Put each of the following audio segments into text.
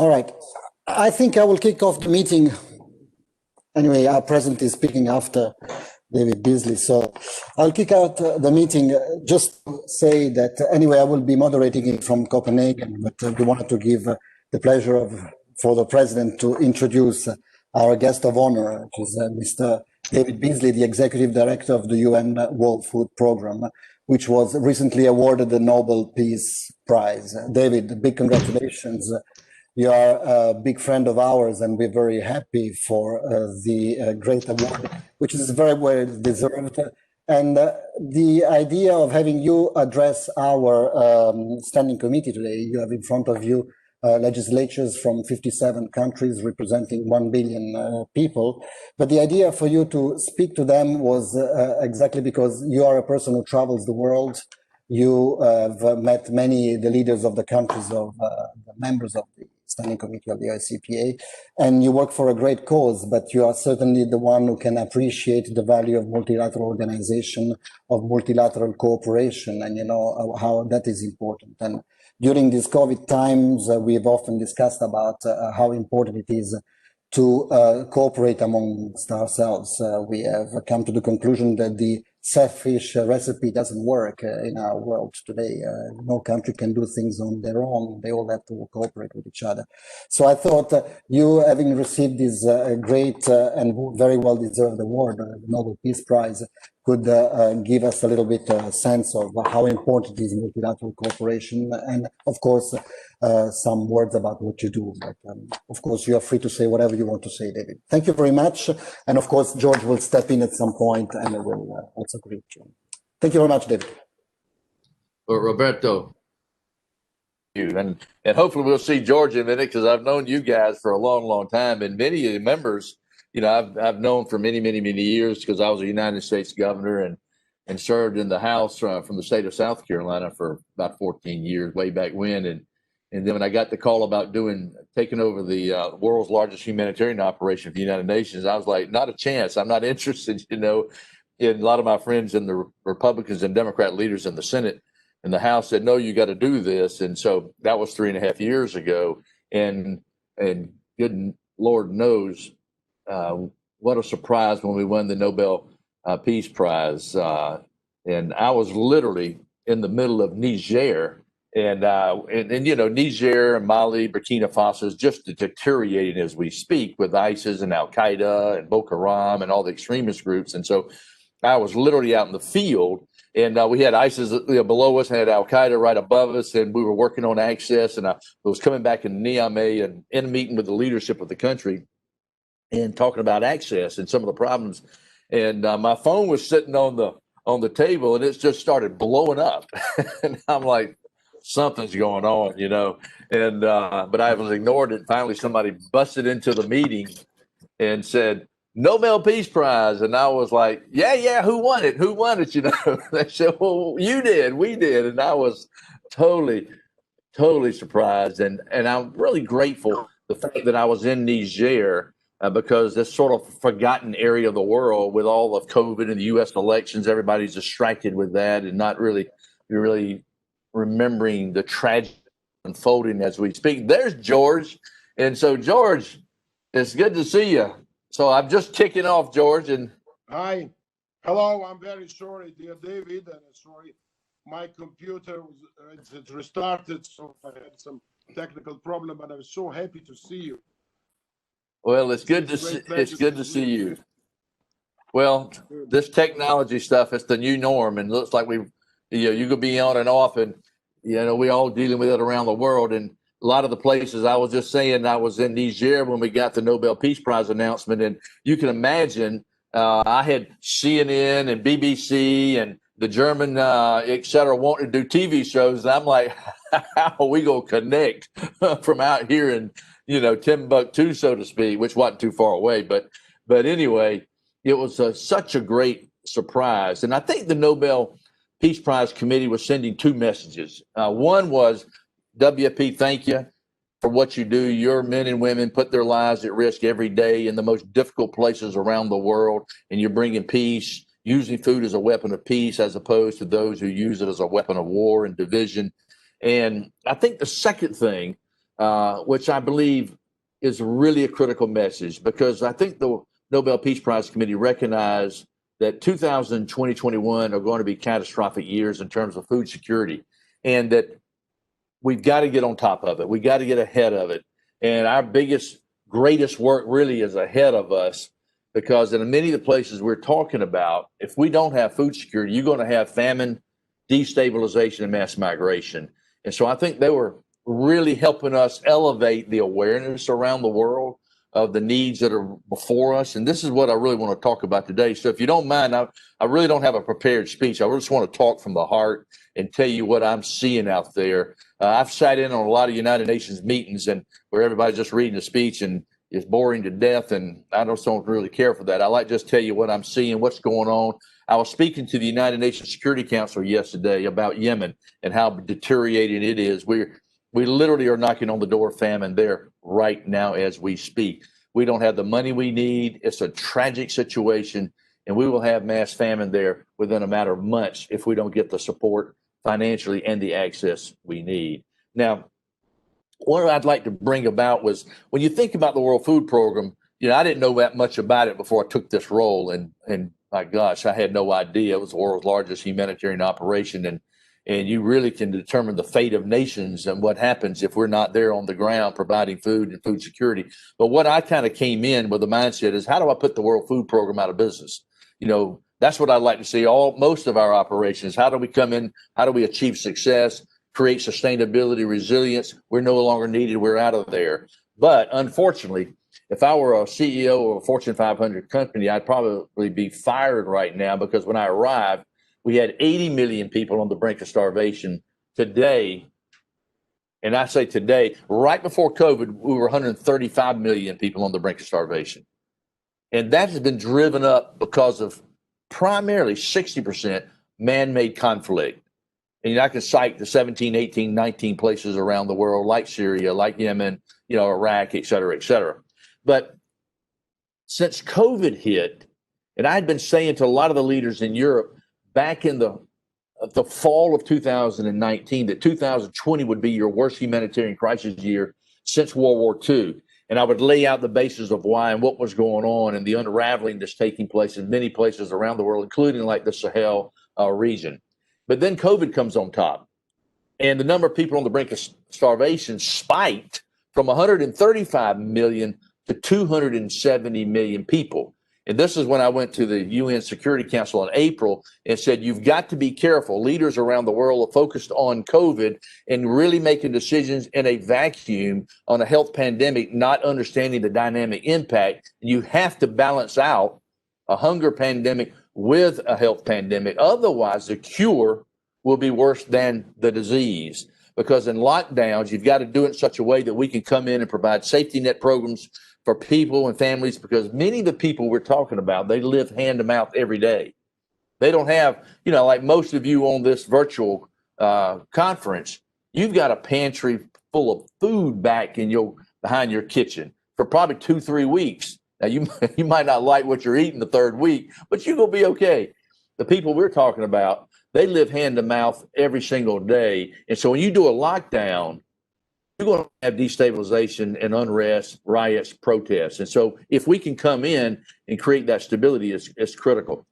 All right. I think I will kick off the meeting. Anyway, our president is speaking after David Beasley, so I'll kick out the meeting. Just to say that anyway, I will be moderating it from Copenhagen, but we wanted to give the pleasure for the president to introduce our guest of honor, which is Mr. David Beasley, the executive director of the UN World Food Programme, which was recently awarded the Nobel Peace Prize. David, big congratulations. You are a big friend of ours, and we're very happy for the great award, which is very well deserved. And the idea of having you address our standing committee today, you have in front of you legislatures from 57 countries representing 1 billion people. But the idea for you to speak to them was exactly because you are a person who travels the world. You have met the leaders of the countries of the members of the Standing Committee of the OSCPA, and you work for a great cause, but you are certainly the one who can appreciate the value of multilateral organization, of multilateral cooperation, and you know how that is important. And during these COVID times, we've often discussed about how important it is to cooperate amongst ourselves. We have come to the conclusion that the selfish recipe doesn't work in our world today. No country can do things on their own. They all have to cooperate with each other. So I thought you, having received this great and very well-deserved award, the Nobel Peace Prize, could give us a little bit sense of how important is multilateral cooperation, and of course some words about what you do. But of course you are free to say whatever you want to say, David. Thank you very much, and of course George will step in at some point and will also greet you. Thank you very much, David. Well, Roberto, and hopefully we'll see George in a minute, because I've known you guys for a long time, and many of the members, you know, I've known for many years, because I was a United States governor and served in the House from the state of South Carolina for about 14 years, way back when. And then when I got the call about taking over the world's largest humanitarian operation for the United Nations, I was like, not a chance. I'm not interested, you know. And a lot of my friends and the Republicans and Democrat leaders in the Senate and the House said, no, you got to do this. And so that was 3.5 years ago. And good Lord knows, what a surprise when we won the Nobel Peace Prize. And I was literally in the middle of Niger, and you know, Niger and Mali, Burkina Faso is just deteriorating as we speak, with ISIS and Al Qaeda and Boko Haram and all the extremist groups. And so I was literally out in the field, and we had ISIS below us and had Al Qaeda right above us, and we were working on access. And I was coming back in Niamey and in a meeting with the leadership of the country, and talking about access and some of the problems. And my phone was sitting on the table, and it just started blowing up. And I'm like, something's going on, you know. And but I was ignored it. Finally, somebody busted into the meeting and said, Nobel Peace Prize. And I was like, yeah, who won it? Who won it? You know, they said, well, you did, we did. And I was totally surprised. And I'm really grateful the fact that I was in Niger, because this sort of forgotten area of the world with all of COVID and the U.S. elections, everybody's distracted with that and not really remembering the tragedy unfolding as we speak. There's George. And so, George, it's good to see you. So I'm just kicking off, George. And hi. Hello. I'm very sorry, dear David. And sorry, my computer it restarted, so I had some technical problem, but I was so happy to see you. Well, it's good to see you. Well, this technology stuff, it's the new norm, and it looks like you could be on and off, and you know, we all dealing with it around the world. And a lot of the places, I was just saying, I was in Niger when we got the Nobel Peace Prize announcement, and you can imagine I had CNN and BBC and the German, et cetera, wanting to do TV shows. And I'm like, how are we going to connect from out here in, you know, Timbuktu, so to speak, which wasn't too far away. But anyway, it was such a great surprise. And I think the Nobel Peace Prize Committee was sending two messages. One was, WP, thank you for what you do. Your men and women put their lives at risk every day in the most difficult places around the world, and you're bringing peace, using food as a weapon of peace as opposed to those who use it as a weapon of war and division. And I think the second thing which I believe is really a critical message, because I think the Nobel Peace Prize Committee recognized that 2020, 2021 are going to be catastrophic years in terms of food security, and that we've got to get on top of it. We've got to get ahead of it. And our greatest work really is ahead of us, because in many of the places we're talking about, if we don't have food security, you're going to have famine, destabilization, and mass migration. And so I think they were really helping us elevate the awareness around the world of the needs that are before us. And this is what I really want to talk about today. So if you don't mind, I really don't have a prepared speech. I just want to talk from the heart and tell you what I'm seeing out there. I've sat in on a lot of United Nations meetings and where everybody's just reading a speech and it's boring to death, and I just don't really care for that. I like just tell you what I'm seeing, what's going on. I was speaking to the United Nations Security Council yesterday about Yemen and how deteriorating it is. We literally are knocking on the door of famine there right now as we speak. We don't have the money we need. It's a tragic situation, and we will have mass famine there within a matter of months if we don't get the support financially and the access we need. Now, what I'd like to bring about was, when you think about the World Food Program, I didn't know that much about it before I took this role, and my gosh, I had no idea. It was the world's largest humanitarian operation, and you really can determine the fate of nations and what happens if we're not there on the ground providing food and food security. But what I kind of came in with the mindset is, how do I put the World Food Program out of business? That's what I'd like to see most of our operations. How do we come in? How do we achieve success, create sustainability, resilience? We're no longer needed. We're out of there. But unfortunately, if I were a CEO of a Fortune 500 company, I'd probably be fired right now, because when I arrived, we had 80 million people on the brink of starvation. Today, and I say today, right before COVID, we were 135 million people on the brink of starvation. And that has been driven up because of primarily 60% man-made conflict. And I can cite the 17, 18, 19 places around the world, like Syria, like Yemen, Iraq, et cetera, et cetera. But since COVID hit, and I had been saying to a lot of the leaders in Europe back in the fall of 2019 that 2020 would be your worst humanitarian crisis year since World War II. And I would lay out the basis of why and what was going on and the unraveling that's taking place in many places around the world, including like the Sahel region. But then COVID comes on top, and the number of people on the brink of starvation spiked from 135 million to 270 million people. And this is when I went to the UN Security Council in April and said, you've got to be careful. Leaders around the world are focused on COVID and really making decisions in a vacuum on a health pandemic, not understanding the dynamic impact. You have to balance out a hunger pandemic with a health pandemic. Otherwise, the cure will be worse than the disease. Because in lockdowns, you've got to do it in such a way that we can come in and provide safety net programs for people and families, because many of the people we're talking about, they live hand to mouth every day. They don't have, like most of you on this virtual conference, you've got a pantry full of food back behind your kitchen for probably 2-3 weeks. Now, you might not like what you're eating the third week, but you're going to be okay. The people we're talking about, they live hand to mouth every single day. And so when you do a lockdown, you're going to have destabilization and unrest, riots, protests. And so if we can come in and create that stability, it's critical.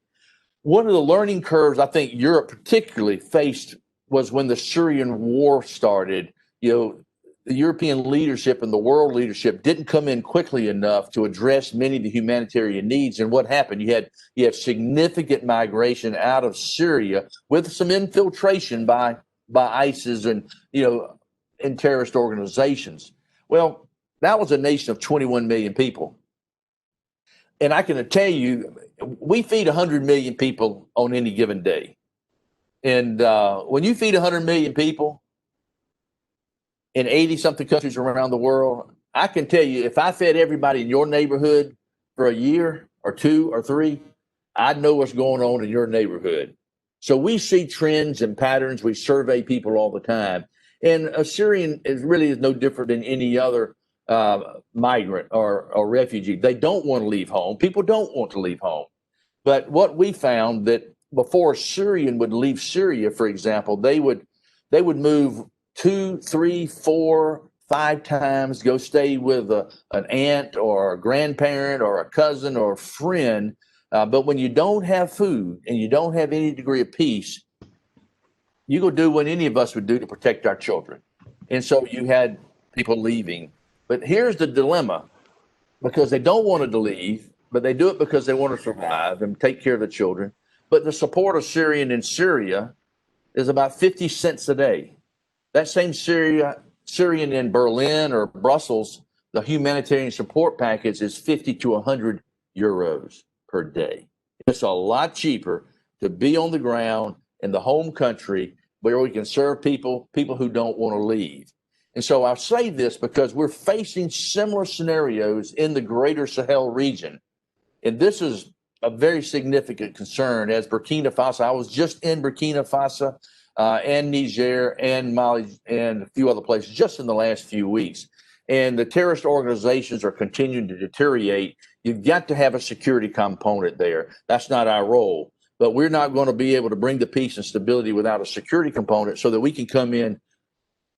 One of the learning curves I think Europe particularly faced was when the Syrian war started. The European leadership and the world leadership didn't come in quickly enough to address many of the humanitarian needs. And what happened? You had significant migration out of Syria with some infiltration by ISIS and and terrorist organizations. Well, that was a nation of 21 million people. And I can tell you, we feed 100 million people on any given day. And when you feed 100 million people in 80-something countries around the world, I can tell you, if I fed everybody in your neighborhood for a year or 2 or 3, I'd know what's going on in your neighborhood. So we see trends and patterns. We survey people all the time. And a Syrian is no different than any other migrant or refugee. They don't want to leave home. People don't want to leave home. But what we found that before a Syrian would leave Syria, for example, they would move 2, 3, 4, 5 times, go stay with an aunt or a grandparent or a cousin or a friend. But when you don't have food and you don't have any degree of peace, you go do what any of us would do to protect our children. And so you had people leaving. But here's the dilemma, because they don't want to leave, but they do it because they want to survive and take care of the children. But the support of Syrian in Syria is about 50 cents a day. That same Syrian in Berlin or Brussels, the humanitarian support package is 50 to 100 euros per day. It's a lot cheaper to be on the ground in the home country where we can serve people who don't want to leave. And so I say this because we're facing similar scenarios in the greater Sahel region. And this is a very significant concern as Burkina Faso. I was just in Burkina Faso and Niger and Mali and a few other places just in the last few weeks. And the terrorist organizations are continuing to deteriorate. You've got to have a security component there. That's not our role. But we're not going to be able to bring the peace and stability without a security component so that we can come in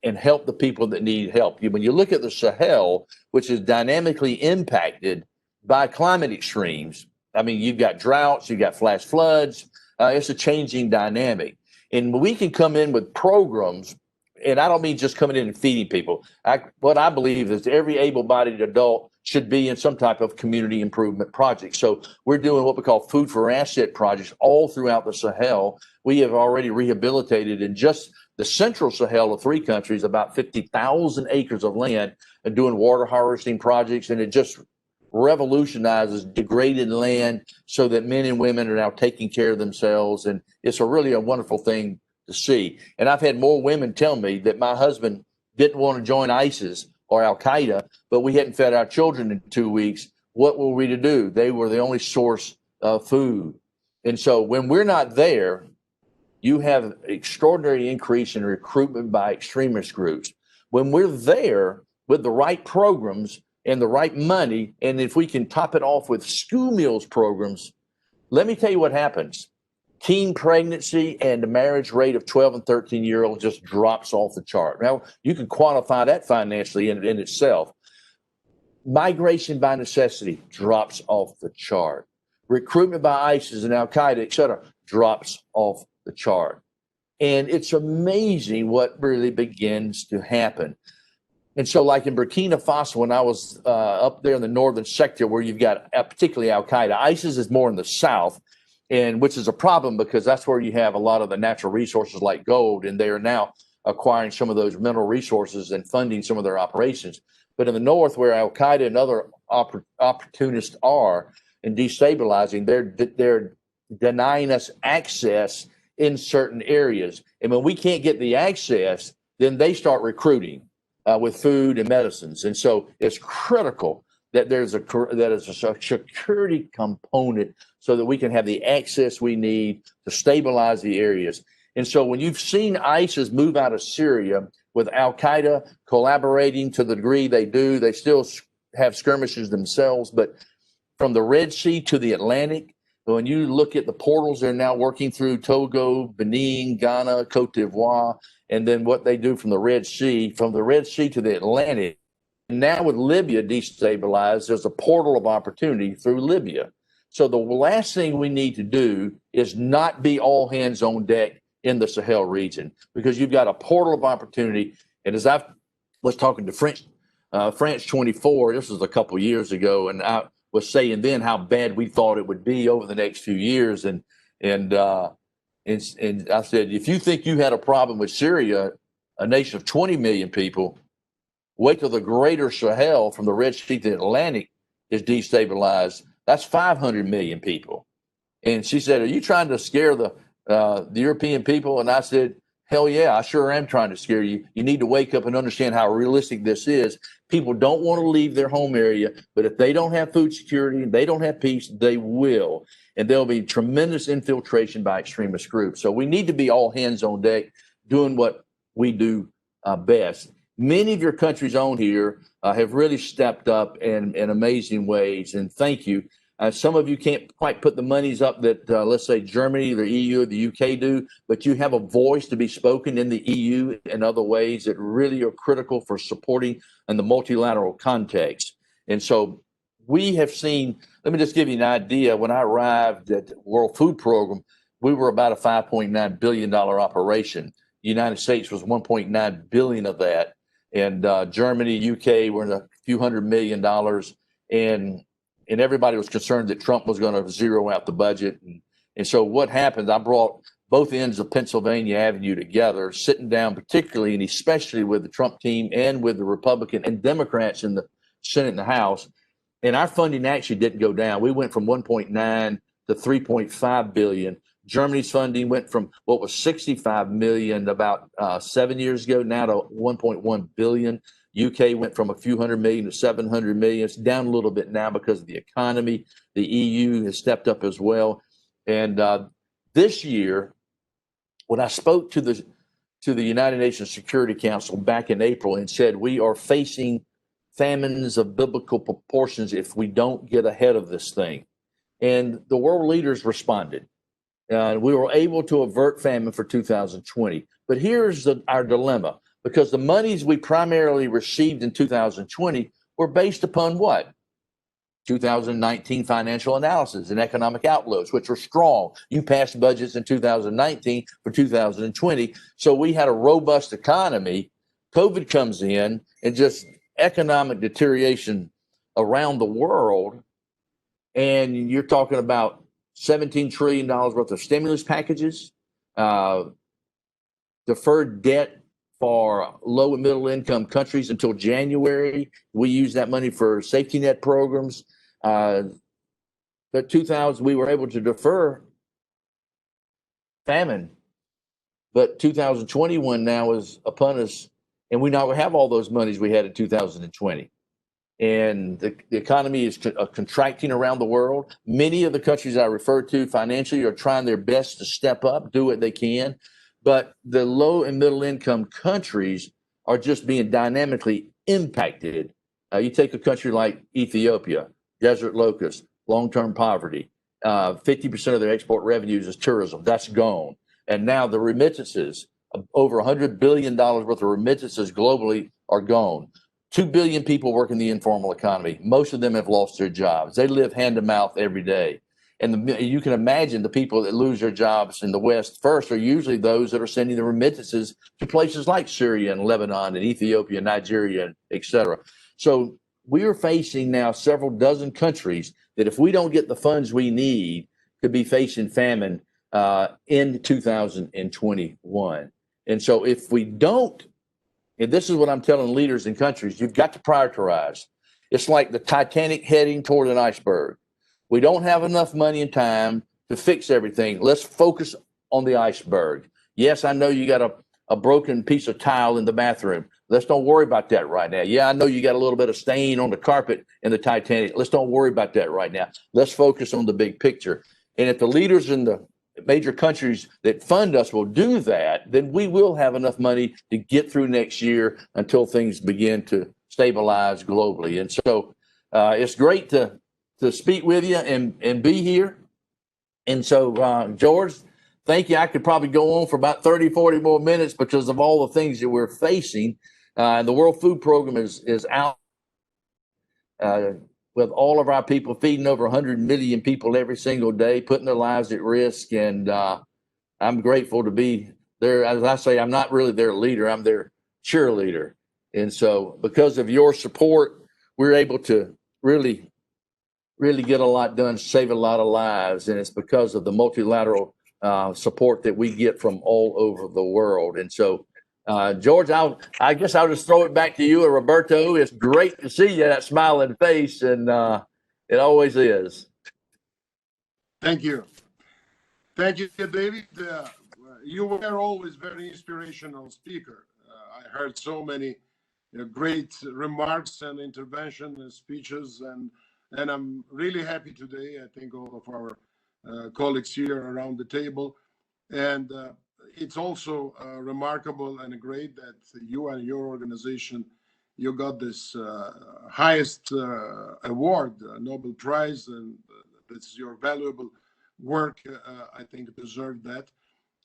and help the people that need help. When you look at the Sahel, which is dynamically impacted by climate extremes, I mean, you've got droughts, you've got flash floods. It's a changing dynamic. And we can come in with programs, and I don't mean just coming in and feeding people. What I believe is every able-bodied adult should be in some type of community improvement project. So we're doing what we call food for asset projects all throughout the Sahel. We have already rehabilitated in just the central Sahel of 3 countries about 50,000 acres of land and doing water harvesting projects. And it just revolutionizes degraded land so that men and women are now taking care of themselves. And it's really a wonderful thing to see. And I've had more women tell me that my husband didn't want to join ISIS or Al-Qaeda, but we hadn't fed our children in 2 weeks. What were we to do? They were the only source of food. And so when we're not there, you have extraordinary increase in recruitment by extremist groups. When we're there with the right programs and the right money, and if we can top it off with school meals programs, let me tell you what happens. Teen pregnancy and the marriage rate of 12 and 13-year-olds just drops off the chart. Now, you can quantify that financially in itself. Migration by necessity drops off the chart. Recruitment by ISIS and Al-Qaeda, et cetera, drops off the chart. And it's amazing what really begins to happen. And so like in Burkina Faso, when I was up there in the northern sector where you've got particularly Al-Qaeda, ISIS is more in the south, and which is a problem because that's where you have a lot of the natural resources like gold, and they are now acquiring some of those mineral resources and funding some of their operations. But in the north, where Al-Qaeda and other opportunists are and destabilizing, they're denying us access in certain areas. And when we can't get the access, then they start recruiting with food and medicines. And so it's critical that there's a security component so that we can have the access we need to stabilize the areas. And so when you've seen ISIS move out of Syria with Al-Qaeda collaborating to the degree they do, they still have skirmishes themselves, but from the Red Sea to the Atlantic, when you look at the portals, they're now working through Togo, Benin, Ghana, Cote d'Ivoire, and then what they do from the Red Sea to the Atlantic. Now with Libya destabilized, there's a portal of opportunity through Libya. So the last thing we need to do is not be all hands on deck in the Sahel region, because you've got a portal of opportunity. And as I was talking to France 24, this was a couple of years ago, and I was saying then how bad we thought it would be over the next few years. And I said, if you think you had a problem with Syria, a nation of 20 million people, wait till the greater Sahel from the Red Sea to the Atlantic is destabilized. That's 500 million people. And she said, are you trying to scare the European people? And I said, hell yeah, I sure am trying to scare you. You need to wake up and understand how realistic this is. People don't want to leave their home area, but if they don't have food security and they don't have peace, they will. And there'll be tremendous infiltration by extremist groups. So we need to be all hands on deck doing what we do best. Many of your countries on here have really stepped up in amazing ways, and thank you. Some of you can't quite put the monies up that, let's say, Germany, the EU, or the UK do, but you have a voice to be spoken in the EU and other ways that really are critical for supporting in the multilateral context. And so we have seen, let me just give you an idea. When I arrived at the World Food Program, we were about a $5.9 billion operation. The United States was $1.9 billion of that. And Germany, UK were in a few $100 million. And everybody was concerned that Trump was going to zero out the budget. And so what happened, I brought both ends of Pennsylvania Avenue together, sitting down particularly and especially with the Trump team and with the Republican and Democrats in the Senate and the House. And our funding actually didn't go down. We went from 1.9 to 3.5 billion. Germany's funding went from what was 65 million about 7 years ago now to 1.1 billion. UK went from a few hundred million to 700 million. It's down a little bit now because of the economy. The EU has stepped up as well. And this year, when I spoke to the United Nations Security Council back in April and said we are facing famines of biblical proportions if we don't get ahead of this thing, and the world leaders responded. We were able to avert famine for 2020. But here's our dilemma, because the monies we primarily received in 2020 were based upon what? 2019 financial analysis and economic outlooks, which were strong. You passed budgets in 2019 for 2020. So we had a robust economy. COVID comes in and just economic deterioration around the world. And you're talking about $17 trillion worth of stimulus packages, deferred debt for low and middle income countries until January. We use that money for safety net programs. But 2000, we were able to defer famine. But 2021 now is upon us, and we now have all those monies we had in 2020. And the economy is contracting around the world. Many of the countries I referred to financially are trying their best to step up, do what they can. But the low and middle income countries are just being dynamically impacted. You take a country like Ethiopia, desert locust, long-term poverty, 50% of their export revenues is tourism. That's gone. And now the remittances, over $100 billion worth of remittances globally are gone. 2 billion people work in the informal economy. Most of them have lost their jobs. They live hand to mouth every day. And you can imagine the people that lose their jobs in the West first are usually those that are sending the remittances to places like Syria and Lebanon and Ethiopia, Nigeria, et cetera. So we are facing now several dozen countries that if we don't get the funds we need could be facing famine in 2021. And so if we don't, and this is what I'm telling leaders in countries, you've got to prioritize. It's like the Titanic heading toward an iceberg. We don't have enough money and time to fix everything. Let's focus on the iceberg. Yes, I know you got a broken piece of tile in the bathroom. Let's don't worry about that right now. Yeah, I know you got a little bit of stain on the carpet in the Titanic. Let's don't worry about that right now. Let's focus on the big picture. And if the leaders in the major countries that fund us will do that, then we will have enough money to get through next year until things begin to stabilize globally. And so it's great to speak with you and be here. And so, George, thank you. I could probably go on for about 30, 40 more minutes because of all the things that we're facing. The World Food Program is out with all of our people, feeding over 100 million people every single day, putting their lives at risk. And I'm grateful to be there. As I say, I'm not really their leader. I'm their cheerleader. And so because of your support, we're able to really get a lot done, save a lot of lives. And it's because of the multilateral support that we get from all over the world. And so, George, I guess I'll just throw it back to you and Roberto. It's great to see you, that smiling face, and it always is. Thank you. Thank you, David. You were always very inspirational speaker. I heard so many great remarks and intervention and speeches, and I'm really happy today. I think all of our colleagues here around the table. And it's also remarkable and great that you and your organization, you got this highest award, Nobel Prize, and This your valuable work, I think, deserve that.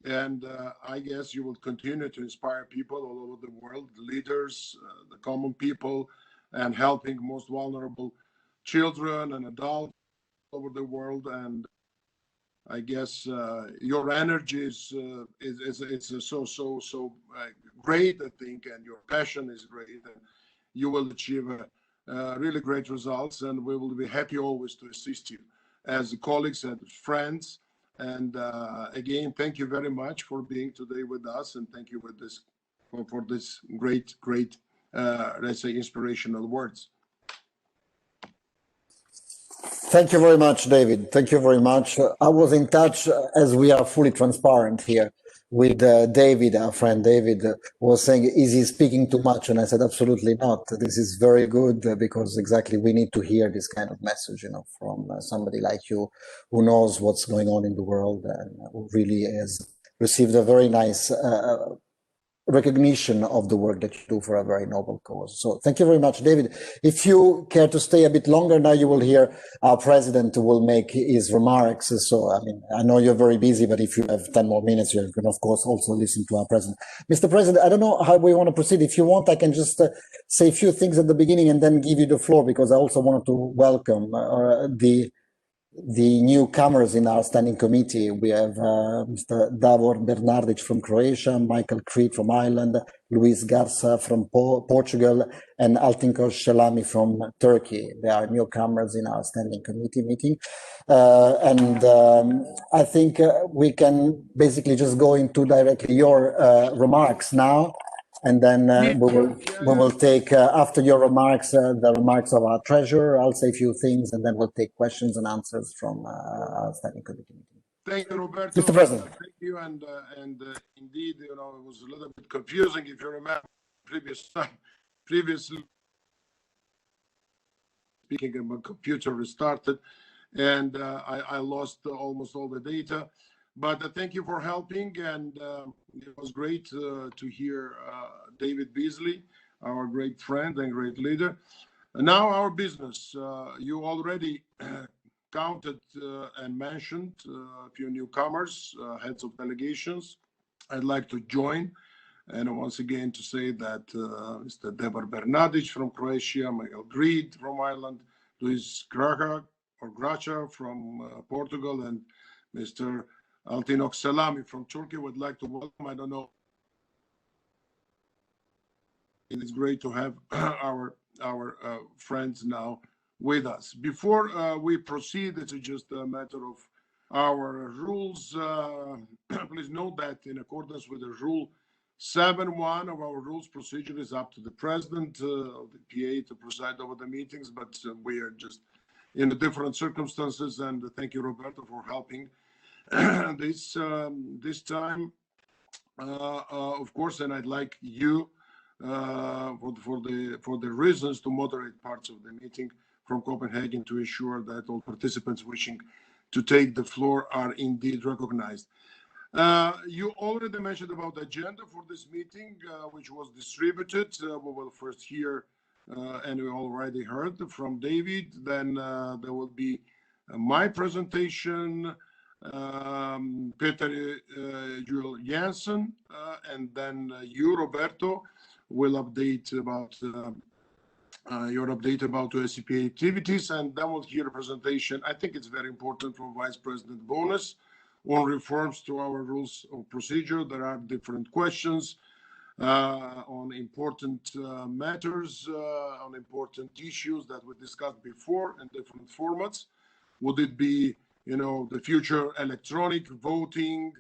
And I guess you will continue to inspire people all over the world, leaders, the common people, and helping most vulnerable children and adults all over the world. And I guess your energy is so great, I think, and your passion is great, and you will achieve really great results. And we will be happy always to assist you as colleagues and friends. And again, thank you very much for being today with us, and thank you for this great, let's say, inspirational words. Thank you very much, David. Thank you very much. I was in touch, as we are fully transparent here, with David, our friend David, was saying, is he speaking too much? And I said, absolutely not. This is very good because exactly we need to hear this kind of message, from somebody like you who knows what's going on in the world and who really has received a very nice recognition of the work that you do for a very noble cause. So thank you very much, David. If you care to stay a bit longer, now you will hear our president will make his remarks. So, I know you're very busy, but if you have 10 more minutes, you can, of course, also listen to our president. Mr. President, I don't know how we want to proceed. If you want, I can just say a few things at the beginning and then give you the floor, because I also wanted to welcome the newcomers in our standing committee. We have Mr. Davor Bernardic from Croatia, Michael Creed from Ireland, Luis Garza from Portugal, and Altinkos Shelami from Turkey. They are newcomers in our standing committee meeting. I think we can basically just go into directly your remarks now. And then we will take, after your remarks, the remarks of our treasurer. I'll say a few things, and then we'll take questions and answers from our standing committee meeting. Thank you, Roberto. Mr. President. Thank you. And indeed, it was a little bit confusing, if you remember, previously speaking, my computer restarted, and I lost almost all the data. But thank you for helping, and it was great to hear David Beasley, our great friend and great leader. And now our business. You already counted and mentioned a few newcomers, heads of delegations. I'd like to join, and once again to say that Mr. Davor Bernardic from Croatia, Michael Creed from Ireland, Luis Graca from Portugal, and Mr. Altinkos Shelami from Turkey would like to welcome. I don't know. It is great to have our friends now with us. Before we proceed, it's just a matter of our rules. Please note that in accordance with the rule 7.1 of our rules, procedure is up to the president of the PA to preside over the meetings, but we are just in different circumstances. And thank you, Roberto, for helping. This time, of course, and I'd like you for the reasons to moderate parts of the meeting from Copenhagen to ensure that all participants wishing to take the floor are indeed recognized. You already mentioned about the agenda for this meeting, which was distributed. We will first hear, and we already heard from David. Then there will be my presentation. Peter Juel Jansen, and then you, Roberto, will update about your update about OSCP activities, and then we'll hear a presentation. I think it's very important from Vice President Bonas on reforms to our rules of procedure. There are different questions on important matters, on important issues that we discussed before in different formats. Would it be the future electronic voting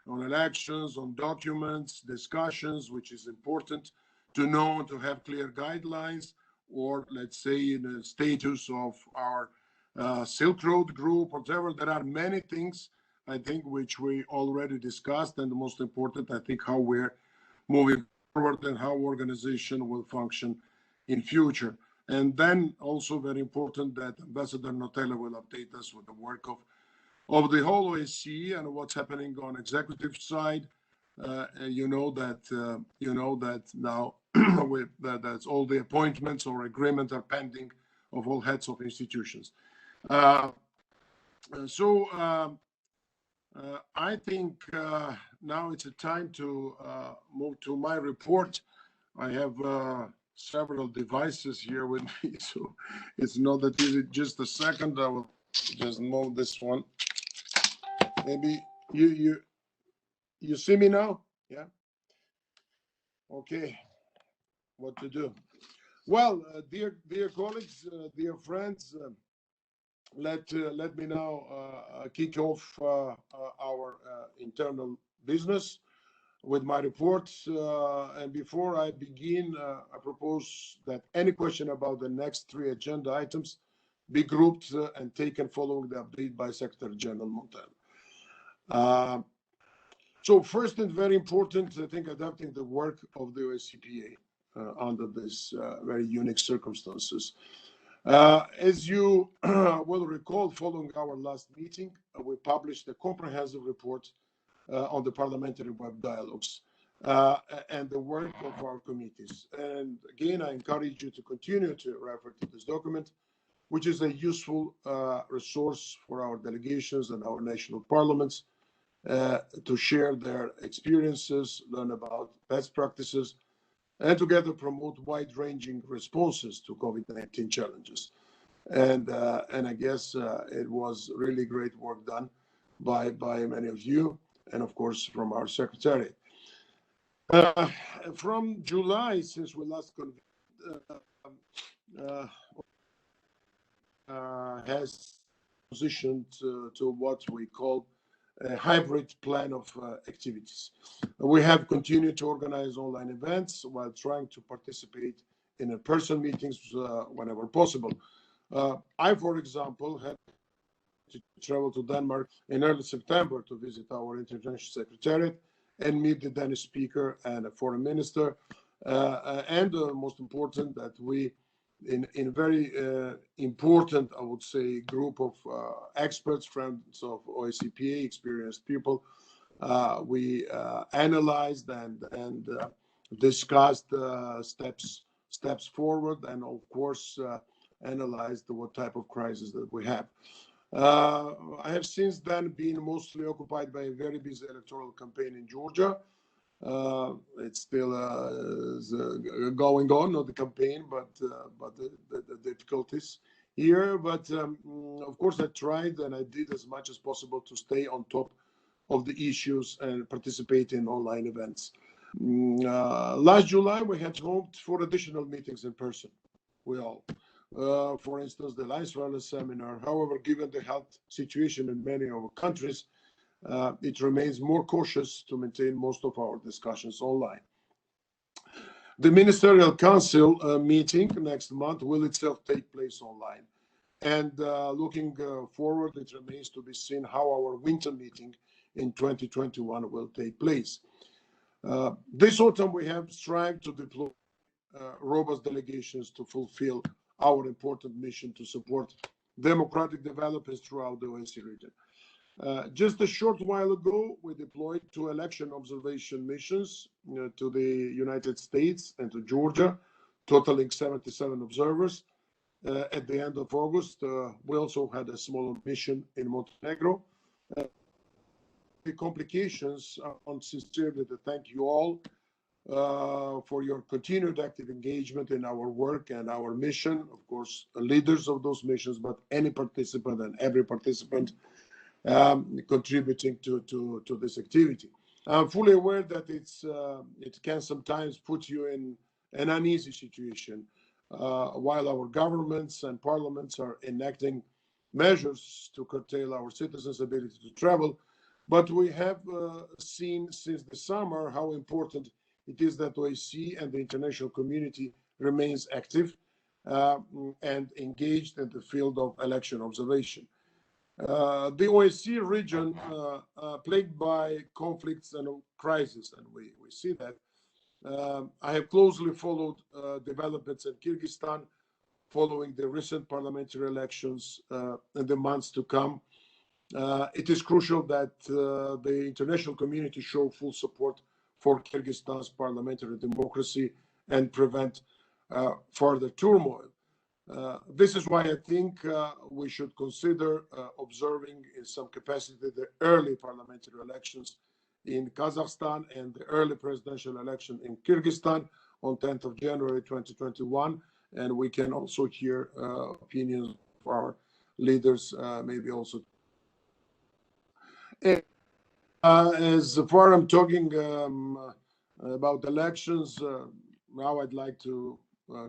on elections, on documents, discussions, which is important to know, to have clear guidelines, or let's say in the status of our Silk Road group, whatever. There are many things, I think, which we already discussed, and the most important, I think, how we're moving forward and how organization will function in future. And then also very important that Ambassador Notella will update us with the work of the whole OSCE and what's happening on executive side. You know that now that's all the appointments or agreements are pending of all heads of institutions. I think now it's a time to move to my report. I have several devices here with me, so it's not that easy. Just a second, I will just move this one. Maybe you see me now? Yeah. Okay. What to do? Well, dear colleagues, dear friends, let me now kick off our internal business with my report. And before I begin, I propose that any question about the next 3 agenda items be grouped and taken following the update by Secretary General Montano. So first and very important, I think, adapting the work of the OSCPA under these very unique circumstances. As you will recall, following our last meeting, we published a comprehensive report on the parliamentary web dialogues and the work of our committees. And again, I encourage you to continue to refer to this document, which is a useful resource for our delegations and our national parliaments to share their experiences, learn about best practices, and together promote wide-ranging responses to COVID-19 challenges. And I guess it was really great work done by many of you, and of course from our secretariat. From July, since we last convened, has positioned to what we call a hybrid plan of activities. We have continued to organize online events while trying to participate in in-person meetings whenever possible. I, for example, had to travel to Denmark in early September to visit our international secretariat and meet the Danish speaker and a foreign minister. And most important, that we, in very important, I would say, group of experts, friends of OSCPA, experienced people, we analyzed and discussed steps forward, and of course analyzed what type of crisis that we have. I have since then been mostly occupied by a very busy electoral campaign in Georgia. It's still going on, not the campaign, but the difficulties here. But of course, I tried and I did as much as possible to stay on top of the issues and participate in online events. Last July, we had hoped for additional meetings in person. We all. For instance, the Life Wellness Seminar. However, given the health situation in many of our countries, it remains more cautious to maintain most of our discussions online. The Ministerial Council meeting next month will itself take place online. And looking forward, it remains to be seen how our winter meeting in 2021 will take place. This autumn, we have strived to deploy robust delegations to fulfill our important mission to support democratic developments throughout the OSCE region. Just a short while ago, we deployed 2 election observation missions to the United States and to Georgia, totaling 77 observers. At the end of August, we also had a small mission in Montenegro. The complications, I want sincerely to thank you all for your continued active engagement in our work and our mission. Of course, the leaders of those missions, but any participant and every participant contributing to this activity. I'm fully aware that it can sometimes put you in an uneasy situation while our governments and parliaments are enacting measures to curtail our citizens' ability to travel. But we have seen since the summer how important it is that OSCE and the international community remains active and engaged in the field of election observation. The OSCE region plagued by conflicts and crises, and we see that. I have closely followed developments in Kyrgyzstan following the recent parliamentary elections in the months to come. It is crucial that the international community show full support for Kyrgyzstan's parliamentary democracy and prevent further turmoil. This is why I think we should consider observing in some capacity the early parliamentary elections in Kazakhstan and the early presidential election in Kyrgyzstan on 10th of January 2021. And we can also hear opinions of our leaders, maybe also. As far as I'm talking about elections, now I'd like to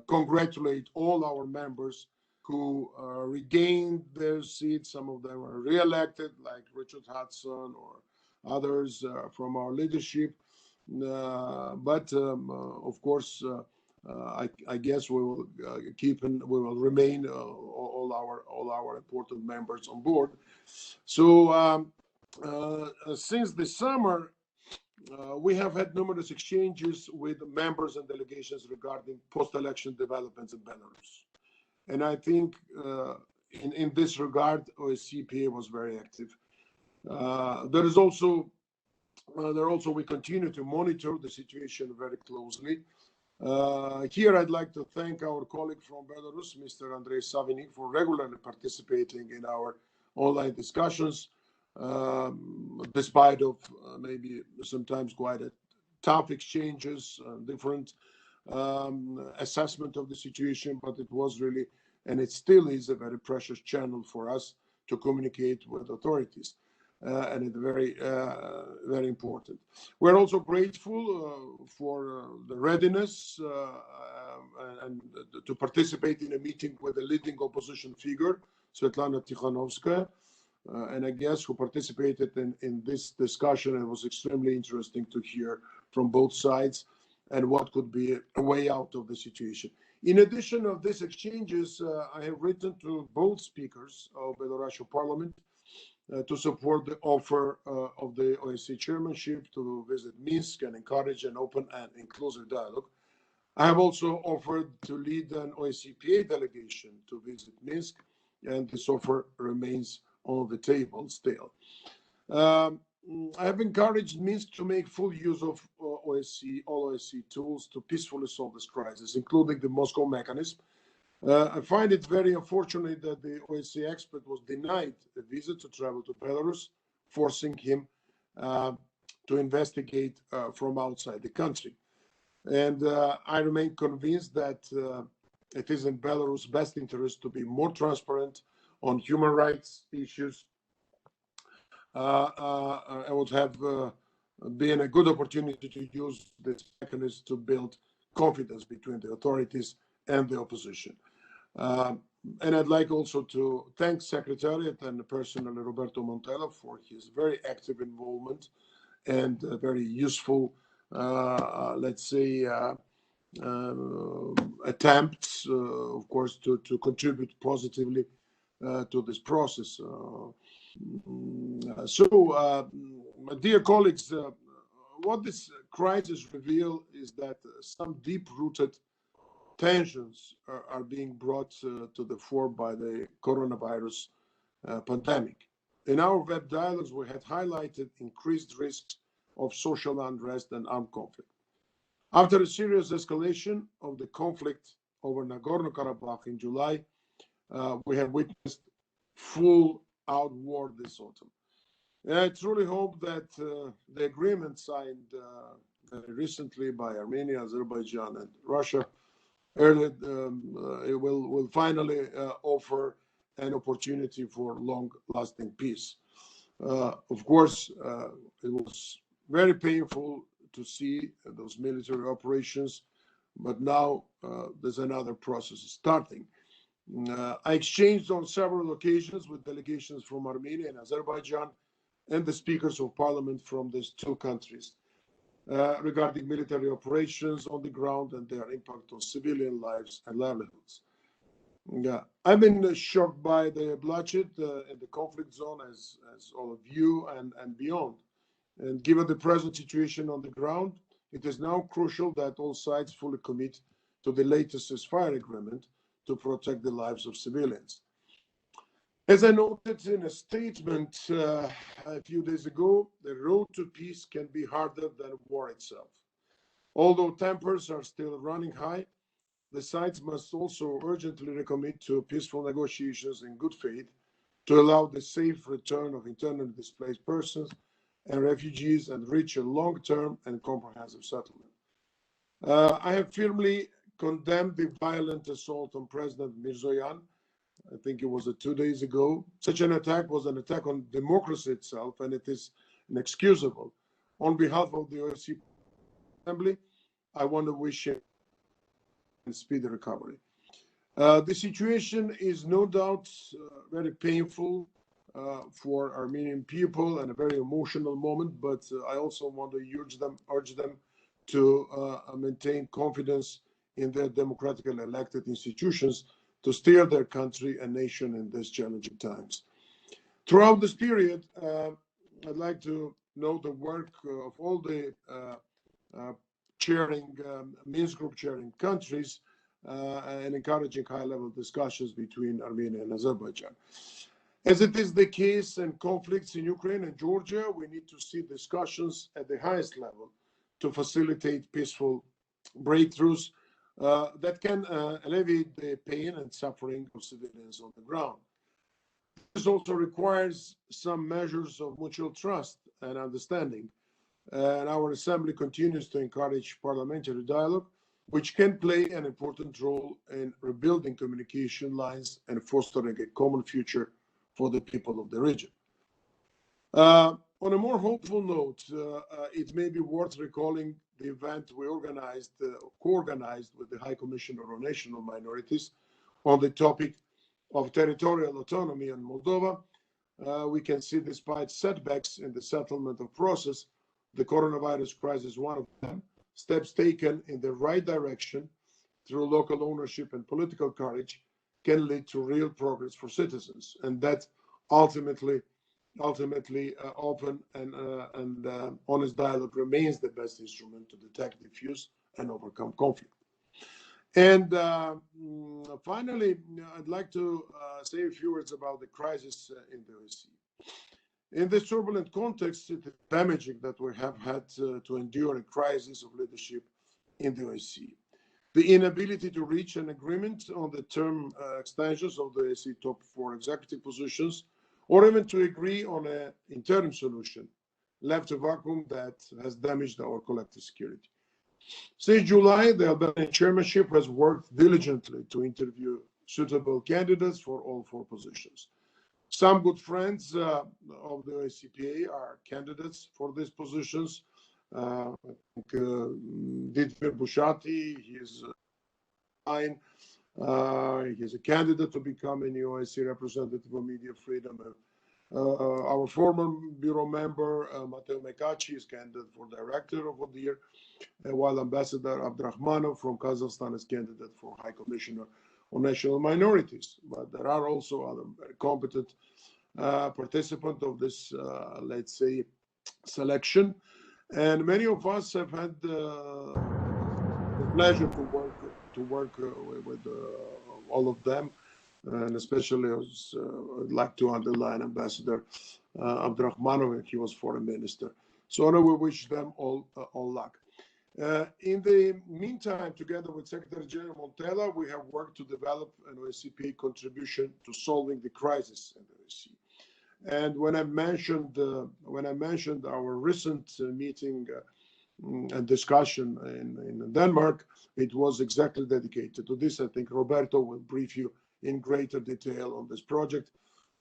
congratulate all our members who regained their seats. Some of them are re-elected, like Richard Hudson or others from our leadership. But of course, I guess we will we will remain all our important members on board. So since the summer, we have had numerous exchanges with members and delegations regarding post-election developments in Belarus. And I think in this regard, OSCPA was very active. We continue to monitor the situation very closely. Here, I'd like to thank our colleague from Belarus, Mr. Andrei Savinik, for regularly participating in our online discussions, despite of maybe sometimes quite a tough exchanges, different assessment of the situation, but it was really, and it still is, a very precious channel for us to communicate with authorities. And it's very important. We're also grateful for the readiness and to participate in a meeting with a leading opposition figure, Svetlana Tikhanovskaya, and I guess who participated in this discussion. It was extremely interesting to hear from both sides and what could be a way out of the situation. In addition of these exchanges, I have written to both speakers of Belarusian Parliament to support the offer of the OSCE chairmanship to visit Minsk and encourage an open and inclusive dialogue. I have also offered to lead an OSCPA delegation to visit Minsk, and this offer remains on the table still. I have encouraged Minsk to make full use of all OSCE tools to peacefully solve this crisis, including the Moscow mechanism. I find it very unfortunate that the OSCE expert was denied a visa to travel to Belarus, forcing him to investigate from outside the country. And I remain convinced that it is in Belarus' best interest to be more transparent on human rights issues. I would have been a good opportunity to use this mechanism to build confidence between the authorities and the opposition. And I'd like also to thank Secretariat and personally Roberto Montella for his very active involvement and very useful, let's say, attempts, of course, to contribute positively to this process. My dear colleagues, what this crisis reveals is that some deep-rooted tensions are being brought to the fore by the coronavirus pandemic. In our web dialogues, we had highlighted increased risks of social unrest and armed conflict. After a serious escalation of the conflict over Nagorno-Karabakh in July, we have witnessed full-out war this autumn. And I truly hope that the agreement signed recently by Armenia, Azerbaijan, and Russia it will finally offer an opportunity for long-lasting peace. Of course, it was very painful to see those military operations, but now there's another process starting. I exchanged on several occasions with delegations from Armenia and Azerbaijan and the speakers of parliament from these two countries regarding military operations on the ground and their impact on civilian lives and livelihoods. I've been shocked by the bloodshed in the conflict zone, as all of you and beyond. And given the present situation on the ground, it is now crucial that all sides fully commit to the latest ceasefire agreement to protect the lives of civilians. As I noted in a statement a few days ago, the road to peace can be harder than war itself. Although tempers are still running high, the sides must also urgently recommit to peaceful negotiations in good faith to allow the safe return of internally displaced persons and refugees and reach a long-term and comprehensive settlement. I have firmly condemned the violent assault on President Mirzoyan. I think it was 2 days ago. Such an attack was an attack on democracy itself, and it is inexcusable. On behalf of the OSCE Assembly, I want to wish him a speedy recovery. The situation is no doubt very painful for Armenian people and a very emotional moment, but I also want to urge them to maintain confidence in their democratically elected institutions to steer their country and nation in these challenging times. Throughout this period, I'd like to note the work of all the Minsk group chairing countries and encouraging high-level discussions between Armenia and Azerbaijan. As it is the case in conflicts in Ukraine and Georgia, we need to see discussions at the highest level to facilitate peaceful breakthroughs that can alleviate the pain and suffering of civilians on the ground. This also requires some measures of mutual trust and understanding, and our Assembly continues to encourage parliamentary dialogue, which can play an important role in rebuilding communication lines and fostering a common future for the people of the region. On a more hopeful note, it may be worth recalling the event we co-organized with the High Commissioner on National Minorities on the topic of territorial autonomy in Moldova. We can see, despite setbacks in the settlement of process, the coronavirus crisis, one of them, steps taken in the right direction through local ownership and political courage can lead to real progress for citizens, and that ultimately open and honest dialogue remains the best instrument to detect, diffuse, and overcome conflict. And finally, I'd like to say a few words about the crisis in the OSCE. In this turbulent context, it is damaging that we have had to endure a crisis of leadership in the OSCE. The inability to reach an agreement on the term extensions of the OSCE top 4 executive positions, or even to agree on an interim solution, left a vacuum that has damaged our collective security. Since July, the Albanian chairmanship has worked diligently to interview suitable candidates for all 4 positions. Some good friends of the OSCPA are candidates for these positions. Dietmir Bushati, he is fine. He's a candidate to become a new OSCE representative of media freedom. Our former bureau member, Mateo Mekachi, is candidate for director of ODIHR, while Ambassador Abdrahmanov from Kazakhstan is candidate for High Commissioner on National Minorities. But there are also other very competent participants of this, let's say, selection. And many of us have had the pleasure to work with all of them, and especially I'd like to underline Ambassador Abdrahmanov. He was foreign minister. So we wish them all luck. In the meantime, together with Secretary General Montella, we have worked to develop an OSCP contribution to solving the crisis in the OSCE. And when I mentioned our recent meeting and discussion in Denmark, it was exactly dedicated to this. I think Roberto will brief you in greater detail on this project,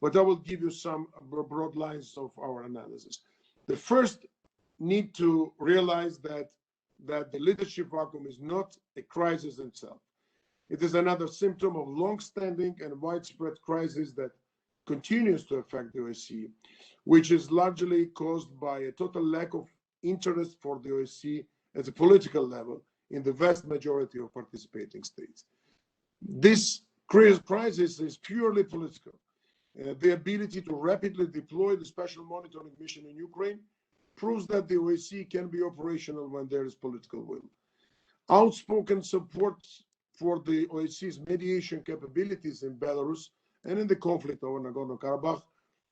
but I will give you some broad lines of our analysis. The first need to realize that the leadership vacuum is not a crisis in itself. It is another symptom of long-standing and widespread crisis that continues to affect the OSCE, which is largely caused by a total lack of interest for the OSCE at a political level in the vast majority of participating states. This crisis is purely political. The ability to rapidly deploy the special monitoring mission in Ukraine proves that the OSCE can be operational when there is political will. Outspoken support for the OSCE's mediation capabilities in Belarus and in the conflict over Nagorno-Karabakh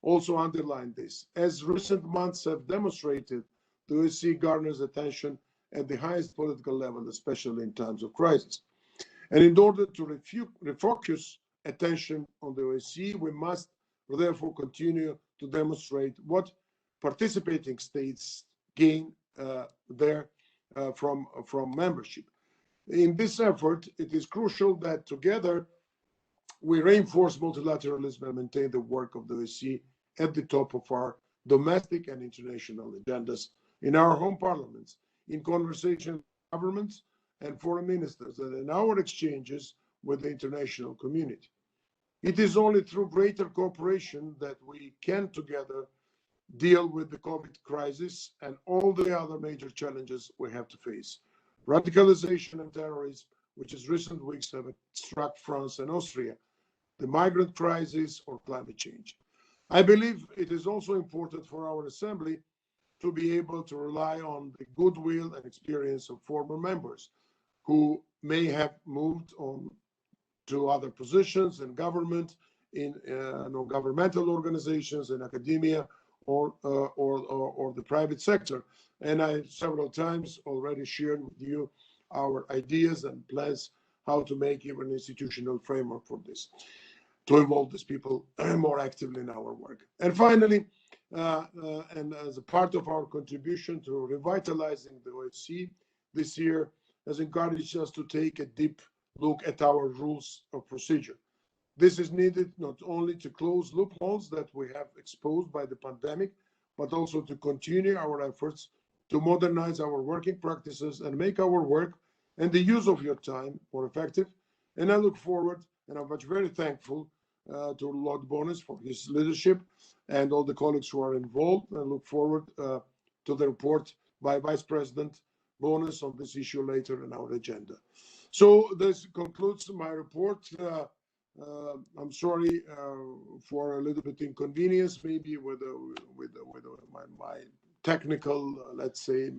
also underline this. As recent months have demonstrated, the OSCE garners attention at the highest political level, especially in times of crisis. And in order to refocus attention on the OSCE, we must therefore continue to demonstrate what participating states gain from membership. In this effort, it is crucial that together we reinforce multilateralism and maintain the work of the OSCE at the top of our domestic and international agendas, in our home parliaments, in conversation with governments and foreign ministers, and in our exchanges with the international community. It is only through greater cooperation that we can together deal with the COVID crisis and all the other major challenges we have to face. Radicalization and terrorism, which in recent weeks have struck France and Austria, the migrant crisis, or climate change. I believe it is also important for our Assembly to be able to rely on the goodwill and experience of former members who may have moved on to other positions in government, in non-governmental organizations, in academia, or the private sector. And I several times already shared with you our ideas and plans how to make even an institutional framework for this, to involve these people more actively in our work. And finally, and as a part of our contribution to revitalizing the OSCE, this year has encouraged us to take a deep look at our rules of procedure. This is needed not only to close loopholes that we have exposed by the pandemic, but also to continue our efforts to modernize our working practices and make our work and the use of your time more effective. And I look forward, and I'm very thankful to Lord Bonis for his leadership and all the colleagues who are involved. I look forward to the report by Vice President Bonis on this issue later in our agenda. So this concludes my report. I'm sorry for a little bit inconvenience, maybe with my technical, let's say,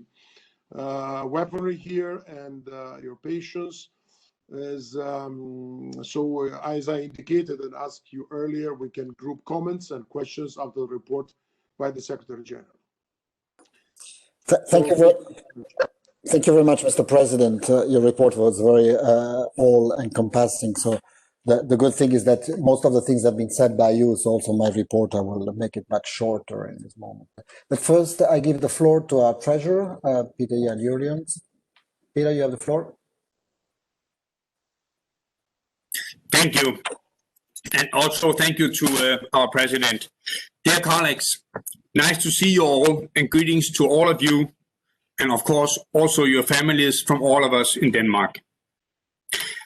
weaponry here, and your patience. As I indicated and asked you earlier, we can group comments and questions after the report by the Secretary General. Thank you very much, Mr. President. Your report was very all-encompassing. So the good thing is that most of the things have been said by you. So also my report, I will make it much shorter in this moment. But first, I give the floor to our treasurer, Peter Jan-Jurjans. Peter, you have the floor. Thank you. And also thank you to our president. Dear colleagues, nice to see you all, and greetings to all of you, and of course also your families from all of us in Denmark.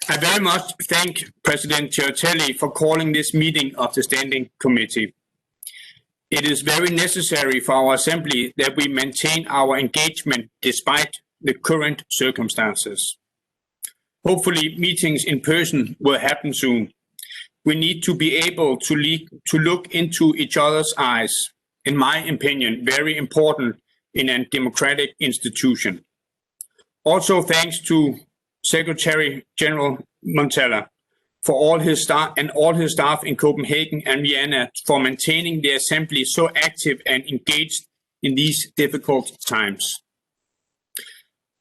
I very much thank President Territorial for calling this meeting of the Standing Committee. It is very necessary for our Assembly that we maintain our engagement despite the current circumstances. Hopefully meetings in person will happen soon. We need to be able to look into each other's eyes, in my opinion, very important in a democratic institution. Also thanks to Secretary General Montella for all his staff and all his staff in Copenhagen and Vienna for maintaining the Assembly so active and engaged in these difficult times.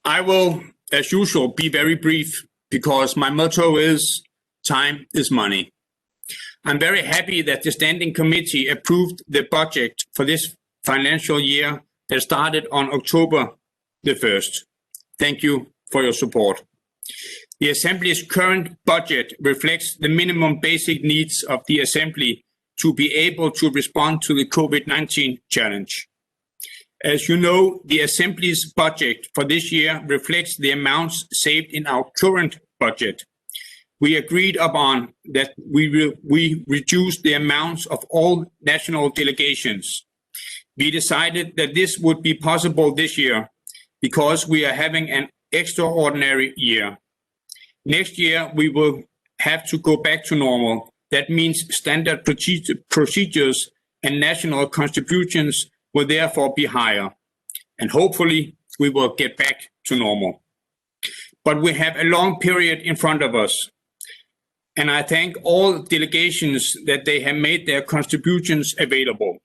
I will, as usual, be very brief because my motto is time is money. I'm very happy that the Standing Committee approved the budget for this financial year that started on October the 1st. Thank you for your support. The Assembly's current budget reflects the minimum basic needs of the Assembly to be able to respond to the COVID-19 challenge. As you know, the Assembly's budget for this year reflects the amounts saved in our current budget. We agreed upon that we reduce the amounts of all national delegations. We decided that this would be possible this year because we are having an extraordinary year. Next year, we will have to go back to normal. That means standard procedures and national contributions will therefore be higher. And hopefully, we will get back to normal. But we have a long period in front of us. And I thank all delegations that they have made their contributions available.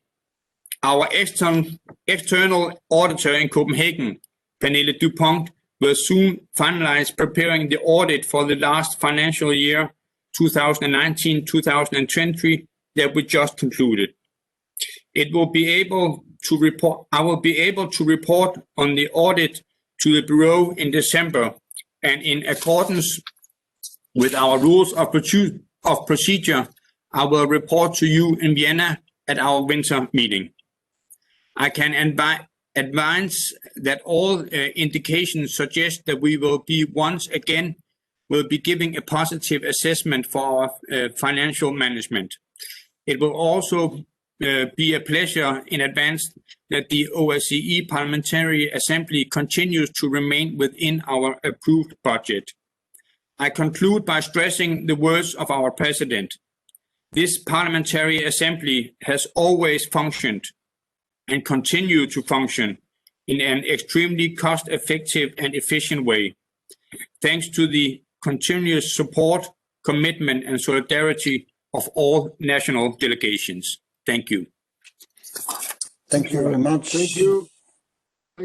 Our external auditor in Copenhagen, Pernille Dupont, will soon finalize preparing the audit for the last financial year, 2019-2020, that we just concluded. I will be able to report on the audit to the Bureau in December, and in accordance with our rules of procedure, I will report to you in Vienna at our winter meeting. I can advance that all indications suggest that we will be giving a positive assessment for our financial management. It will also be a pleasure in advance that the OSCE Parliamentary Assembly continues to remain within our approved budget. I conclude by stressing the words of our President. This Parliamentary Assembly has always functioned and continue to function in an extremely cost-effective and efficient way, thanks to the continuous support, commitment, and solidarity of all national delegations. Thank you. Thank you very much. Thank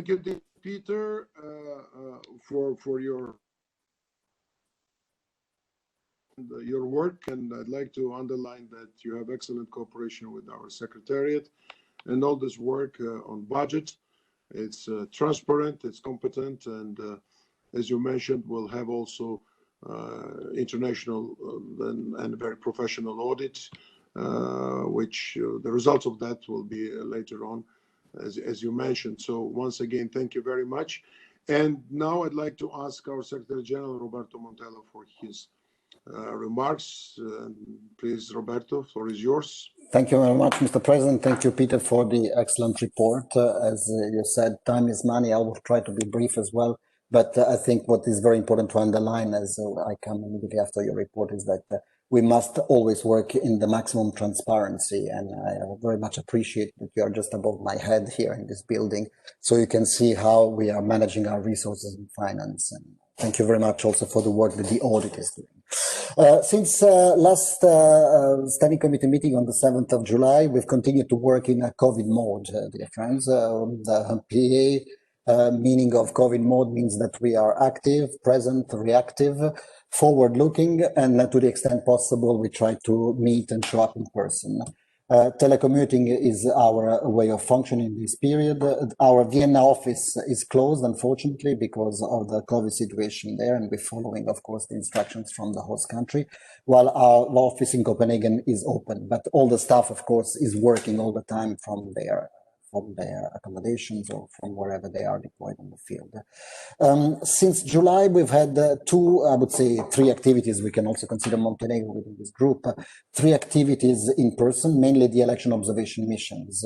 you, Peter, for your work, and I'd like to underline that you have excellent cooperation with our Secretariat and all this work on budget. It's transparent, it's competent, and as you mentioned, we'll have also international and very professional audit, which the results of that will be later on, as you mentioned. So once again, thank you very much. And now I'd like to ask our Secretary General, Roberto Montello, for his remarks. Please, Roberto, the floor is yours. Thank you very much, Mr. President. Thank you, Peter, for the excellent report. As you said, time is money. I will try to be brief as well. But I think what is very important to underline, as I come immediately after your report, is that we must always work in the maximum transparency. And I very much appreciate that you are just above my head here in this building, so you can see how we are managing our resources and finance. And thank you very much also for the work that the audit is doing. Since last Standing Committee meeting on the 7th of July, we've continued to work in a COVID mode, dear friends. The PA meaning of COVID mode means that we are active, present, reactive, forward-looking, and to the extent possible, we try to meet and show up in person. Telecommuting is our way of functioning in this period. Our Vienna office is closed, unfortunately, because of the COVID situation there, and we're following, of course, the instructions from the host country, while our office in Copenhagen is open. But all the staff, of course, is working all the time from their accommodations or from wherever they are deployed in the field. Since July, we've had three activities. We can also consider Montenegro within this group. Three activities in person, mainly the election observation missions,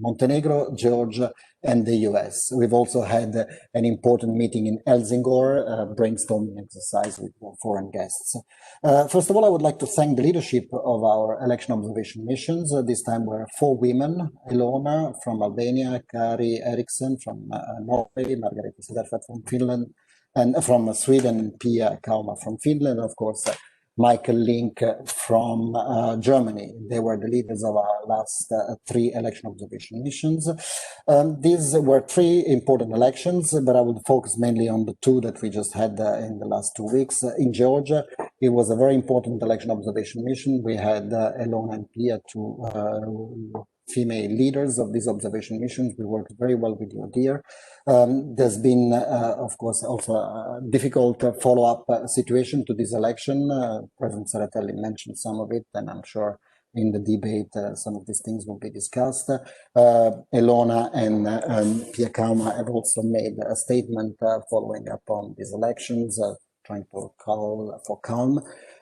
Montenegro, Georgia, and the US. We've also had an important meeting in Helsingor, brainstorming exercise with foreign guests. First of all, I would like to thank the leadership of our election observation missions. This time were 4 women: Ilona from Albania, Kari Eriksson from Norway, Margareta Sederfeld from Finland, and from Sweden, and Pia Kauma from Finland, and of course, Michael Link from Germany. They were the leaders of our last 3 election observation missions. These were 3 important elections, but I would focus mainly on the 2 that we just had in the last 2 weeks. In Georgia, it was a very important election observation mission. We had Elona and Pia, 2 female leaders of these observation missions. We worked very well with you, dear. There's been, of course, also a difficult follow-up situation to this election. President Tsereteli mentioned some of it, and I'm sure in the debate some of these things will be discussed. Elona and Pia Kauma have also made a statement following up on these elections, trying to call for calm.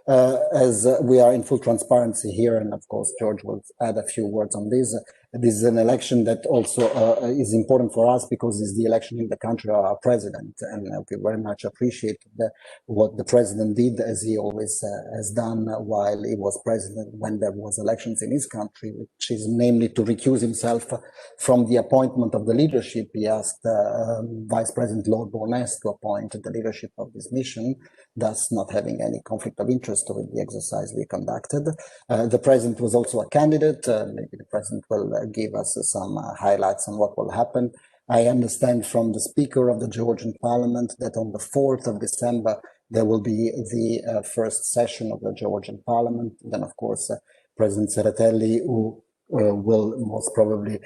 As we are in full transparency here, and of course George will add a few words on this. This is an election that also is important for us because it's the election in the country of our president, and we very much appreciate what the president did, as he always has done while he was president when there was elections in his country, which is namely to recuse himself from the appointment of the leadership. He asked Vice President Lord Bournes to appoint the leadership of this mission, thus not having any conflict of interest with the exercise we conducted. The president was also a candidate. Maybe the president will give us some highlights on what will happen. I understand from the Speaker of the Georgian Parliament that on the 4th of December, there will be the first session of the Georgian Parliament. Then, of course, President Tsereteli, who will most probably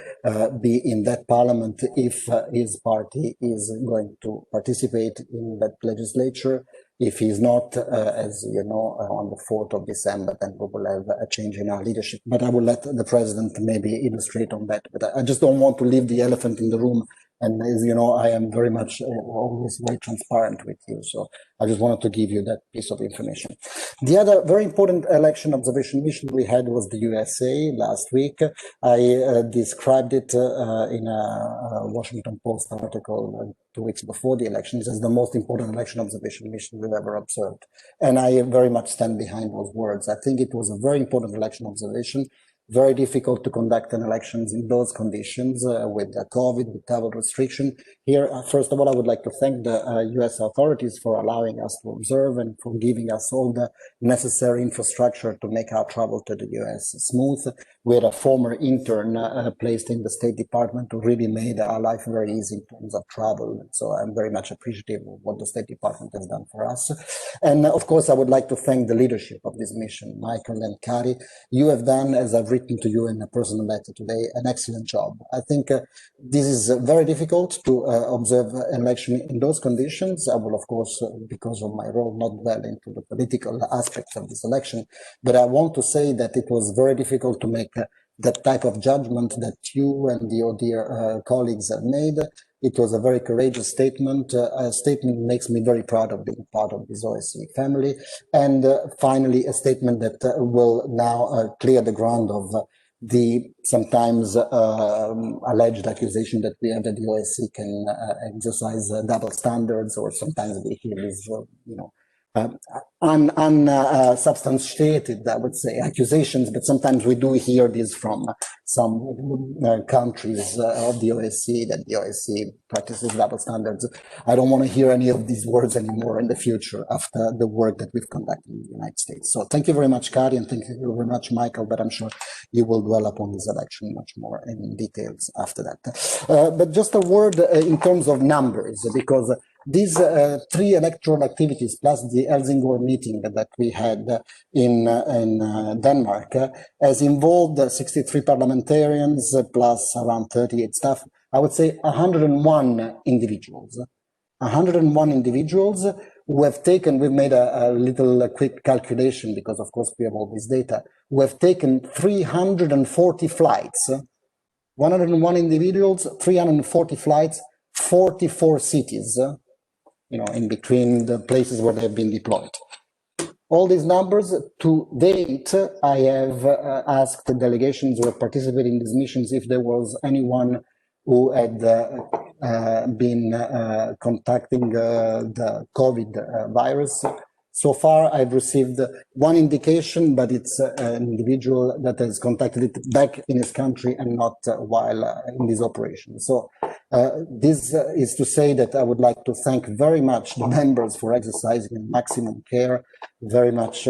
be in that parliament if his party is going to participate in that legislature. If he's not, as you know, on the 4th of December, then we will have a change in our leadership. But I will let the president maybe illustrate on that. But I just don't want to leave the elephant in the room. And as you know, I am very much always very transparent with you. So I just wanted to give you that piece of information. The other very important election observation mission we had was the USA last week. I described it in a Washington Post article 2 weeks before the elections as the most important election observation mission we've ever observed. And I very much stand behind those words. I think it was a very important election observation. Very difficult to conduct an elections in those conditions with COVID, with travel restriction. Here, first of all, I would like to thank the US authorities for allowing us to observe and for giving us all the necessary infrastructure to make our travel to the US smooth. We had a former intern placed in the State Department who really made our life very easy in terms of travel. So I'm very much appreciative of what the State Department has done for us. And of course, I would like to thank the leadership of this mission, Michael and Kari. You have done, as I've written to you in a personal letter today, an excellent job. I think this is very difficult to observe an election in those conditions. I will, of course, because of my role, not dwell into the political aspects of this election, but I want to say that it was very difficult to make that type of judgment that you and your dear colleagues have made. It was a very courageous statement. A statement makes me very proud of being part of this OSCE family. And finally, a statement that will now clear the ground of the sometimes alleged accusation that we have that the OSCE can exercise double standards, or sometimes we hear these, unsubstantiated, I would say, accusations, but sometimes we do hear this from some countries of the OSCE, that the OSCE practices double standards. I don't want to hear any of these words anymore in the future after the work that we've conducted in the United States. So thank you very much, Kari, and thank you very much, Michael, but I'm sure you will dwell upon this election much more in details after that. But just a word in terms of numbers, because these three electoral activities plus the Helsingborg meeting that we had in Denmark has involved 63 parliamentarians plus around 38 staff. I would say 101 individuals. 101 individuals who have taken, we've made a little quick calculation because of course we have all this data, who have taken 340 flights. 101 individuals, 340 flights, 44 cities, in between the places where they've been deployed. All these numbers, to date, I have asked the delegations who have participated in these missions if there was anyone who had been contacting the COVID virus. So far, I've received one indication, but it's an individual that has contacted it back in his country and not while in this operation. So this is to say that I would like to thank very much the members for exercising maximum care, very much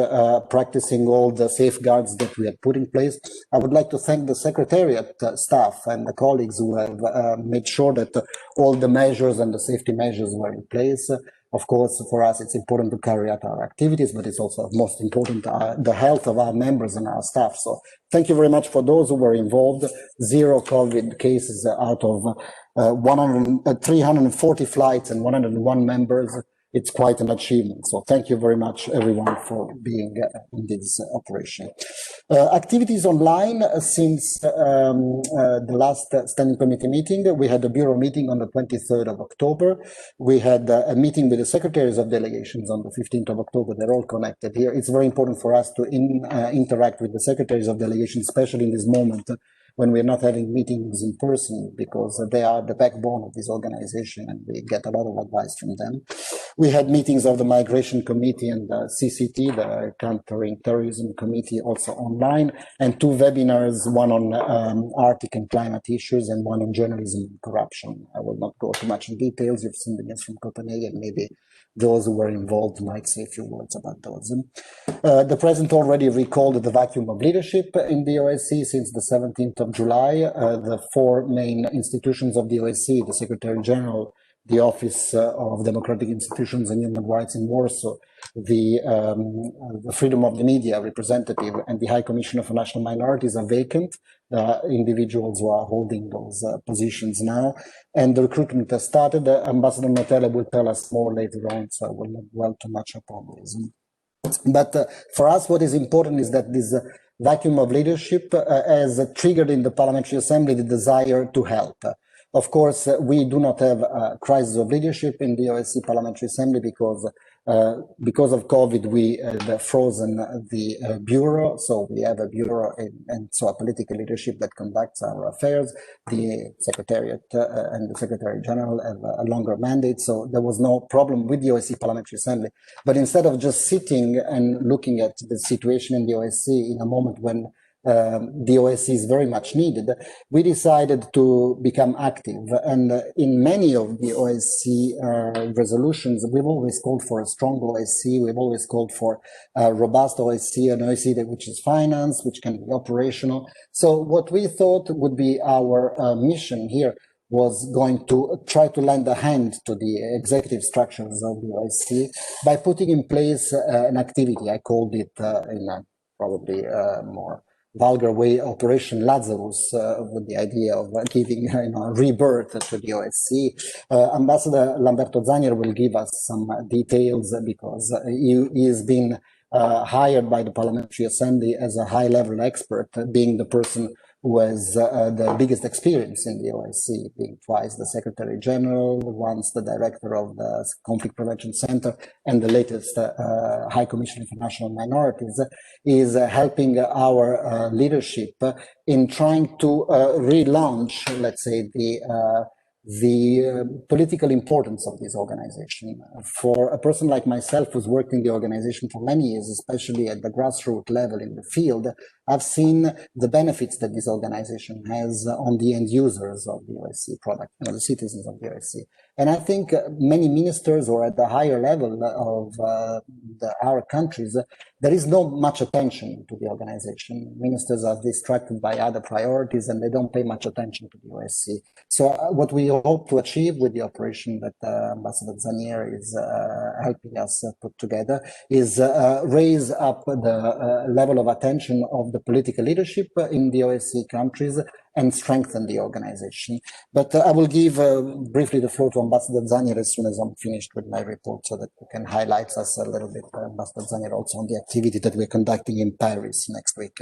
practicing all the safeguards that we have put in place. I would like to thank the Secretariat staff and the colleagues who have made sure that all the measures and the safety measures were in place. Of course, for us, it's important to carry out our activities, but it's also most important, the health of our members and our staff. So thank you very much for those who were involved. 0 COVID cases out of 340 flights and 101 members. It's quite an achievement. So thank you very much, everyone, for being in this operation. Activities online since the last standing committee meeting. We had a bureau meeting on the 23rd of October. We had a meeting with the secretaries of delegations on the 15th of October. They're all connected here. It's very important for us to interact with the secretaries of delegations, especially in this moment when we're not having meetings in person, because they are the backbone of this organization and we get a lot of advice from them. We had meetings of the Migration Committee and the CCT, the Countering Terrorism Committee, also online, and 2 webinars, one on Arctic and climate issues and one on journalism and corruption. I will not go too much in details. You've seen the news from Copenhagen. Maybe those who were involved might say a few words about those. The President already recalled the vacuum of leadership in the OSCE since the 17th of July. The four main institutions of the OSCE, the Secretary General, the Office of Democratic Institutions and Human Rights in Warsaw, the Freedom of the Media representative, and the High Commissioner for National Minorities are vacant. Individuals who are holding those positions now, and the recruitment has started. Ambassador Notella will tell us more later on, so I will not dwell too much upon this. But for us, what is important is that this vacuum of leadership has triggered in the Parliamentary Assembly the desire to help. Of course, we do not have a crisis of leadership in the OSCE Parliamentary Assembly because of COVID, we have frozen the bureau. So we have a bureau and so a political leadership that conducts our affairs. The Secretariat and the Secretary General have a longer mandate. So there was no problem with the OSCE Parliamentary Assembly. But instead of just sitting and looking at the situation in the OSCE in a moment when the OSCE is very much needed, we decided to become active. And in many of the OSCE resolutions, we've always called for a strong OSCE. We've always called for a robust OSCE, an OSCE which is financed, which can be operational. So what we thought would be our mission here was going to try to lend a hand to the executive structures of the OSCE by putting in place an activity. I called it in a probably more vulgar way, Operation Lazarus, with the idea of giving rebirth to the OSCE. Ambassador Lamberto Zanier will give us some details because he has been hired by the Parliamentary Assembly as a high-level expert, being the person who has the biggest experience in the OSCE, being twice the Secretary General, once the Director of the Conflict Prevention Center, and the latest High Commissioner for National Minorities, is helping our leadership in trying to relaunch, let's say, the political importance of this organization. For a person like myself who's worked in the organization for many years, especially at the grassroots level in the field, I've seen the benefits that this organization has on the end users of the OSCE product, the citizens of the OSCE. And I think many ministers or at the higher level of our countries, there is not much attention to the organization. Ministers are distracted by other priorities and they don't pay much attention to the OSCE. So what we hope to achieve with the operation that Ambassador Zanier is helping us put together is raise up the level of attention of the political leadership in the OSCE countries and strengthen the organization. But I will give briefly the floor to Ambassador Zanier as soon as I'm finished with my report so that we can highlight us a little bit, Ambassador Zanier, also on the activity that we're conducting in Paris next week.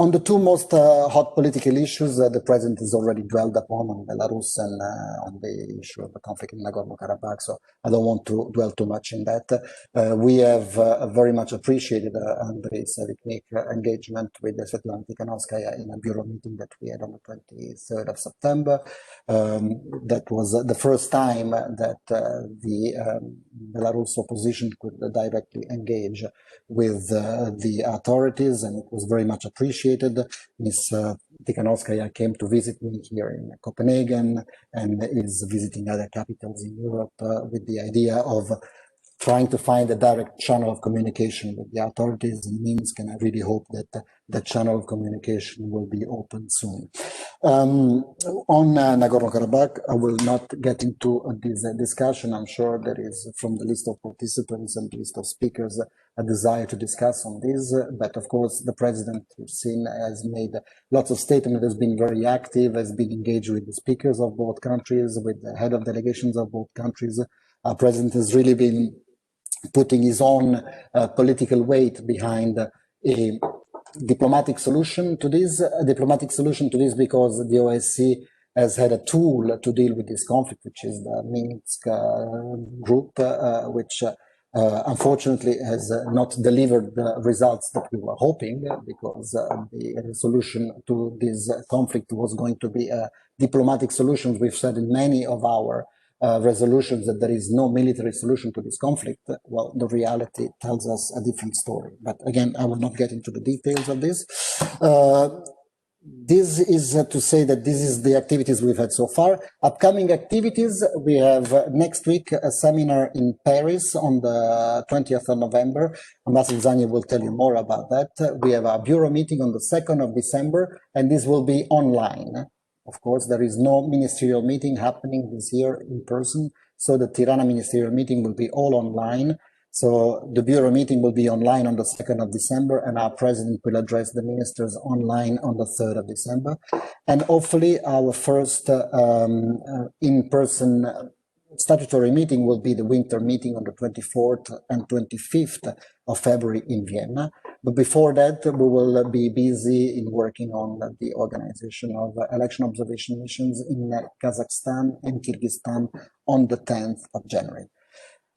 On the two most hot political issues, the President has already dwelled upon on Belarus and on the issue of the conflict in Nagorno-Karabakh, so I don't want to dwell too much in that. We have very much appreciated Andrei Savitnik's engagement with Svetlana Tikhanovskaya in a bureau meeting that we had on the 23rd of September. That was the first time that the Belarus opposition could directly engage with the authorities, and it was very much appreciated. Ms. Tikhanovskaya came to visit me here in Copenhagen and is visiting other capitals in Europe with the idea of trying to find a direct channel of communication with the authorities in Minsk, and I really hope that the channel of communication will be open soon. On Nagorno-Karabakh, I will not get into this discussion. I'm sure there is, from the list of participants and the list of speakers, a desire to discuss on this. But of course, the President, you've seen, has made lots of statements, has been very active, has been engaged with the speakers of both countries, with the head of delegations of both countries. Our President has really been putting his own political weight behind a diplomatic solution to this, because the OSCE has had a tool to deal with this conflict, which is the Minsk group, which unfortunately has not delivered the results that we were hoping, because the solution to this conflict was going to be a diplomatic solution. We've said in many of our resolutions that there is no military solution to this conflict. Well, the reality tells us a different story. But again, I will not get into the details of this. this is to say that this is the activities we've had so far. Upcoming activities, we have next week a seminar in Paris on the 20th of November. Ambassador Zania will tell you more about that. We have a bureau meeting on the 2nd of December, and this will be online. Of course, there is no ministerial meeting happening this year in person, so the Tirana ministerial meeting will be all online. So the bureau meeting will be online on the 2nd of December, and our president will address the ministers online on the 3rd of December. And hopefully our first in-person statutory meeting will be the winter meeting on the 24th and 25th of February in Vienna. But before that, we will be busy in working on the organization of election observation missions in Kazakhstan and Kyrgyzstan on the 10th of January.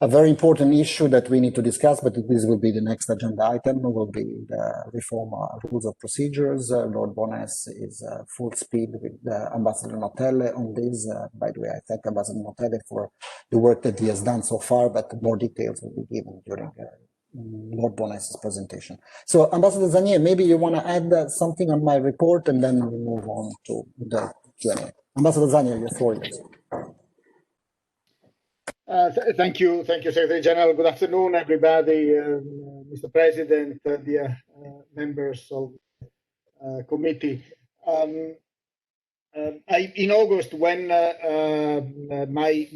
A very important issue that we need to discuss, but this will be the next agenda item, will be the reform rules of procedures. Lord Bonas is full speed with Ambassador Notelle on this. By the way, I thank Ambassador Notelle for the work that he has done so far, but more details will be given during Lord Bonas' presentation. So Ambassador Zanier, maybe you want to add something on my report, and then we move on to the Q&A. Ambassador Zanier, your floor is yours. Thank you, Secretary General. Good afternoon, everybody. Mr. President, dear members of the committee. In August, when my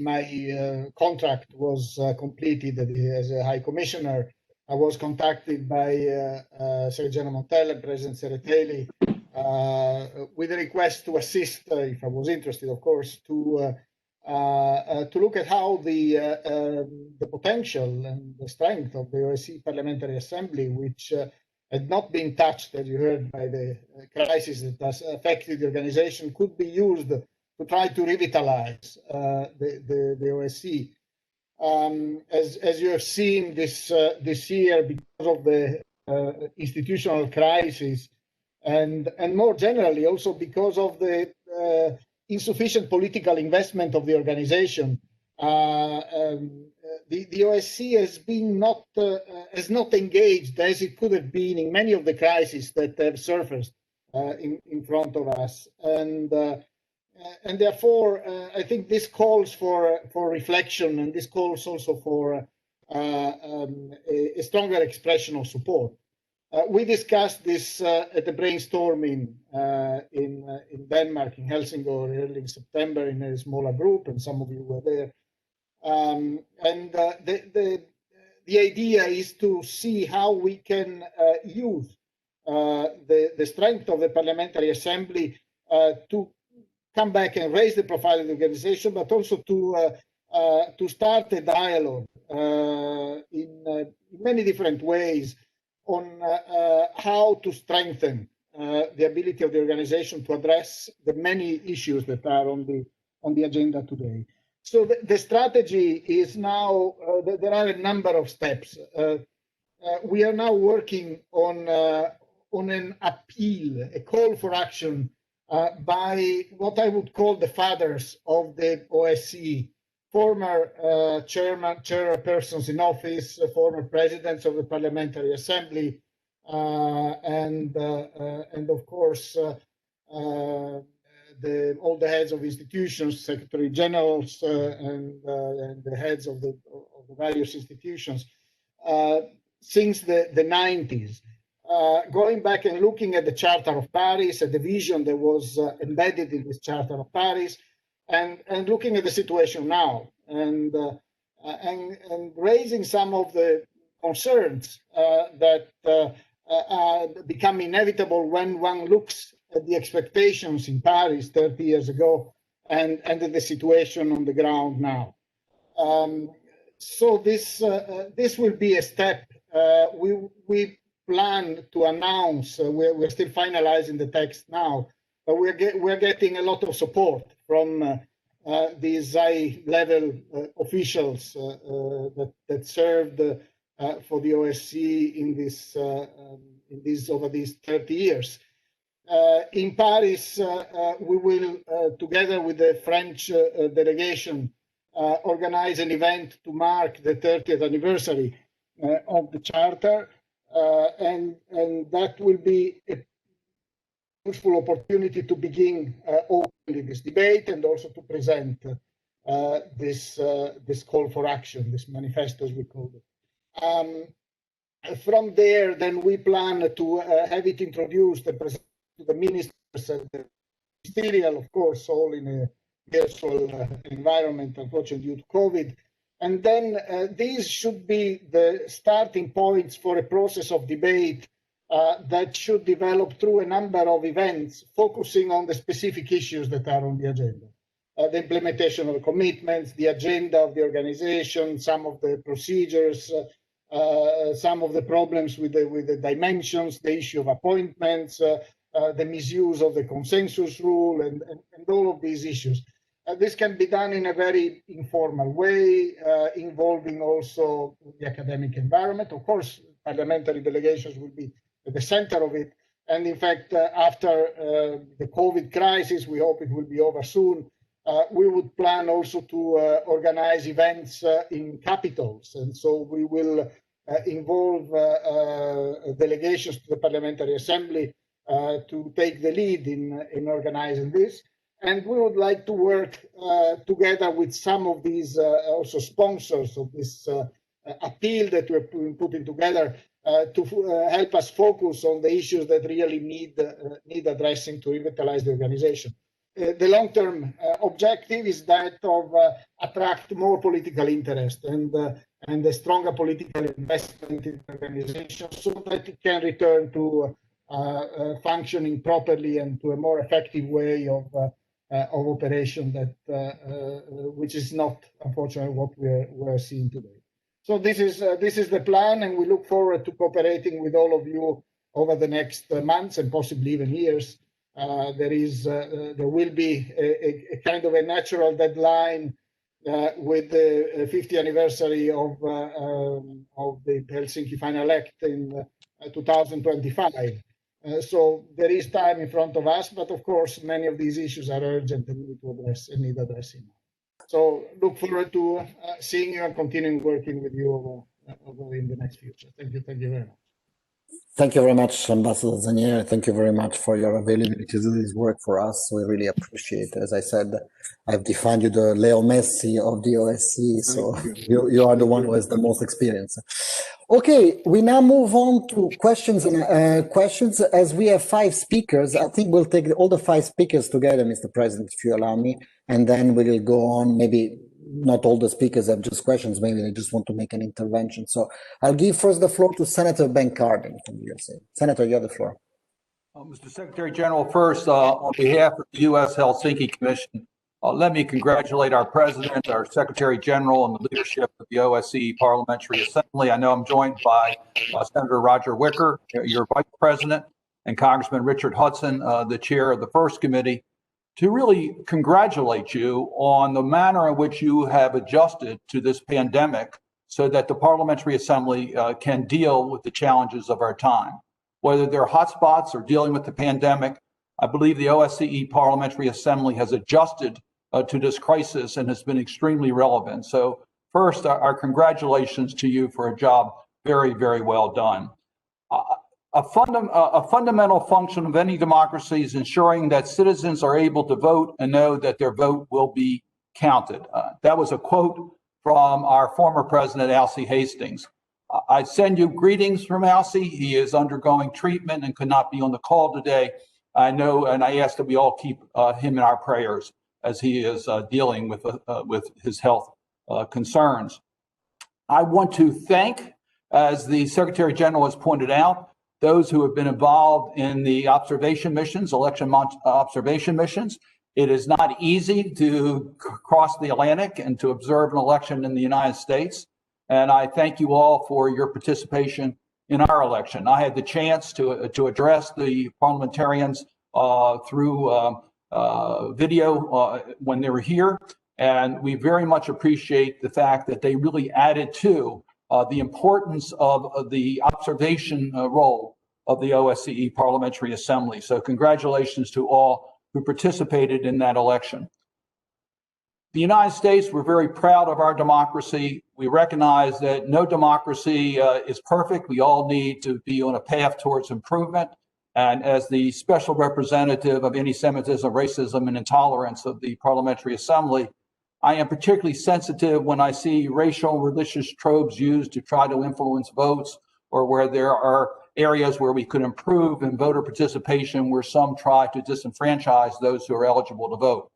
contract was completed as a High Commissioner, I was contacted by Secretary General Montella and President Tsereteli with a request to assist, if I was interested, of course, to look at how the potential and the strength of the OSCE Parliamentary Assembly, which had not been touched, as you heard, by the crisis that has affected the organization, could be used to try to revitalize the OSCE. As you have seen this year, because of the institutional crisis, and more generally also because of the insufficient political investment of the organization, the OSCE has not engaged as it could have been in many of the crises that have surfaced in front of us, and therefore I think this calls for reflection, and this calls also for a stronger expression of support. We discussed this at the brainstorming in Denmark, in Helsingør, early in September, in a smaller group, and some of you were there. The idea is to see how we can use the strength of the Parliamentary Assembly to come back and raise the profile of the organization, but also to start a dialogue in many different ways on how to strengthen the ability of the organization to address the many issues that are on the agenda today. So the strategy is now, there are a number of steps. We are now working on an appeal, a call for action by what I would call the fathers of the OSCE, former chairpersons in office, former presidents of the Parliamentary Assembly, and of course all the heads of institutions, secretary generals, and the heads of the various institutions since the 90s. Going back and looking at the Charter of Paris, at the vision that was embedded in this Charter of Paris, and looking at the situation now, and raising some of the concerns that are become inevitable when one looks at the expectations in Paris 30 years ago and at the situation on the ground now. So this will be a step. We plan to announce. We're still finalizing the text now, but we're getting a lot of support from these high-level officials that served for the OSCE in this over these 30 years. In Paris, we will, together with the French delegation, organize an event to mark the 30th anniversary of the Charter, and that will be useful opportunity to begin openly this debate and also to present this call for action, this manifesto as we call it. From there, then we plan to have it introduced and presented to the ministers and the Territorial, of course, all in a virtual environment, unfortunately, due to COVID. And then these should be the starting points for a process of debate that should develop through a number of events, focusing on the specific issues that are on the agenda. The implementation of the commitments, the agenda of the organization, some of the procedures, some of the problems with the dimensions, the issue of appointments, the misuse of the consensus rule, and all of these issues. This can be done in a very informal way, involving also the academic environment. Of course, parliamentary delegations will be at the center of it. And in fact, after the COVID crisis, we hope it will be over soon, we would plan also to organize events in capitals. And so we will involve delegations to the Parliamentary Assembly to take the lead in organizing this. And we would like to work together with some of these also sponsors of this appeal that we're putting together to help us focus on the issues that really need addressing to revitalize the organization. The long-term objective is that of attract more political interest and a stronger political investment in the organization so that it can return to functioning properly and to a more effective way of operation that which is not, unfortunately, what we're seeing today. So this is the plan, and we look forward to cooperating with all of you over the next months and possibly even years. There will be a kind of a natural deadline with the 50th anniversary of the Helsinki Final Act in 2025. So there is time in front of us, but of course, many of these issues are urgent and need to address and need addressing. So look forward to seeing you and continuing working with you over in the next future. Thank you very much. Thank you very much, Ambassador Zanier. Thank you very much for your availability to do this work for us. We really appreciate it. As I said, I've defined you the Leo Messi of the OSCE, so you are the one who has the most experience. Okay, we now move on to questions. As we have 5 speakers, I think we'll take all the 5 speakers together, Mr. President, if you allow me, and then we'll go on. Maybe not all the speakers have just questions, maybe they just want to make an intervention. So I'll give first the floor to Senator Ben Cardin from the USA. Senator, you have the floor. Mr. Secretary General, first, on behalf of the U.S. Helsinki Commission, let me congratulate our President, our Secretary General, and the leadership of the OSCE Parliamentary Assembly. I know I'm joined by Senator Roger Wicker, your Vice President, and Congressman Richard Hudson, the Chair of the First Committee, to really congratulate you on the manner in which you have adjusted to this pandemic so that the Parliamentary Assembly can deal with the challenges of our time. Whether they're hotspots or dealing with the pandemic, I believe the OSCE Parliamentary Assembly has adjusted to this crisis and has been extremely relevant. So first, our congratulations to you for a job very, very well done. A fundamental function of any democracy is ensuring that citizens are able to vote and know that their vote will be counted. That was a quote from our former president, Alcee Hastings. I send you greetings from Alcee. He is undergoing treatment and could not be on the call today. I know, and I ask that we all keep him in our prayers as he is dealing with his health concerns. I want to thank, as the Secretary General has pointed out, those who have been involved in the observation missions, election observation missions. It is not easy to cross the Atlantic and to observe an election in the United States. And I thank you all for your participation in our election. I had the chance to address the parliamentarians through video when they were here. And we very much appreciate the fact that they really added to the importance of the observation role of the OSCE Parliamentary Assembly. So congratulations to all who participated in that election. The United States, we're very proud of our democracy. We recognize that no democracy is perfect. We all need to be on a path towards improvement. And as the special representative of anti-Semitism, racism, and intolerance of the Parliamentary Assembly, I am particularly sensitive when I see racial and religious tropes used to try to influence votes, or where there are areas where we could improve in voter participation, where some try to disenfranchise those who are eligible to vote.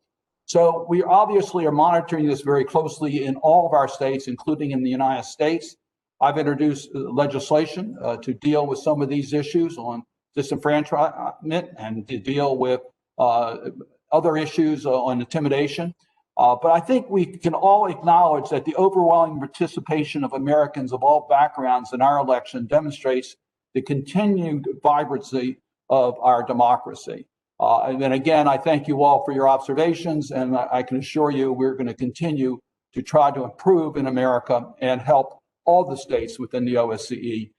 So we obviously are monitoring this very closely in all of our states, including in the United States. I've introduced legislation to deal with some of these issues on disenfranchisement and to deal with other issues on intimidation. But I think we can all acknowledge that the overwhelming participation of Americans of all backgrounds in our election demonstrates the continued vibrancy of our democracy. And then again, I thank you all for your observations, and I can assure you we're going to continue to try to improve in America and help all the states within the OSCE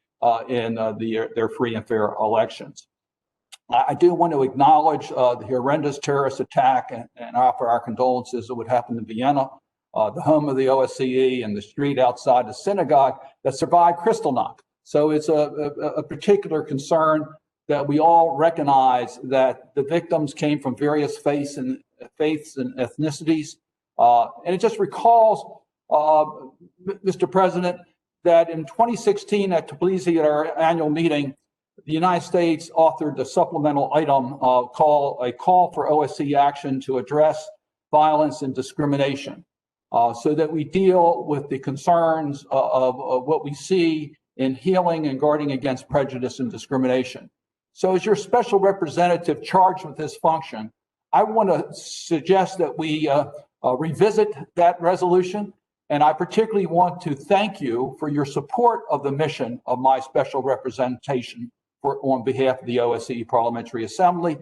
in their free and fair elections. I do want to acknowledge the horrendous terrorist attack and offer our condolences of what happened in Vienna, the home of the OSCE, and the street outside the synagogue that survived Kristallnacht. So it's a particular concern that we all recognize that the victims came from various faiths and ethnicities. And it just recalls, Mr. President, that in 2016 at Tbilisi at our annual meeting, the United States authored a supplemental item called a call for OSCE action to address violence and discrimination, so that we deal with the concerns of what we see in healing and guarding against prejudice and discrimination. So as your special representative charged with this function, I want to suggest that we revisit that resolution. And I particularly want to thank you for your support of the mission of my special representation on behalf of the OSCE Parliamentary Assembly.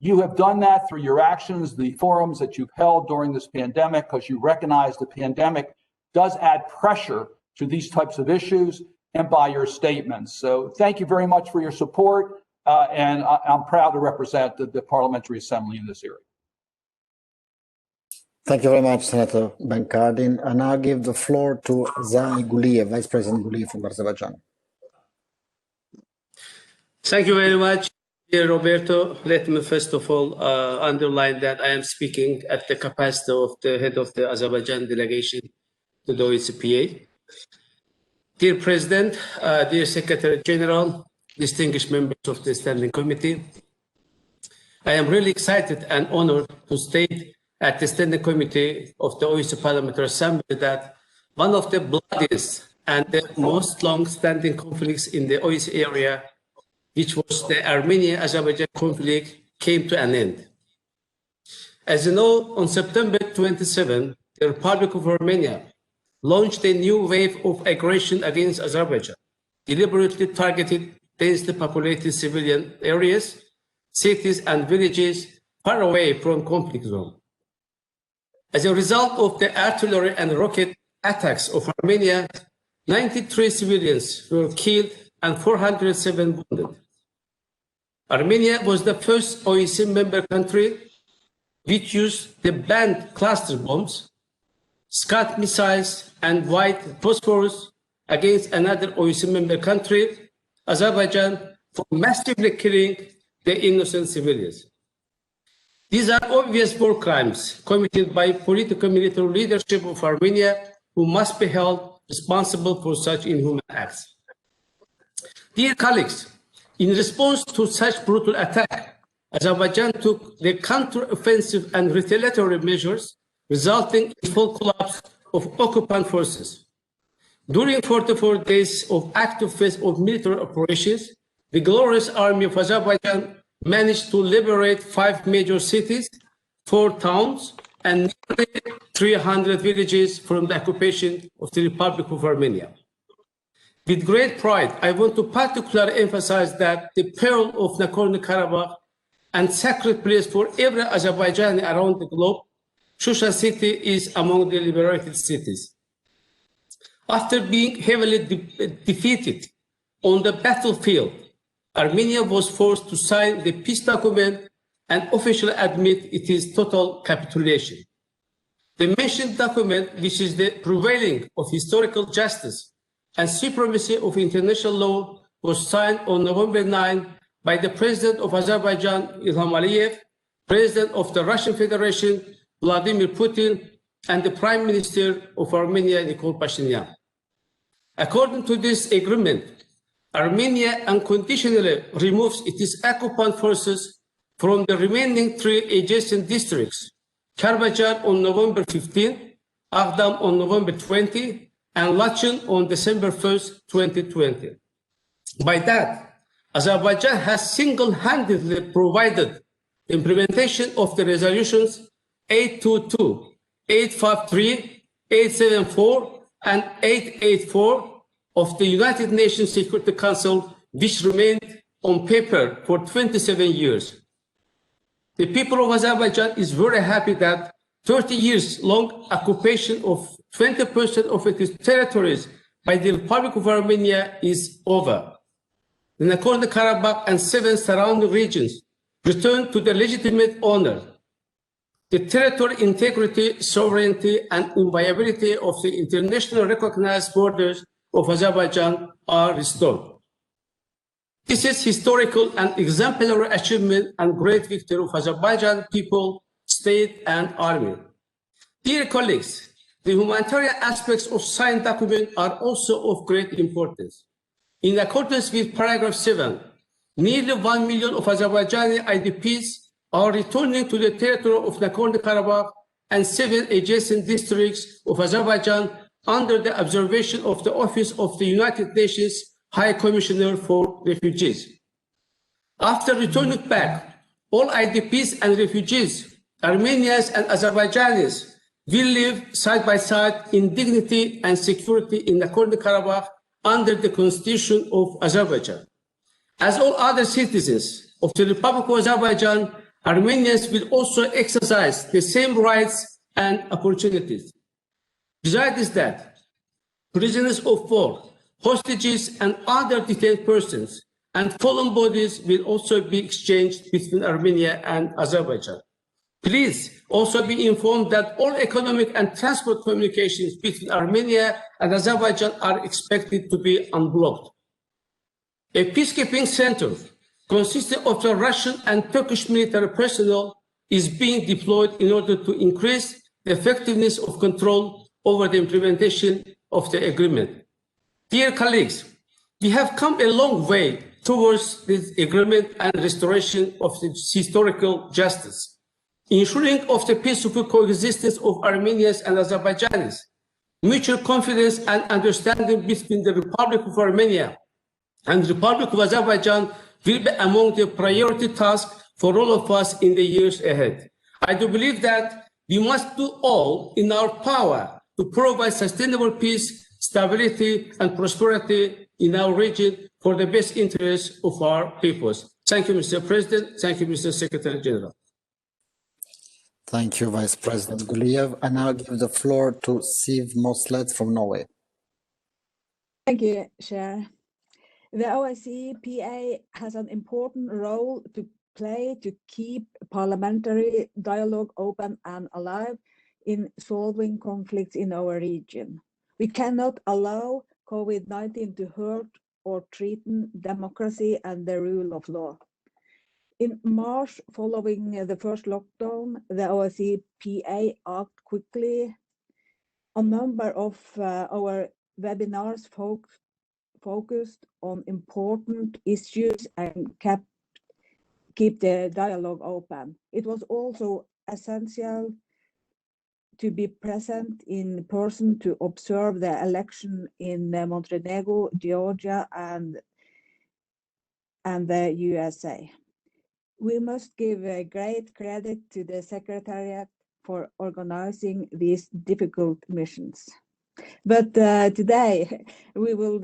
You have done that through your actions, the forums that you've held during this pandemic, because you recognize the pandemic does add pressure to these types of issues, and by your statements. So thank you very much for your support, and I'm proud to represent the Parliamentary Assembly in this area. Thank you very much, Senator Ben-Cardin. And I'll give the floor to Zai Guliev, Vice President Guliev from Azerbaijan. Thank you very much, dear Roberto. Let me first of all underline that I am speaking at the capacity of the head of the Azerbaijan delegation to the OSCE. Dear President, dear Secretary General, distinguished members of the Standing Committee, I am really excited and honored to state at the Standing Committee of the OSCE Parliamentary Assembly that one of the bloodiest and the most long-standing conflicts in the OSCE area, which was the Armenian-Azerbaijan conflict, came to an end. As you know, on September 27, the Republic of Armenia launched a new wave of aggression against Azerbaijan, deliberately targeted densely populated civilian areas, cities and villages far away from conflict zone. As a result of the artillery and rocket attacks of Armenia, 93 civilians were killed and 407 wounded. Armenia was the first OSCE member country which used the banned cluster bombs, Scud missiles, and white phosphorus against another OSCE member country, Azerbaijan, for massively killing the innocent civilians. These are obvious war crimes committed by political military leadership of Armenia, who must be held responsible for such inhuman acts. Dear colleagues, in response to such brutal attack, Azerbaijan took the counter-offensive and retaliatory measures, resulting in full collapse of occupant forces. During 44 days of active phase of military operations, the glorious army of Azerbaijan managed to liberate 5 major cities, 4 towns, and nearly 300 villages from the occupation of the Republic of Armenia. With great pride, I want to particularly emphasize that the peril of Nagorno-Karabakh and sacred place for every Azerbaijani around the globe, Shusha city is among the liberated cities. After being heavily defeated on the battlefield, Armenia was forced to sign the peace document and officially admit its total capitulation. The mentioned document, which is the prevailing of historical justice and supremacy of international law, was signed on November 9 by the President of Azerbaijan, Ilham Aliyev, President of the Russian Federation, Vladimir Putin, and the Prime Minister of Armenia, Nikol Pashinyan. According to this agreement, Armenia unconditionally removes its occupant forces from the remaining 3 adjacent districts, Karabakh on November 15, Agdam on November 20, and Lachen on December 1st, 2020. By that, Azerbaijan has single-handedly provided implementation of the resolutions 822, 853, 874, and 884 of the United Nations Security Council, which remained on paper for 27 years. The people of Azerbaijan is very happy that 30 years long occupation of 20% of its territories by the Republic of Armenia is over. The Nagorno-Karabakh and 7 surrounding regions return to the legitimate owner. The territorial integrity, sovereignty, and inviolability of the internationally recognized borders of Azerbaijan are restored. This is historical and exemplary achievement and great victory of Azerbaijan people, state, and army. Dear colleagues, the humanitarian aspects of signed document are also of great importance. In accordance with paragraph 7, nearly 1 million of Azerbaijani IDPs are returning to the territory of Nagorno-Karabakh and 7 adjacent districts of Azerbaijan under the observation of the Office of the United Nations High Commissioner for Refugees. After returning back, all IDPs and refugees, Armenians and Azerbaijanis, will live side by side in dignity and security in Nagorno-Karabakh under the Constitution of Azerbaijan. As all other citizens of the Republic of Azerbaijan, Armenians will also exercise the same rights and opportunities. Besides that, prisoners of war, hostages, and other detained persons and foreign bodies will also be exchanged between Armenia and Azerbaijan. Please also be informed that all economic and transport communications between Armenia and Azerbaijan are expected to be unblocked. A peacekeeping center consisting of the Russian and Turkish military personnel is being deployed in order to increase the effectiveness of control over the implementation of the agreement. Dear colleagues, we have come a long way towards this agreement and restoration of the historical justice, ensuring of the peaceful coexistence of Armenians and Azerbaijanis, mutual confidence and understanding between the Republic of Armenia and the Republic of Azerbaijan will be among the priority tasks for all of us in the years ahead. I do believe that we must do all in our power to provide sustainable peace, stability, and prosperity in our region for the best interests of our peoples. Thank you, Mr. President. Thank you, Mr. Secretary General. Thank you, Vice President Guliyev. I now give the floor to Siv Mossleth from Norway. Thank you, Chair. The OSCE PA has an important role to play to keep parliamentary dialogue open and alive in solving conflicts in our region. We cannot allow COVID-19 to hurt or threaten democracy and the rule of law. In March, following the first lockdown, the OSCE PA acted quickly. A number of our webinars focused on important issues and keep the dialogue open. It was also essential to be present in person to observe the election in Montenegro, Georgia, and the USA. We must give great credit to the Secretariat for organizing these difficult missions. But today we will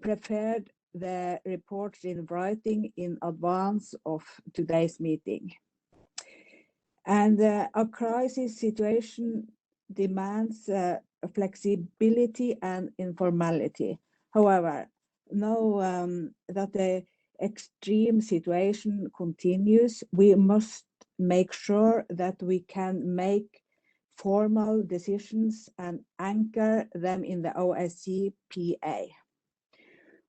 prepare the reports in writing in advance of today's meeting. And a crisis situation demands flexibility and informality. However, now that the extreme situation continues, we must make sure that we can make formal decisions and anchor them in the OSCE PA.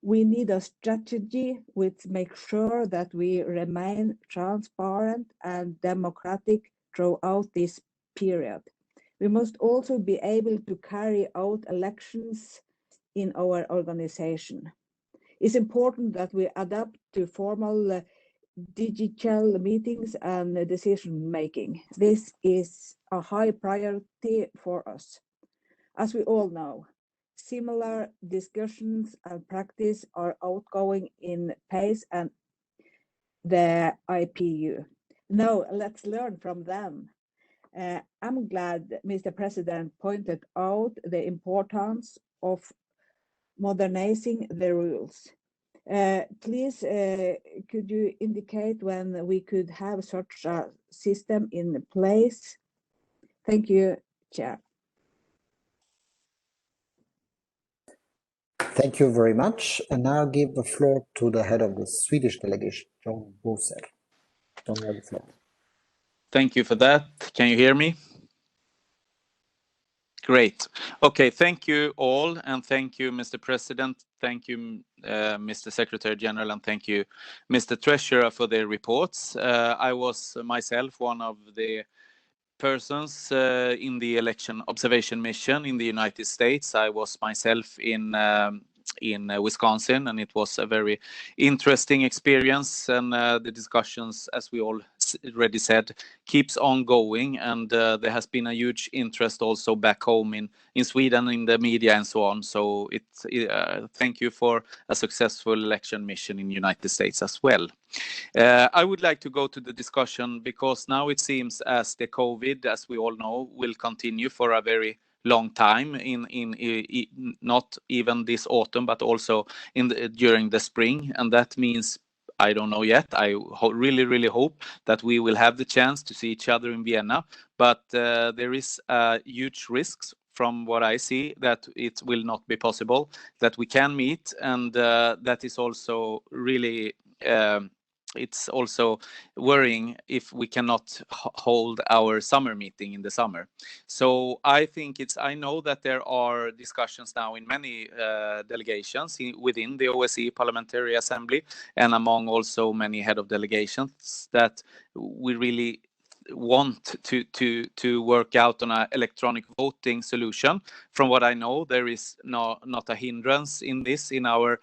We need a strategy which makes sure that we remain transparent and democratic throughout this period. We must also be able to carry out elections in our organization. It's important that we adapt to formal digital meetings and decision making. This is a high priority for us. As we all know, similar discussions and practice are outgoing in PACE and the IPU. Now let's learn from them. I'm glad Mr. President pointed out the importance of modernizing the rules. Please, could you indicate when we could have such a system in place? Thank you, Chair. Thank you very much. And now I'll give the floor to the head of the Swedish delegation, John Boser. John, you have the floor. Thank you for that. Can you hear me? Great. Okay, thank you all, and thank you, Mr. President. Thank you, Mr. Secretary General, and thank you, Mr. Treasurer, for their reports. I was myself one of the persons in the election observation mission in the United States. I was myself in Wisconsin, and it was a very interesting experience, and the discussions, as we already said, keeps on going, and there has been a huge interest also back home in Sweden, in the media and so on. So thank you for a successful election mission in the United States as well. I would like to go to the discussion because now it seems as the COVID, as we all know, will continue for a very long time in not even this autumn, but also during the spring, and that means I don't know yet. I really hope that we will have the chance to see each other in Vienna, but there is huge risks from what I see that it will not be possible that we can meet, and that is also really it's also worrying if we cannot hold our summer meeting in the summer. So I know that there are discussions now in many delegations within the OSCE Parliamentary Assembly and among also many head of delegations that we really want to work out on an electronic voting solution. From what I know, there is not a hindrance in this in our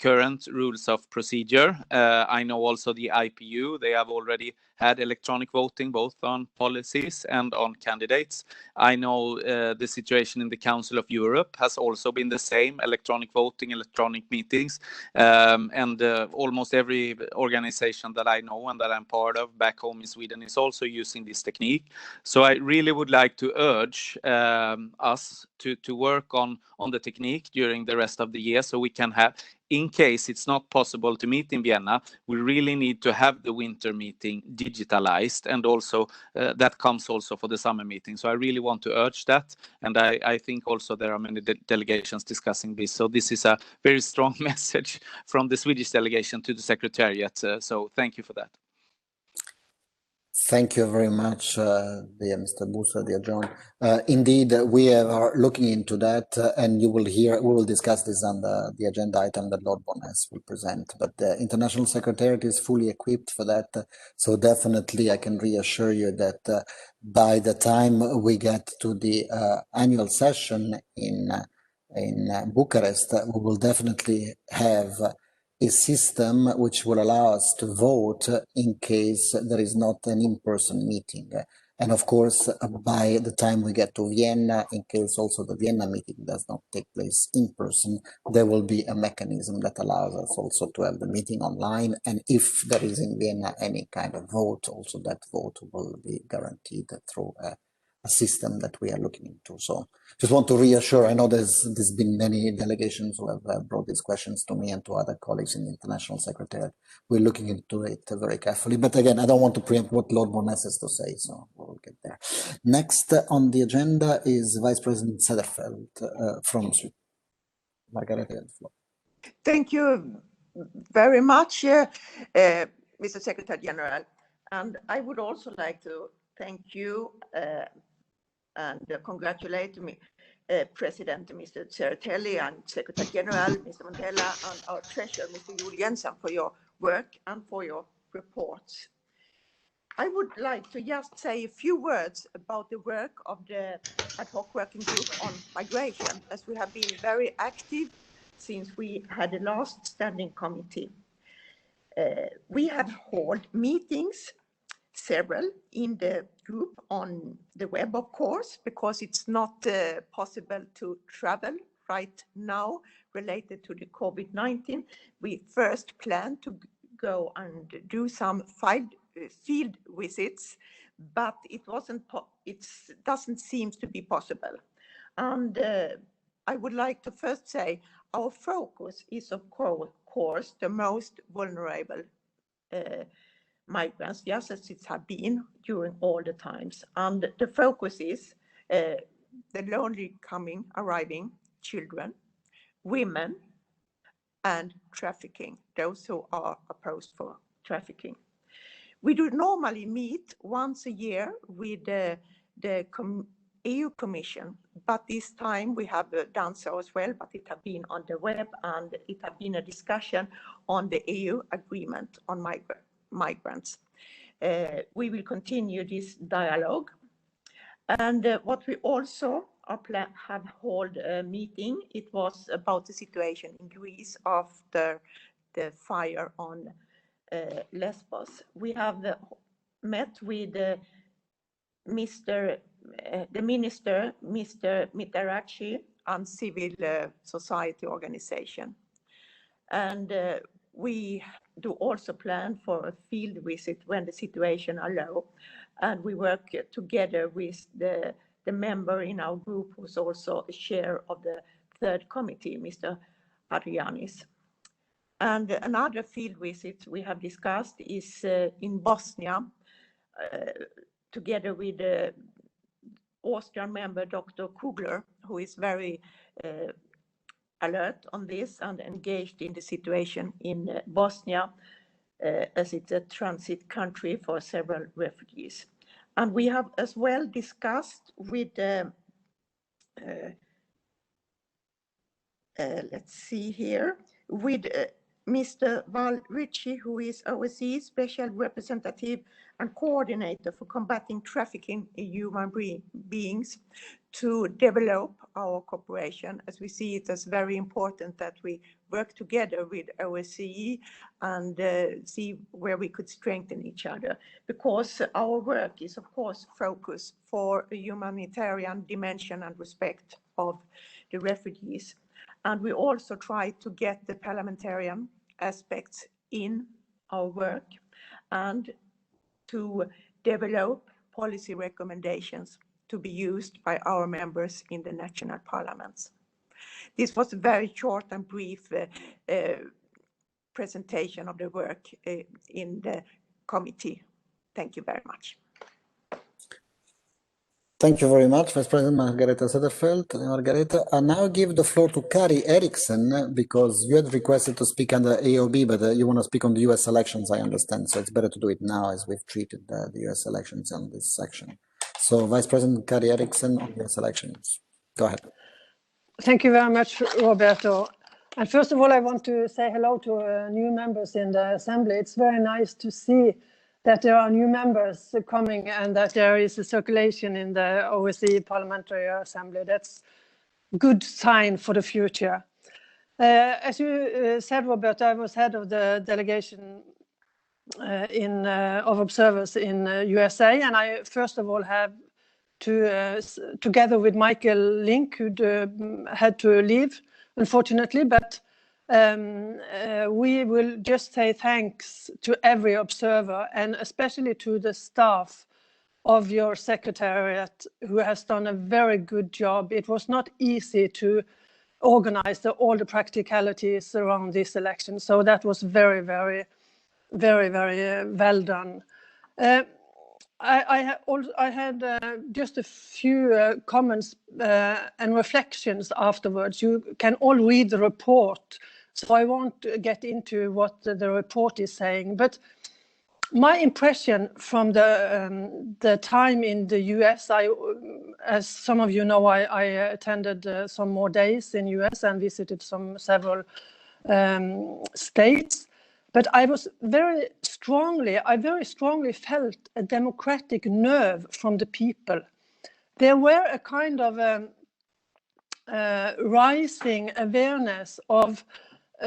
current rules of procedure. I know also the IPU, they have already had electronic voting both on policies and on candidates. I know the situation in the Council of Europe has also been the same, electronic voting, electronic meetings, and almost every organization that I know and that I'm part of back home in Sweden is also using this technique. So I really would like to urge us to work on the technique during the rest of the year, so we can have, in case it's not possible to meet in Vienna, we really need to have the winter meeting digitalized, and also that comes also for the summer meeting. So I really want to urge that, and I think also there are many delegations discussing this. So this is a very strong message from the Swedish delegation to the Secretariat. So thank you for that. Thank you very much, dear Mr. Busa, dear John. Indeed, we are looking into that, and we will discuss this on the agenda item that Lord Bonas will present. But the International Secretariat is fully equipped for that. So definitely I can reassure you that by the time we get to the annual session in Bucharest, we will definitely have a system which will allow us to vote in case there is not an in-person meeting. And of course, by the time we get to Vienna, in case also the Vienna meeting does not take place in person, there will be a mechanism that allows us also to have the meeting online. And if there is in Vienna any kind of vote, also that vote will be guaranteed through a system that we are looking into. So just want to reassure, I know there's been many delegations who have brought these questions to me and to other colleagues in the International Secretariat. We're looking into it very carefully. But again, I don't want to preempt what Lord Bonas has to say, so we'll get there. Next on the agenda is Vice President Sederfeld from Sweden. Margareta, you have the floor. Thank you very much, Mr. Secretary General. And I would also like to thank you and congratulate President, Mr. Territorial, and Secretary General, Mr. Mandela, and our Treasurer, Mr. Joel Jensen, for your work and for your reports. I would like to just say a few words about the work of the ad hoc working group on migration, as we have been very active since we had the last standing committee. We have held meetings, several in the group on the web, of course, because it's not possible to travel right now related to the COVID-19. We first planned to go and do some field visits, but it doesn't seem to be possible. And I would like to first say our focus is, of course, the most vulnerable migrants, just as it has been during all the times. And the focus is the lonely arriving children, women, and trafficking, those who are opposed for trafficking. We do normally meet once a year with the EU Commission, but this time we have done so as well, but it has been on the web, and it has been a discussion on the EU agreement on migrants. We will continue this dialogue. And what we also have held a meeting, it was about the situation in Greece after the fire on Lesbos. We have met with the Minister, Mr. Mitarachi, and civil society organization. And we do also plan for a field visit when the situation allows. And we work together with the member in our group who's also a chair of the third committee, Mr. Adrianis. And another field visit we have discussed is in Bosnia, together with the Austrian member, Dr. Kugler, who is very alert on this and engaged in the situation in Bosnia, as it's a transit country for several refugees. And we have as well discussed with, let's see here, with Mr. Val Ritchie, who is OSCE Special Representative and Coordinator for combating trafficking in human beings, to develop our cooperation, as we see it as very important that we work together with OSCE and see where we could strengthen each other, because our work is, of course, focused for a humanitarian dimension and respect of the refugees. And we also try to get the parliamentarian aspects in our work and to develop policy recommendations to be used by our members in the national parliaments. This was a very short and brief presentation of the work in the committee. Thank you very much. Thank you very much, Vice President Margareta Sederfeld. Margareta, I now give the floor to Kari Eriksson, because you had requested to speak under AOB, but you want to speak on the US elections, I understand. So it's better to do it now, as we've treated the US elections on this section. So Vice President Kari Eriksson on US elections. Go ahead. Thank you very much, Roberto. And first of all, I want to say hello to new members in the Assembly. It's very nice to see that there are new members coming and that there is a circulation in the OSCE Parliamentary Assembly. That's a good sign for the future. As you said, Roberto, I was head of the delegation of observers in USA, and I first of all have to, together with Michael Link, who had to leave, unfortunately, but we will just say thanks to every observer, and especially to the staff of your secretariat, who has done a very good job. It was not easy to organize all the practicalities around this election, so that was very, very, very, very well done. I had just a few comments and reflections afterwards. You can all read the report, so I won't get into what the report is saying. But My impression from the time in the US, as some of you know, I attended some more days in US and visited several states. But I very strongly felt a democratic nerve from the people. There were a kind of rising awareness of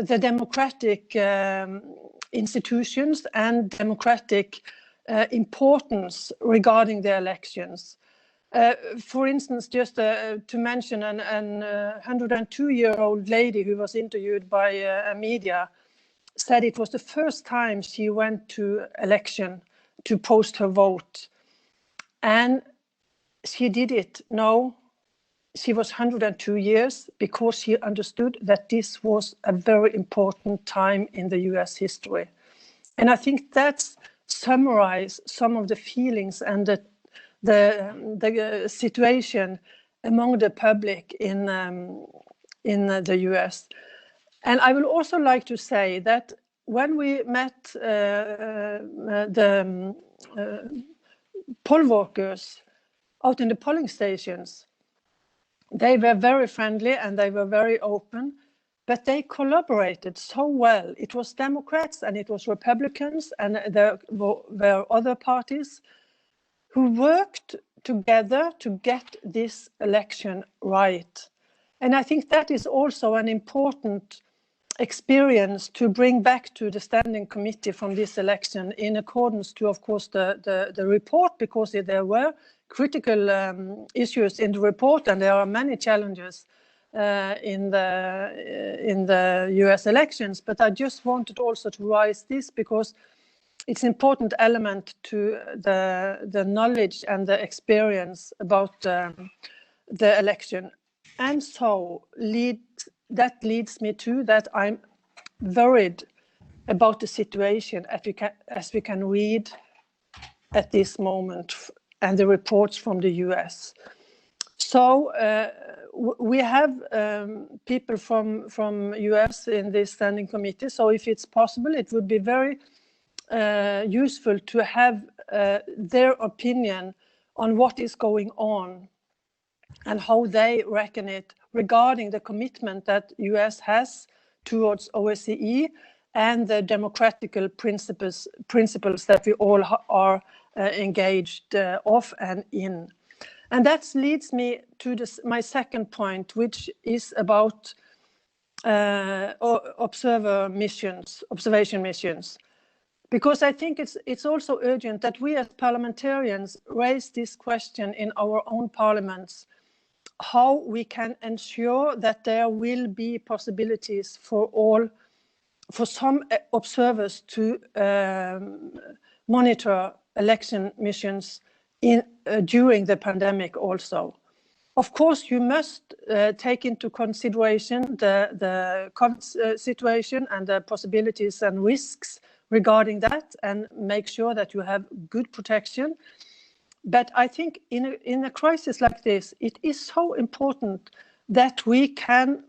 the democratic institutions and democratic importance regarding the elections. For instance, just to mention an 102-year-old lady who was interviewed by a media said it was the first time she went to election to post her vote. And she did it. No, she was 102 years because she understood that this was a very important time in the US history. And I think that's summarized some of the feelings and the situation among the public in the US. And I would also like to say that when we met the poll workers out in the polling stations, they were very friendly and they were very open, but they collaborated so well. It was Democrats and it was Republicans and there were other parties who worked together to get this election right. And I think that is also an important experience to bring back to the standing committee from this election, in accordance to, of course, the report, because there were critical issues in the report and there are many challenges in the US elections. But I just wanted also to raise this because it's an important element to the knowledge and the experience about the election. And so that leads me to that I'm worried about the situation as we can read at this moment and the reports from the US. So we have people from US in this standing committee. So if it's possible, it would be very useful to have their opinion on what is going on and how they reckon it regarding the commitment that US has towards OSCE and the democratical principles that we all are engaged of and in. And that leads me to my second point, which is about observation missions. Because I think it's also urgent that we as parliamentarians raise this question in our own parliaments, how we can ensure that there will be possibilities for some observers to monitor election missions during the pandemic also. Of course, you must take into consideration the COVID situation and the possibilities and risks regarding that and make sure that you have good protection. But I think in a crisis like this, it is so important that we can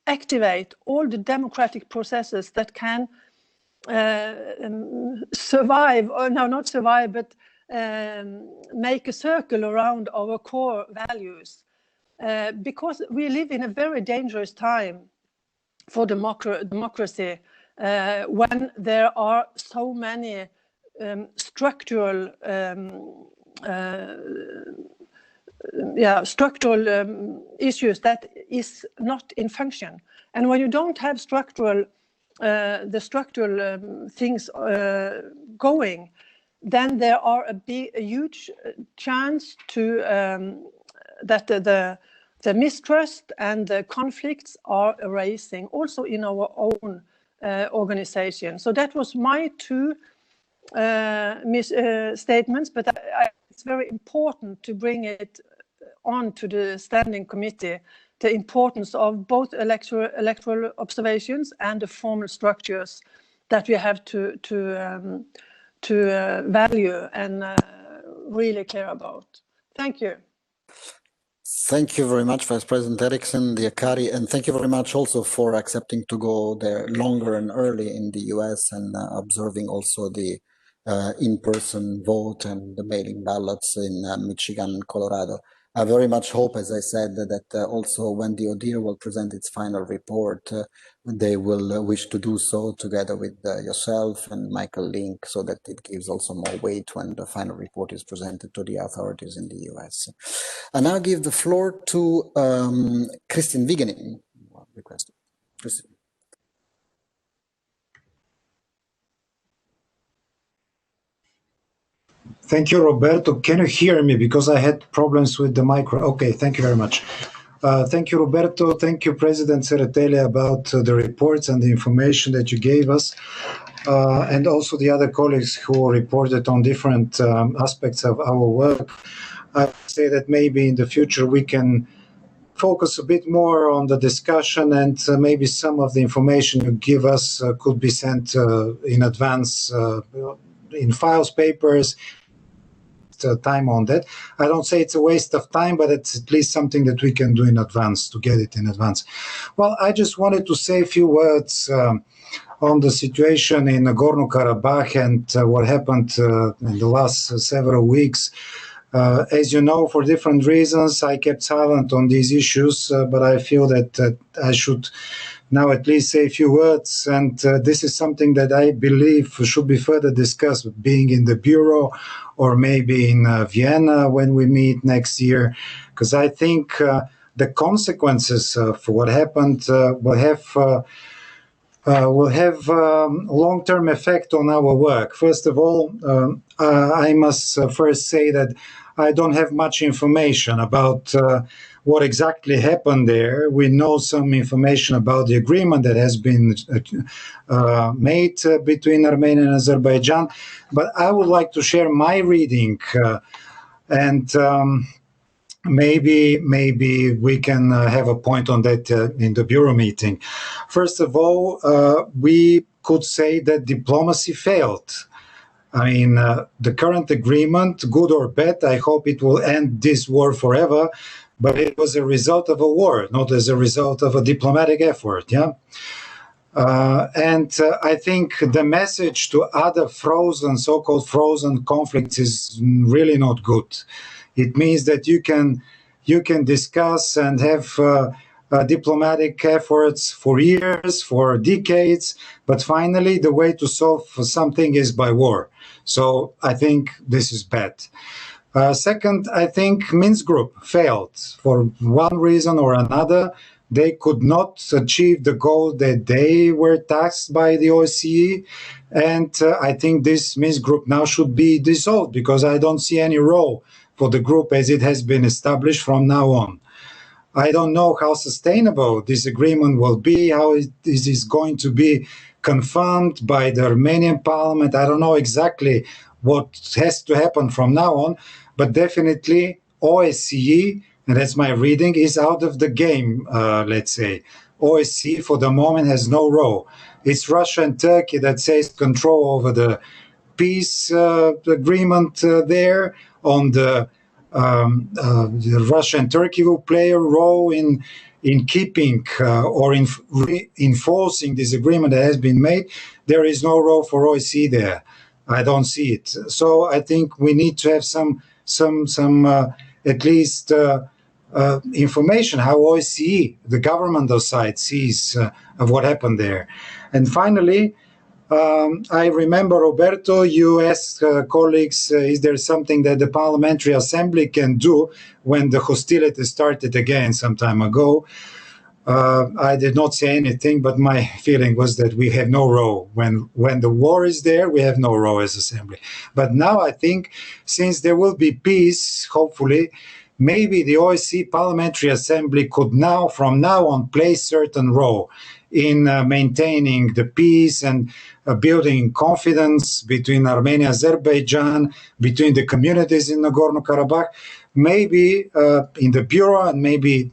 activate all the democratic processes that can survive, or no, not survive, but make a circle around our core values. Because we live in a very dangerous time for democracy when there are so many structural issues that is not in function. And when you don't have the structural things going, then there are a huge chance to that the mistrust and the conflicts are arising also in our own organization. So that was my two statements, but it's very important to bring it on to the standing committee, the importance of both electoral observations and the formal structures that we have to value and really care about. Thank you. Thank you very much, Vice President Eriksson, Diakari, and thank you very much also for accepting to go there longer and early in the US and observing also the in-person vote and the mailing ballots in Michigan and Colorado. I very much hope, as I said, that also when the ODIHR will present its final report, they will wish to do so together with yourself and Michael Link, so that it gives also more weight when the final report is presented to the authorities in the US. I now give the floor to Kristin Vigenin. Request. Kristin. Thank you, Roberto. Can you hear me? Because I had problems with the micro. Okay, thank you very much. Thank you, Roberto. Thank you, President Tsereteli, about the reports and the information that you gave us, and also the other colleagues who reported on different aspects of our work. I would say that maybe in the future we can focus a bit more on the discussion, and maybe some of the information you give us could be sent in advance in files, papers, time on that. I don't say it's a waste of time, but it's at least something that we can do in advance, to get it in advance. Well, I just wanted to say a few words on the situation in Nagorno-Karabakh and what happened in the last several weeks. As you know, for different reasons, I kept silent on these issues, but I feel that I should now at least say a few words, and this is something that I believe should be further discussed, being in the Bureau or maybe in Vienna when we meet next year, because I think the consequences for what happened will have long-term effect on our work. First of all, I must first say that I don't have much information about what exactly happened there. We know some information about the agreement that has been made between Armenia and Azerbaijan, but I would like to share my reading, and maybe we can have a point on that in the Bureau meeting. First of all, we could say that diplomacy failed. I mean, the current agreement, good or bad, I hope it will end this war forever, but it was a result of a war, not as a result of a diplomatic effort, yeah? And I think the message to other so-called frozen conflicts is really not good. It means that you can discuss and have diplomatic efforts for years, for decades, but finally the way to solve something is by war. So I think this is bad. Second, I think Minsk Group failed for one reason or another. They could not achieve the goal that they were tasked by the OSCE, and I think this Minsk Group now should be dissolved, because I don't see any role for the group as it has been established from now on. I don't know how sustainable this agreement will be, how it is going to be confirmed by the Armenian parliament. I don't know exactly what has to happen from now on, but definitely OSCE, and that's my reading, is out of the game, let's say. OSCE for the moment has no role. It's Russia and Turkey that says control over the peace agreement there. On the Russia and Turkey will play a role in keeping or in enforcing this agreement that has been made. There is no role for OSCE there. I don't see it. So I think we need to have some at least information how OSCE, the governmental side, sees of what happened there. And finally, I remember, Roberto, you asked colleagues, is there something that the Parliamentary Assembly can do when the hostilities started again some time ago? I did not say anything, but my feeling was that we have no role. When the war is there, we have no role as Assembly. But now I think, since there will be peace, hopefully, maybe the OSCE Parliamentary Assembly could now, from now on, play a certain role in maintaining the peace and building confidence between Armenia and Azerbaijan, between the communities in Nagorno-Karabakh, maybe in the Bureau, and maybe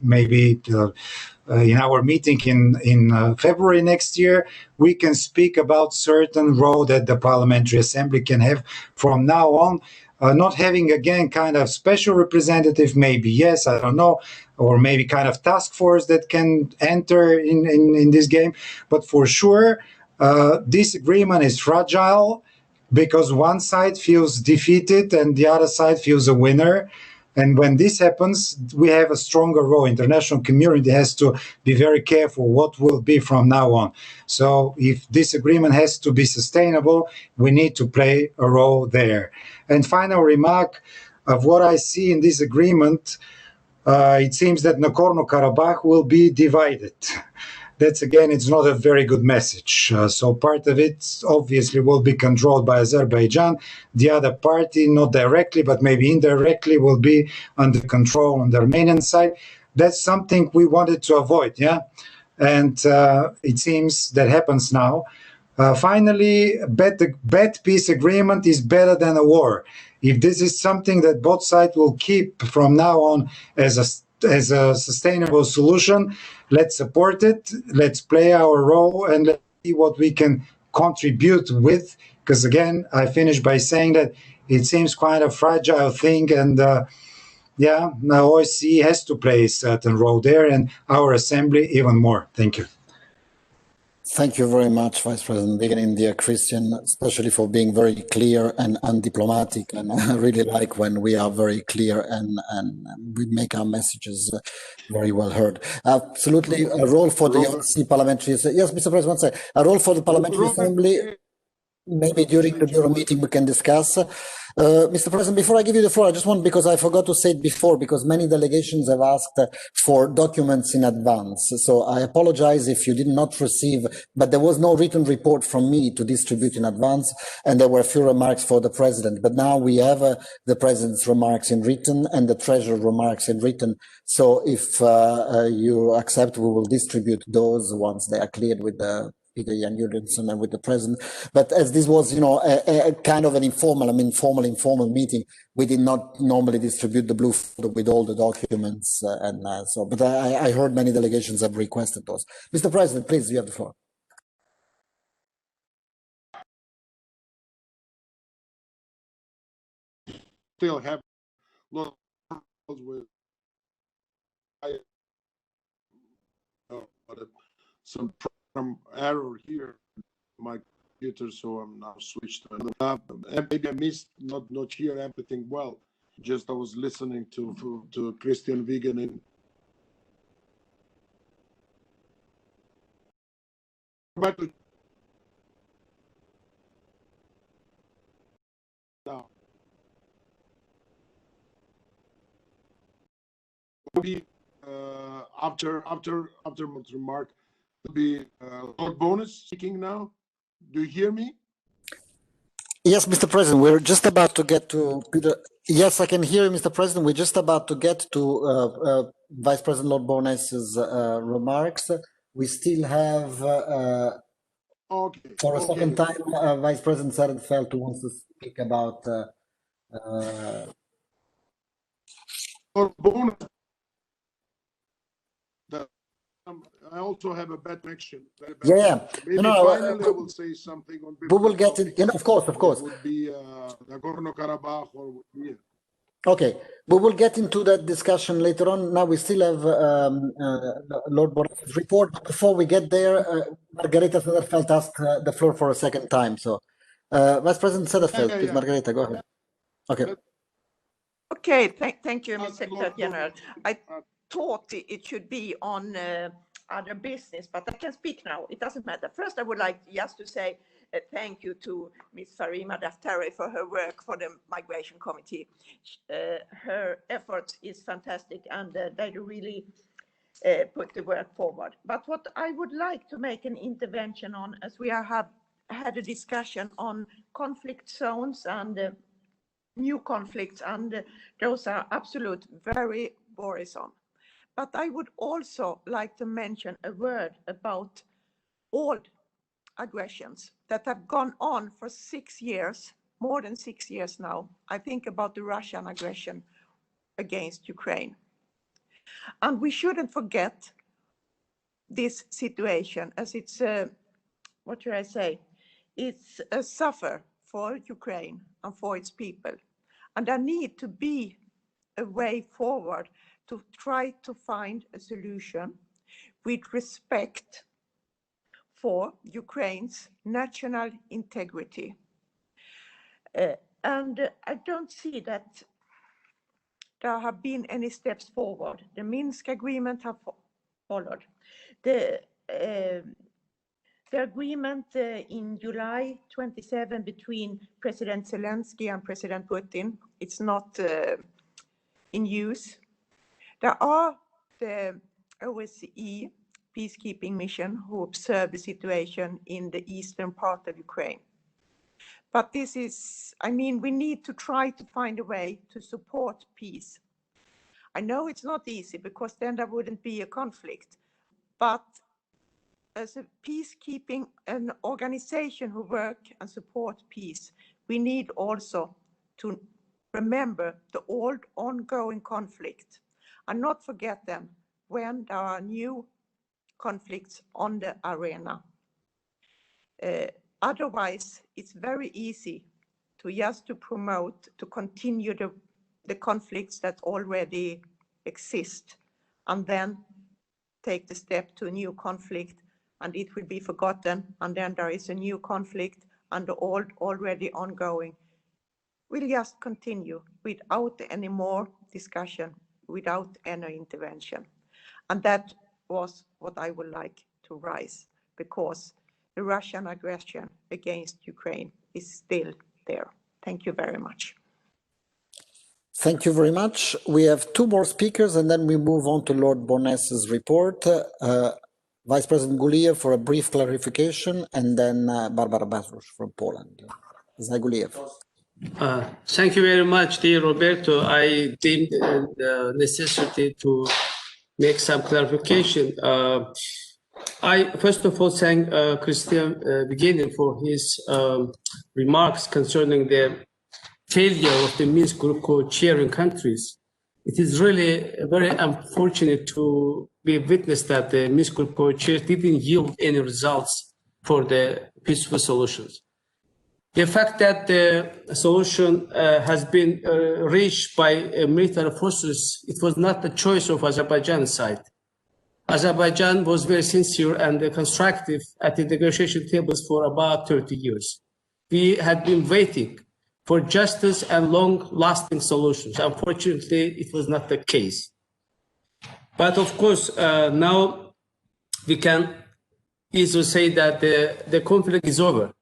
in our meeting in February next year, we can speak about certain role that the Parliamentary Assembly can have from now on. Not having again kind of special representative, maybe yes, I don't know, or maybe kind of task force that can enter in this game. But for sure, this agreement is fragile because one side feels defeated and the other side feels a winner. And when this happens, we have a stronger role. International community has to be very careful what will be from now on. So if this agreement has to be sustainable, we need to play a role there. And final remark of what I see in this agreement, it seems that Nagorno-Karabakh will be divided. That's again, it's not a very good message. So part of it obviously will be controlled by Azerbaijan. The other party, not directly, but maybe indirectly, will be under control on the Armenian side. That's something we wanted to avoid, yeah? And it seems that happens now. Finally, bad peace agreement is better than a war. If this is something that both sides will keep from now on as a sustainable solution, let's support it, let's play our role, and let's see what we can contribute with. Because again, I finish by saying that it seems quite a fragile thing, and yeah, now OSCE has to play a certain role there, and our assembly even more. Thank you. Thank you very much, Vice President Vigenin, dear Christian, especially for being very clear and undiplomatic. And I really like when we are very clear and we make our messages very well heard. Absolutely, a role for the OSCE parliamentary. Yes, Mr. President, one second. A role for the Parliamentary Assembly. Maybe during the Bureau meeting we can discuss. Mr. President, before I give you the floor, I just want, because I forgot to say it before, because many delegations have asked for documents in advance. So I apologize if you did not receive, but there was no written report from me to distribute in advance, and there were a few remarks for the President. But now we have the President's remarks in written and the Treasurer remarks in written. So if you accept, we will distribute those once they are cleared with the Peter Jan Jurgensen and with the President. But as this was, you know, a kind of an informal meeting, we did not normally distribute the blue folder with all the documents. But I heard many delegations have requested those. Mr. President, please, you have the floor. Still have lots with some error here my computer, so I'm now switched to another. Maybe I missed not hear everything well. Just I was listening to Christian Vigenin. Now, maybe after my remark, will be Lord Bonus speaking now. Do you hear me? Yes, Mr. President, we're just about to get to Peter. Yes, I can hear you, Mr. President. We're just about to get to Vice President Lord Bonus's remarks. We still have, for a second time, Vice President Sarenfeld who wants to speak about Lord Bonus. I also have a bad connection. Yeah. Maybe finally I will say something on. We will get it. You know, of course. It would be Nagorno-Karabakh or here. Okay, we will get into that discussion later on. Now we still have Lord Bonus's report. Before we get there, Margareta Sederfeld asked the floor for a second time. So, Vice President Sederfeld, please, Margareta, go ahead. Okay. Okay, thank you, Mr. Secretary General. I thought it should be on other business, but I can speak now. It doesn't matter. First, I would like just to say thank you to Ms. Farima Daftari for her work for the Migration Committee. Her effort is fantastic, and they really put the work forward. But what I would like to make an intervention on, as we have had a discussion on conflict zones and new conflicts, and those are absolute very worrisome. But I would also like to mention a word about old aggressions that have gone on for 6 years, more than 6 years now. I think about the Russian aggression against Ukraine. And we shouldn't forget this situation, as it's, what should I say, it's a suffer for Ukraine and for its people. And there need to be a way forward to try to find a solution with respect for Ukraine's national integrity. And I don't see that there have been any steps forward. The Minsk agreement have followed. The agreement in July 27 between President Zelensky and President Putin, it's not in use. There are the OSCE peacekeeping mission who observe the situation in the eastern part of Ukraine. But this is, I mean, we need to try to find a way to support peace. I know it's not easy because then there wouldn't be a conflict, but as a peacekeeping an organization who work and support peace, we need also to remember the old ongoing conflict and not forget them when there are new conflicts on the arena. Otherwise, it's very easy to just to promote, to continue the conflicts that already exist, and then take the step to a new conflict, and it will be forgotten, and then there is a new conflict, and the old already ongoing will just continue without any more discussion, without any intervention. And that was what I would like to raise, because the Russian aggression against Ukraine is still there. Thank you very much. Thank you very much. We have two more speakers and then we move on to Lord Bones's report. Vice President Guliev for a brief clarification, and then Barbara Basrush from Poland. Guliev. Thank you very much, dear Roberto. I deemed the necessity to make some clarification. I first of all thank Christian Beginning for his remarks concerning the failure of the Minsk Group co-chairing countries. It is really very unfortunate to be witness that the Minsk Group co-chair didn't yield any results for the peaceful solutions. The fact that the solution has been reached by military forces, it was not the choice of Azerbaijan's side. Azerbaijan was very sincere and constructive at the negotiation tables for about 30 years. We had been waiting for justice and long-lasting solutions. Unfortunately, it was not the case. But of course, now we can easily say that the conflict is over.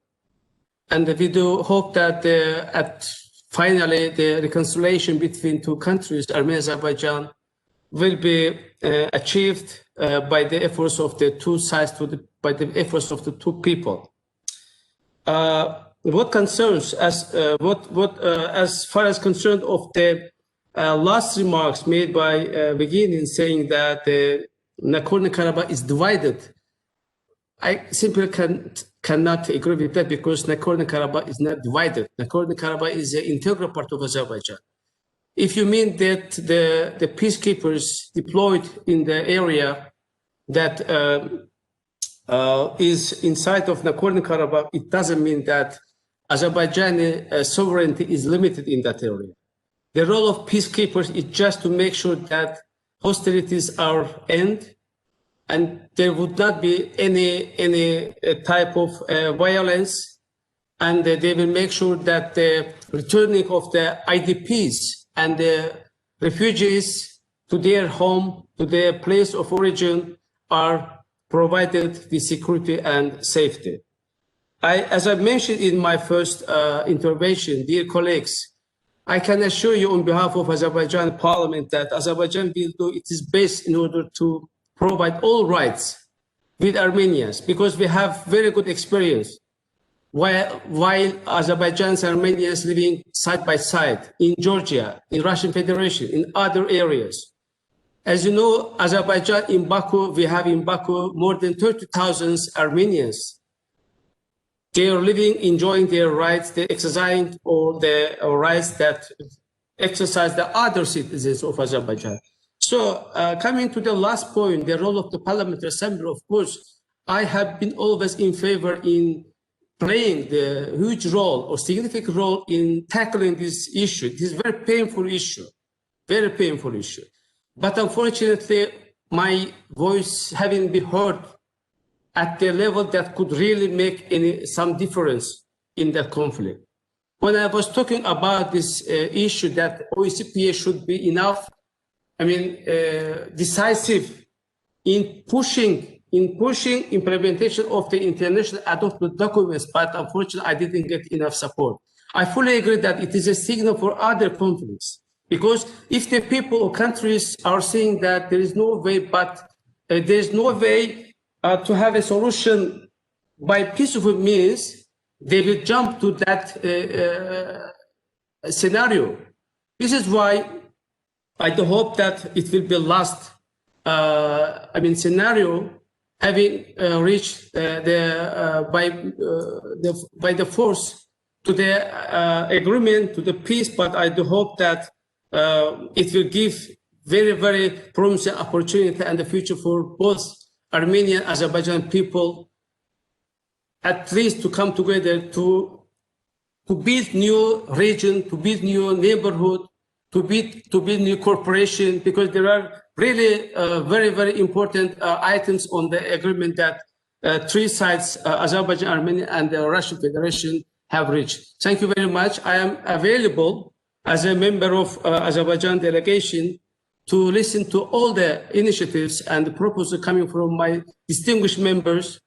And we do hope that finally the reconciliation between two countries, Armenia and Azerbaijan, will be achieved by the efforts of the two sides, by the efforts of the two people. What concerns as far as concerned of the last remarks made by Beginning, saying that Nagorno-Karabakh is divided, I simply cannot agree with that, because Nagorno-Karabakh is not divided. Nagorno-Karabakh is an integral part of Azerbaijan. If you mean that the peacekeepers deployed in the area that is inside of Nagorno-Karabakh, it doesn't mean that Azerbaijani sovereignty is limited in that area. The role of peacekeepers is just to make sure that hostilities are end, and there would not be any type of violence, and they will make sure that the returning of the IDPs and the refugees to their home, to their place of origin, are provided with security and safety. As I mentioned in my first intervention, dear colleagues, I can assure you on behalf of Azerbaijan Parliament that Azerbaijan will do its best in order to provide all rights with Armenians, because we have very good experience. While Azerbaijans and Armenians living side by side in Georgia, in Russian Federation, in other areas. As you know, Azerbaijan in Baku, we have in Baku more than 30,000 Armenians. They are living, enjoying their rights, they're exercising all the rights that exercise the other citizens of Azerbaijan. So coming to the last point, the role of the Parliamentary Assembly, of course, I have been always in favor in playing the huge role or significant role in tackling this issue. This is a very painful issue, very painful issue. But unfortunately, my voice having been heard at the level that could really make some difference in the conflict. When I was talking about this issue that OSCE should be enough, decisive in pushing implementation of the international adopted documents, but unfortunately, I didn't get enough support. I fully agree that it is a signal for other conflicts, because if the people or countries are saying that there is no way, to have a solution by peaceful means, they will jump to that scenario. This is why I do hope that it will be last scenario, having reached by the force to the agreement, to the peace. But I do hope that it will give very, very promising opportunity and the future for both Armenian and Azerbaijan people, at least to come together to build new region, to build new neighborhood, to build new cooperation, because there are really very, very important items on the agreement that three sides, Azerbaijan, Armenia, and the Russian Federation have reached. Thank you very much. I am available as a member of Azerbaijan delegation to listen to all the initiatives and the proposals coming from my distinguished members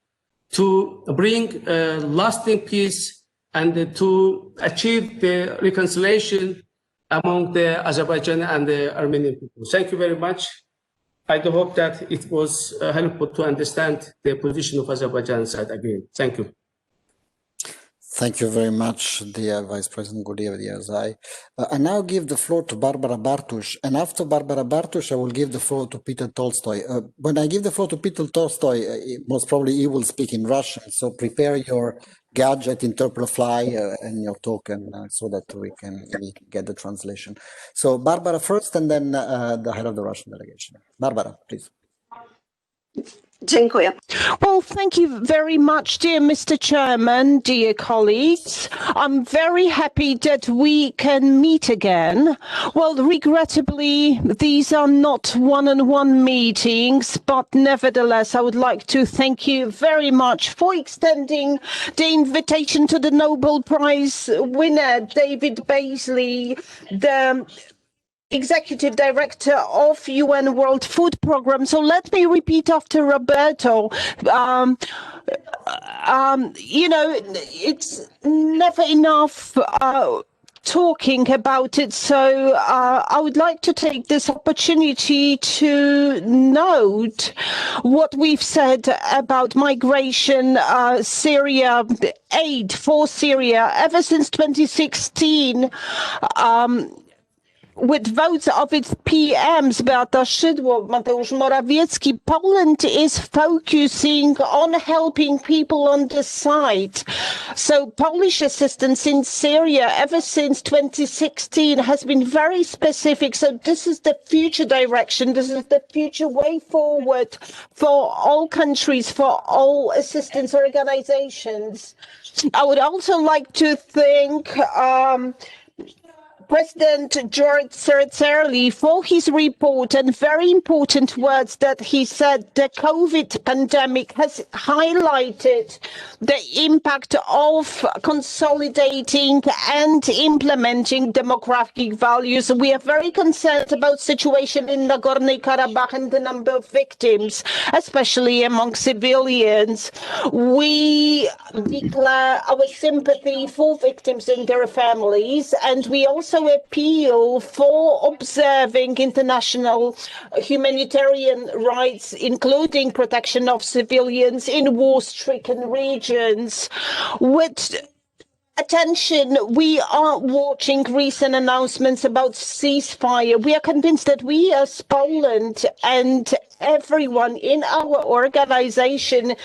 to bring lasting peace and to achieve the reconciliation among the Azerbaijan and the Armenian people. Thank you very much. I do hope that it was helpful to understand the position of Azerbaijan side again. Thank you. Thank you very much, dear Vice President Guriev Diazai. I now give the floor to Barbara Bartush, and after Barbara Bartush, I will give the floor to Peter Tolstoy. When I give the floor to Peter Tolstoy, most probably he will speak in Russian, so prepare your gadget, Interprofly, and your token so that we can get the translation. So Barbara first, and then the head of the Russian delegation. Barbara, please. Well, thank you very much, dear Mr. Chairman, dear colleagues. I'm very happy that we can meet again. Well, regrettably, these are not one-on-one meetings, but nevertheless, I would like to thank you very much for extending the invitation to the Nobel Prize winner, David Beasley, the Executive Director of UN World Food Programme. So let me repeat after Roberto. It's never enough talking about it. So I would like to take this opportunity to note what we've said about migration, Syria, aid for Syria. Ever since 2016, with votes of its PMs, Beata Szydło, Mateusz Morawiecki, Poland is focusing on helping people on the side. So Polish assistance in Syria ever since 2016 has been very specific. So this is the future direction. This is the future way forward for all countries, for all assistance organizations. I would also like to thank President George Territorial for his report and very important words that he said. The COVID pandemic has highlighted the impact of consolidating and implementing democratic values. We are very concerned about the situation in Nagorno-Karabakh and the number of victims, especially among civilians. We declare our sympathy for victims and their families, and we also appeal for observing international humanitarian rights, including protection of civilians in war-stricken regions. With attention, we are watching recent announcements about ceasefire. We are convinced that we as Poland and everyone in our organization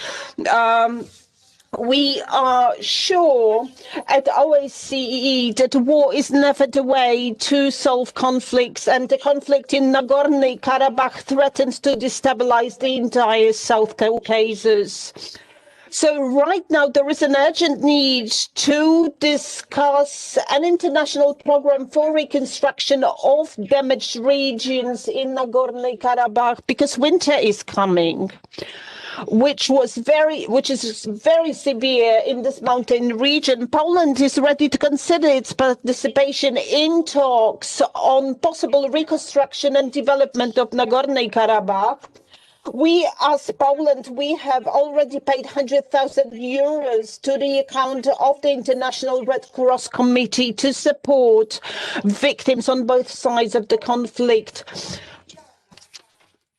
We are sure at OSCE that war is never the way to solve conflicts, and the conflict in Nagorno-Karabakh threatens to destabilize the entire South Caucasus. So right now there is an urgent need to discuss an international program for reconstruction of damaged regions in Nagorno-Karabakh, because winter is coming, which is very severe in this mountain region. Poland is ready to consider its participation in talks on possible reconstruction and development of Nagorno-Karabakh. We, as Poland, we have already paid 100,000 euros to the account of the International Red Cross Committee to support victims on both sides of the conflict.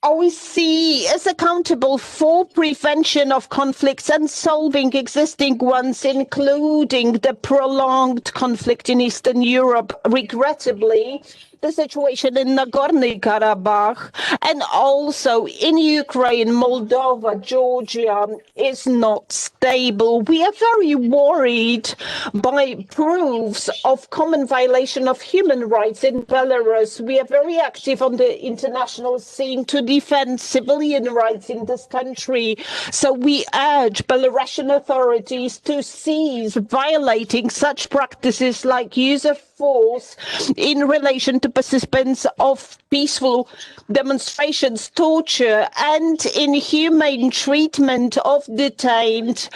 OSCE is accountable for prevention of conflicts and solving existing ones, including the prolonged conflict in Eastern Europe. Regrettably, the situation in Nagorno-Karabakh and also in Ukraine, Moldova, Georgia is not stable. We are very worried by proofs of common violation of human rights in Belarus. We are very active on the international scene to defend civilian rights in this country. So we urge Belarusian authorities to cease violating such practices like use of force in relation to participants of peaceful demonstrations, torture, and inhumane treatment of detained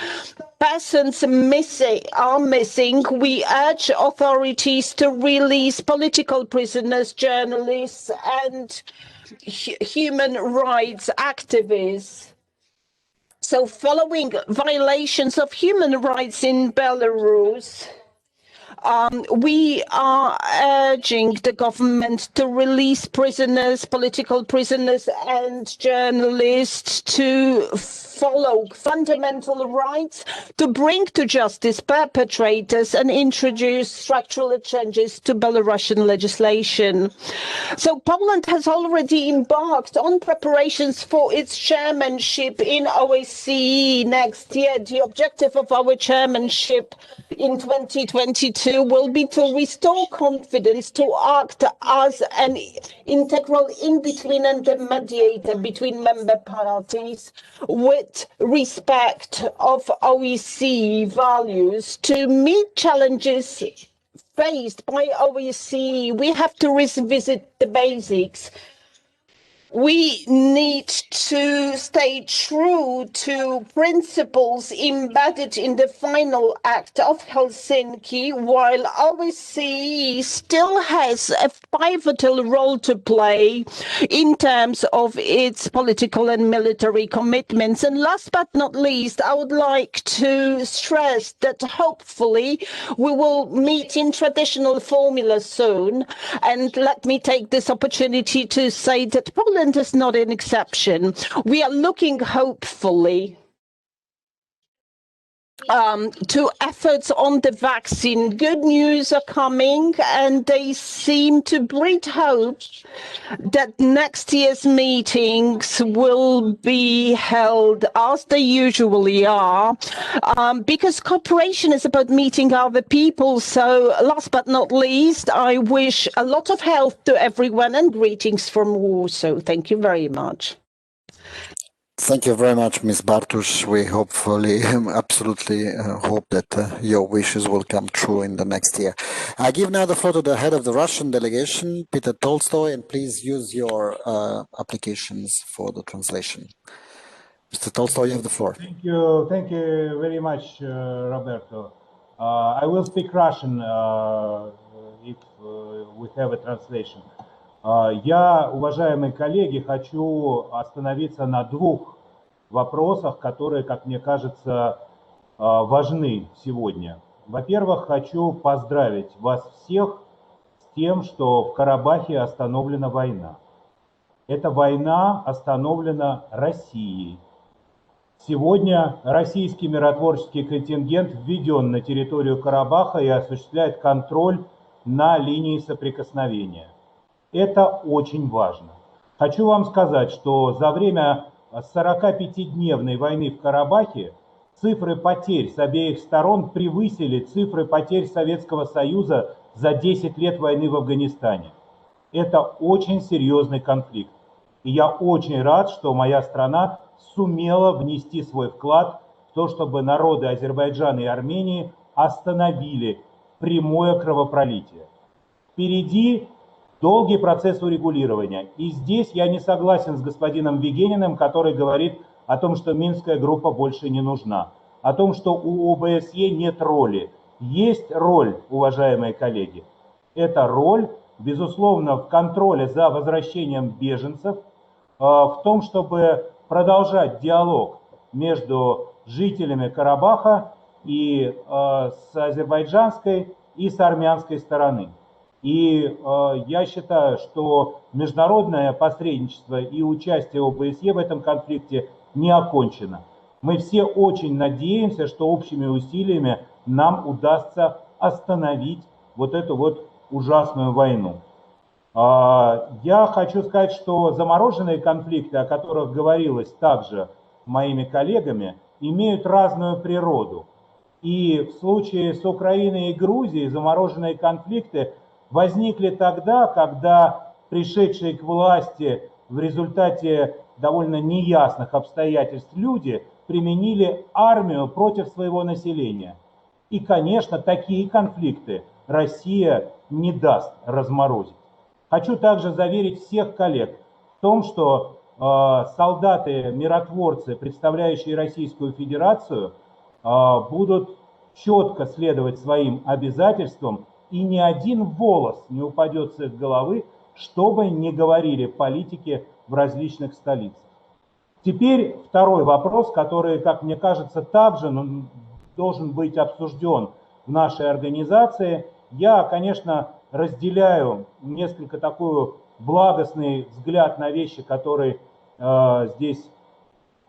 persons are missing. We urge authorities to release political prisoners, journalists, and human rights activists. So following violations of human rights in Belarus, we are urging the government to release prisoners, political prisoners, and journalists to follow fundamental rights, to bring to justice perpetrators, and introduce structural changes to Belarusian legislation. So Poland has already embarked on preparations for its chairmanship in OSCE next year. The objective of our chairmanship in 2022 will be to restore confidence, to act as an integral in-between and a mediator between member parties with respect of OSCE values. To meet challenges faced by OSCE, we have to revisit the basics. We need to stay true to principles embedded in the final act of Helsinki, while OSCE still has a pivotal role to play in terms of its political and military commitments. And last but not least, I would like to stress that hopefully we will meet in traditional formula soon. And let me take this opportunity to say that Poland is not an exception. We are looking hopefully to efforts on the vaccine. Good news are coming, and they seem to breed hope that next year's meetings will be held as they usually are, because cooperation is about meeting other people. So last but not least, I wish a lot of health to everyone and greetings from Warsaw. Thank you very much. Thank you very much, Ms. Bartusz. We hopefully, absolutely hope that your wishes will come true in the next year. I give now the floor to the head of the Russian delegation, Peter Tolstoy, and please use your applications for the translation. Mr. Tolstoy, you have the floor. Thank you very much, Roberto. I will speak Russian if we have a translation. Я, уважаемые коллеги, хочу остановиться на двух вопросах, которые, как мне кажется, важны сегодня. Во-первых, хочу поздравить вас всех с тем, что в Карабахе остановлена война. Эта война остановлена Россией. Сегодня российский миротворческий контингент введен на территорию Карабаха и осуществляет контроль на линии соприкосновения. Это очень важно. Хочу вам сказать, что за время 45-дневной войны в Карабахе цифры потерь с обеих сторон превысили цифры потерь Советского Союза за 10 лет войны в Афганистане. Это очень серьезный конфликт. И я очень рад, что моя страна сумела внести свой вклад в то, чтобы народы Азербайджана и Армении остановили прямое кровопролитие. Впереди долгий процесс урегулирования. И здесь я не согласен с господином Вигениным, который говорит о том, что Минская группа больше не нужна, о том, что у ОБСЕ нет роли. Есть роль, уважаемые коллеги. Это роль, безусловно, в контроле за возвращением беженцев, в том, чтобы продолжать диалог между жителями Карабаха и с азербайджанской и с армянской стороны. И я считаю, что международное посредничество и участие ОБСЕ в этом конфликте не окончено. Мы все очень надеемся, что общими усилиями нам удастся остановить вот эту вот ужасную войну. Я хочу сказать, что замороженные конфликты, о которых говорилось также моими коллегами, имеют разную природу. И в случае с Украиной и Грузией замороженные конфликты возникли тогда, когда пришедшие к власти в результате довольно неясных обстоятельств люди применили армию против своего населения. И, конечно, такие конфликты Россия не даст разморозить. Хочу также заверить всех коллег в том, что солдаты-миротворцы, представляющие Российскую Федерацию, будут четко следовать своим обязательствам, и ни один волос не упадет с их головы, что бы ни говорили политики в различных столицах. Теперь второй вопрос, который, как мне кажется, также должен быть обсужден в нашей организации. Я, конечно, разделяю несколько такой благостный взгляд на вещи, который здесь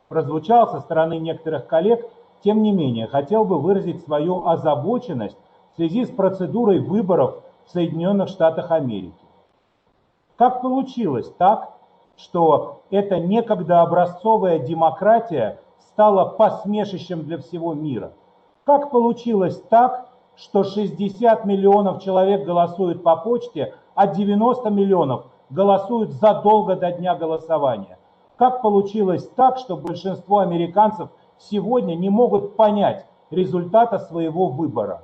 прозвучал со стороны некоторых коллег. Тем не менее, хотел бы выразить свою озабоченность в связи с процедурой выборов в Соединенных Штатах Америки. Как получилось так, что эта некогда образцовая демократия стала посмешищем для всего мира? Как получилось так, что 60 миллионов человек голосуют по почте, а 90 миллионов голосуют задолго до дня голосования? Как получилось так, что большинство американцев сегодня не могут понять результата своего выбора?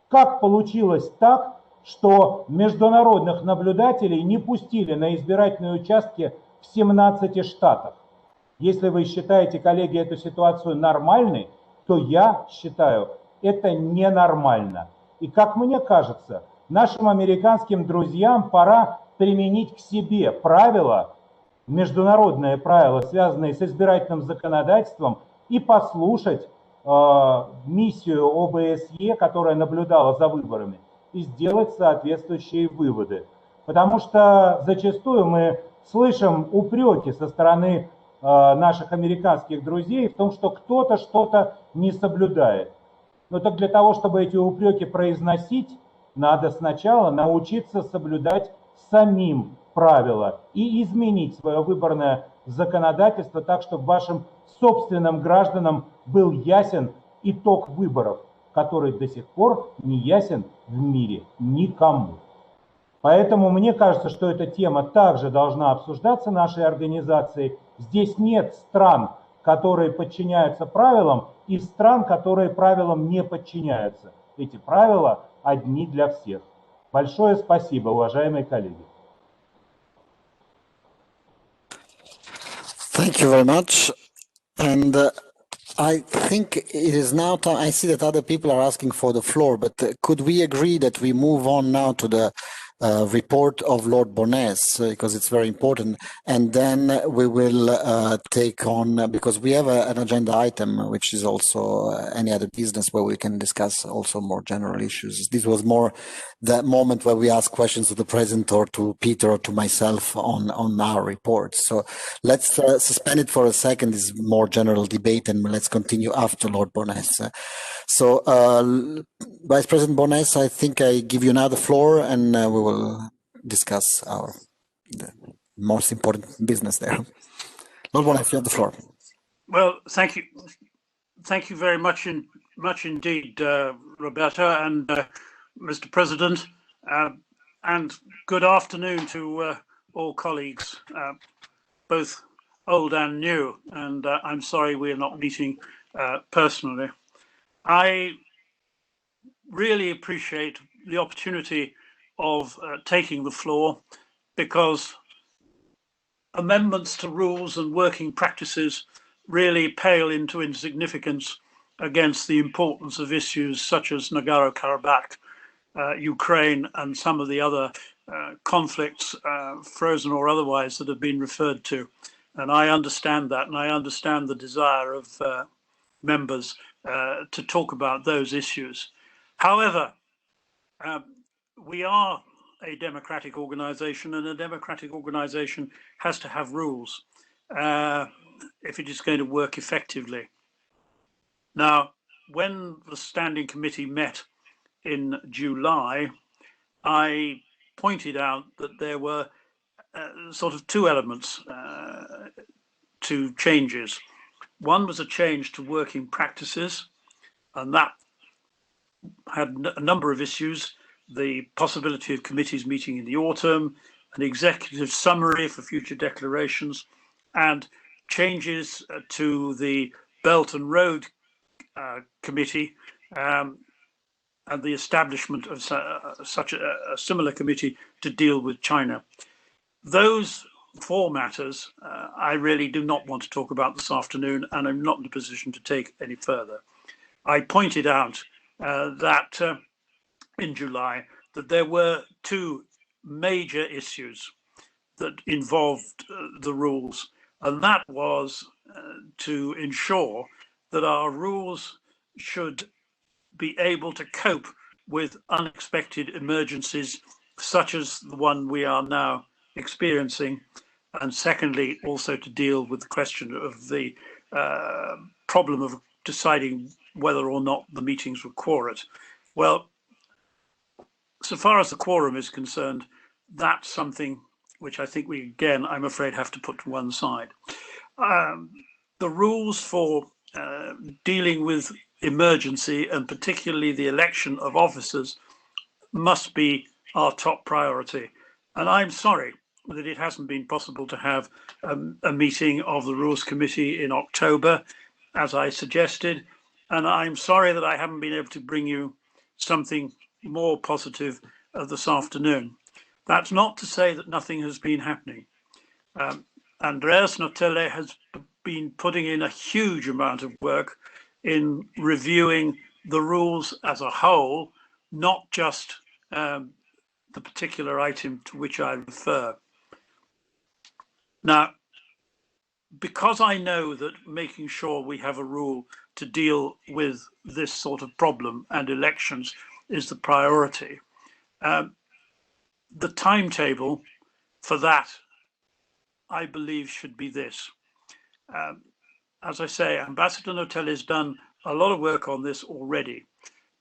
Как получилось так, что международных наблюдателей не пустили на избирательные участки в 17 штатах? Если вы считаете, коллеги, эту ситуацию нормальной, то я считаю, это ненормально. И, как мне кажется, нашим американским друзьям пора применить к себе правила, международные правила, связанные с избирательным законодательством, и послушать миссию ОБСЕ, которая наблюдала за выборами, и сделать соответствующие выводы. Потому что зачастую мы слышим упреки со стороны наших американских друзей в том, что кто-то что-то не соблюдает. Но так для того, чтобы эти упреки произносить, надо сначала научиться соблюдать самим правила и изменить свое выборное законодательство так, чтобы вашим собственным гражданам был ясен итог выборов, который до сих пор не ясен в мире никому. Поэтому мне кажется, что эта тема также должна обсуждаться нашей организацией. Здесь нет стран, которые подчиняются правилам, и стран, которые правилам не подчиняются. Эти правила одни для всех. Большое спасибо, уважаемые коллеги. Thank you very much. And I think it is now time. I see that other people are asking for the floor, but could we agree that we move on now to the report of Lord Bones, because it's very important, and then we will take on, because we have an agenda item, which is also any other business where we can discuss also more general issues. This was more the moment where we ask questions to the President or to Peter or to myself on our report. So let's suspend it for a second, this more general debate, and let's continue after Lord Bones. So Vice President Bones, I think I give you now the floor, and we will discuss the most important business there. Lord Bones, you have the floor. Well, thank you. Thank you very much indeed, Roberto and Mr. President, and good afternoon to all colleagues, both old and new. And I'm sorry we're not meeting personally. I really appreciate the opportunity of taking the floor, because amendments to rules and working practices really pale into insignificance against the importance of issues such as Nagorno-Karabakh, Ukraine, and some of the other conflicts, frozen or otherwise, that have been referred to. And I understand that, and I understand the desire of members to talk about those issues. However, we are a democratic organization, and a democratic organization has to have rules if it is going to work effectively. Now, when the Standing Committee met in July, I pointed out that there were sort of two elements to changes. One was a change to working practices, and that had a number of issues: the possibility of committees meeting in the autumn, an executive summary for future declarations, and changes to the Belt and Road Committee, and the establishment of such a similar committee to deal with China. Those four matters I really do not want to talk about this afternoon, and I'm not in a position to take any further. I pointed out that in July that there were two major issues that involved the rules, and that was to ensure that our rules should be able to cope with unexpected emergencies such as the one we are now experiencing, and secondly also to deal with the question of the problem of deciding whether or not the meetings were quorate. Well, so far as the quorum is concerned, that's something which I think we, again, I'm afraid, have to put to one side. The rules for dealing with emergency, and particularly the election of officers, must be our top priority. And I'm sorry that it hasn't been possible to have a meeting of the Rules Committee in October, as I suggested. And I'm sorry that I haven't been able to bring you something more positive this afternoon. That's not to say that nothing has been happening. Andreas Notele has been putting in a huge amount of work in reviewing the rules as a whole, not just the particular item to which I refer. Now, because I know that making sure we have a rule to deal with this sort of problem and elections is the priority, the timetable for that, I believe, should be this. As I say, Ambassador Notele has done a lot of work on this already,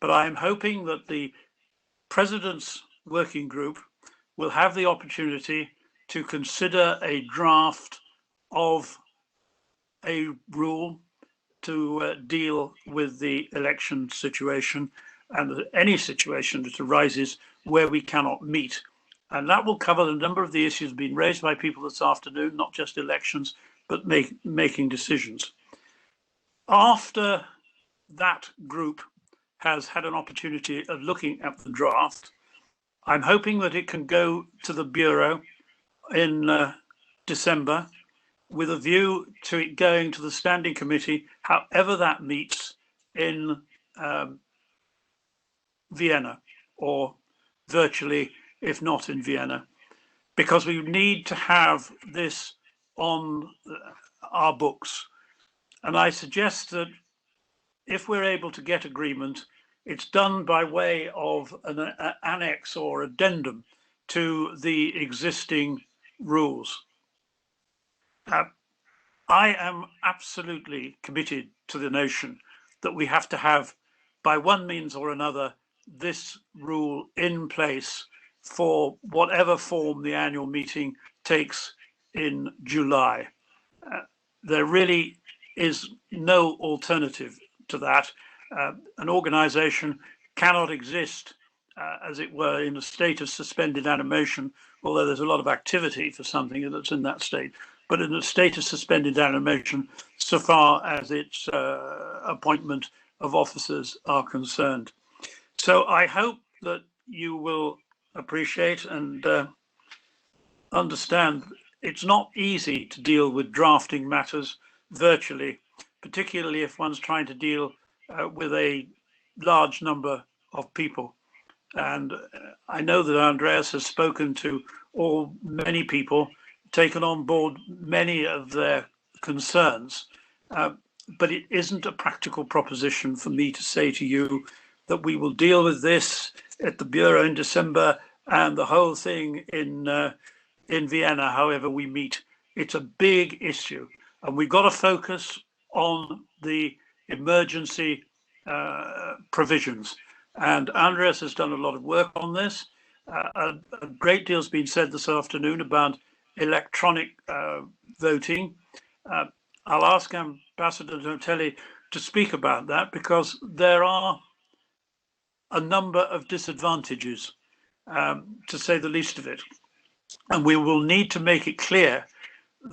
but I'm hoping that the President's Working Group will have the opportunity to consider a draft of a rule to deal with the election situation and any situation that arises where we cannot meet. And that will cover a number of the issues being raised by people this afternoon, not just elections, but making decisions. After that group has had an opportunity of looking at the draft, I'm hoping that it can go to the Bureau in December, with a view to it going to the Standing Committee, however that meets in Vienna, or virtually, if not in Vienna, because we need to have this on our books. And I suggest that if we're able to get agreement, it's done by way of an annex or addendum to the existing rules. I am absolutely committed to the notion that we have to have, by one means or another, this rule in place for whatever form the annual meeting takes in July. There really is no alternative to that. An organization cannot exist, as it were, in a state of suspended animation, although there's a lot of activity for something that's in that state, but in a state of suspended animation so far as its appointment of officers are concerned. So I hope that you will appreciate and understand it's not easy to deal with drafting matters virtually, particularly if one's trying to deal with a large number of people. And I know that Andreas has spoken to many people, taken on board many of their concerns, but it isn't a practical proposition for me to say to you that we will deal with this at the Bureau in December and the whole thing in Vienna, however we meet. It's a big issue, and we've got to focus on the emergency provisions. And Andreas has done a lot of work on this. A great deal's been said this afternoon about electronic voting. I'll ask Ambassador Notelli to speak about that, because there are a number of disadvantages, to say the least of it. And we will need to make it clear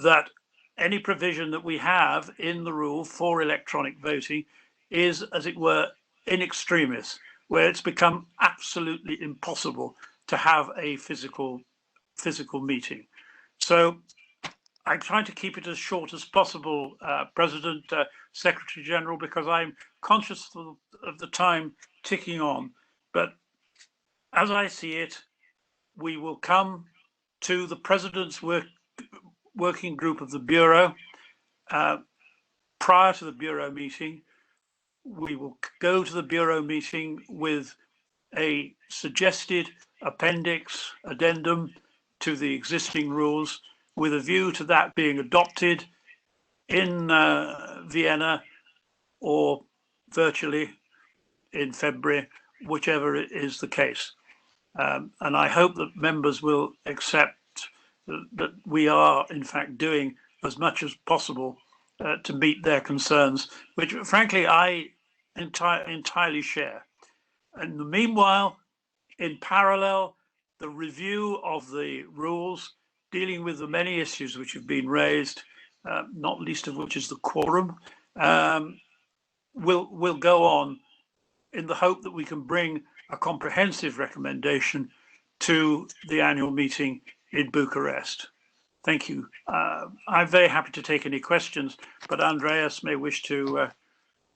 that any provision that we have in the rule for electronic voting is, as it were, in extremis, where it's become absolutely impossible to have a physical meeting. So I try to keep it as short as possible, President, Secretary General, because I'm conscious of the time ticking on. But as I see it, we will come to the President's working group of the Bureau prior to the Bureau meeting. We will go to the Bureau meeting with a suggested appendix, addendum to the existing rules, with a view to that being adopted in Vienna or virtually in February, whichever is the case. And I hope that members will accept that we are, in fact, doing as much as possible to meet their concerns, which, frankly, I entirely share. In the meanwhile, in parallel, the review of the rules dealing with the many issues which have been raised, not least of which is the quorum, will go on in the hope that we can bring a comprehensive recommendation to the annual meeting in Bucharest. Thank you. I'm very happy to take any questions, but Andreas may wish to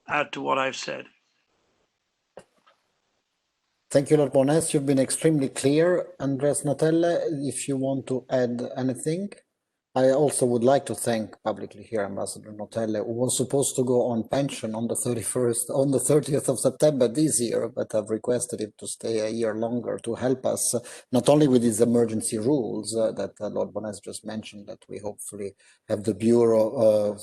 add to what I've said. Thank you, Lord Bonas. You've been extremely clear. Andreas Notelle, if you want to add anything. I also would like to thank publicly here Ambassador Notelle, who was supposed to go on pension on the 30th of September this year, but I've requested him to stay a year longer to help us, not only with these emergency rules that Lord Bonas just mentioned, that we hopefully have the Bureau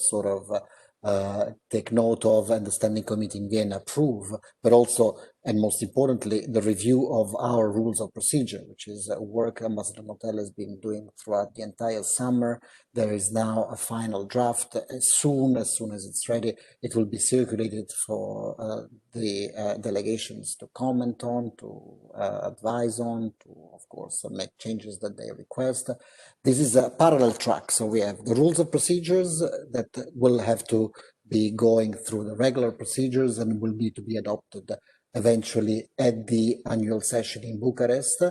take note of and the Standing Committee in Vienna approve, but also, and most importantly, the review of our rules of procedure, which is work Ambassador Notelle has been doing throughout the entire summer. There is now a final draft. As soon as it's ready, it will be circulated for the delegations to comment on, to advise on, to, of course, make changes that they request. This is a parallel track. So we have the rules of procedures that will have to be going through the regular procedures and will need to be adopted eventually at the annual session in Bucharest.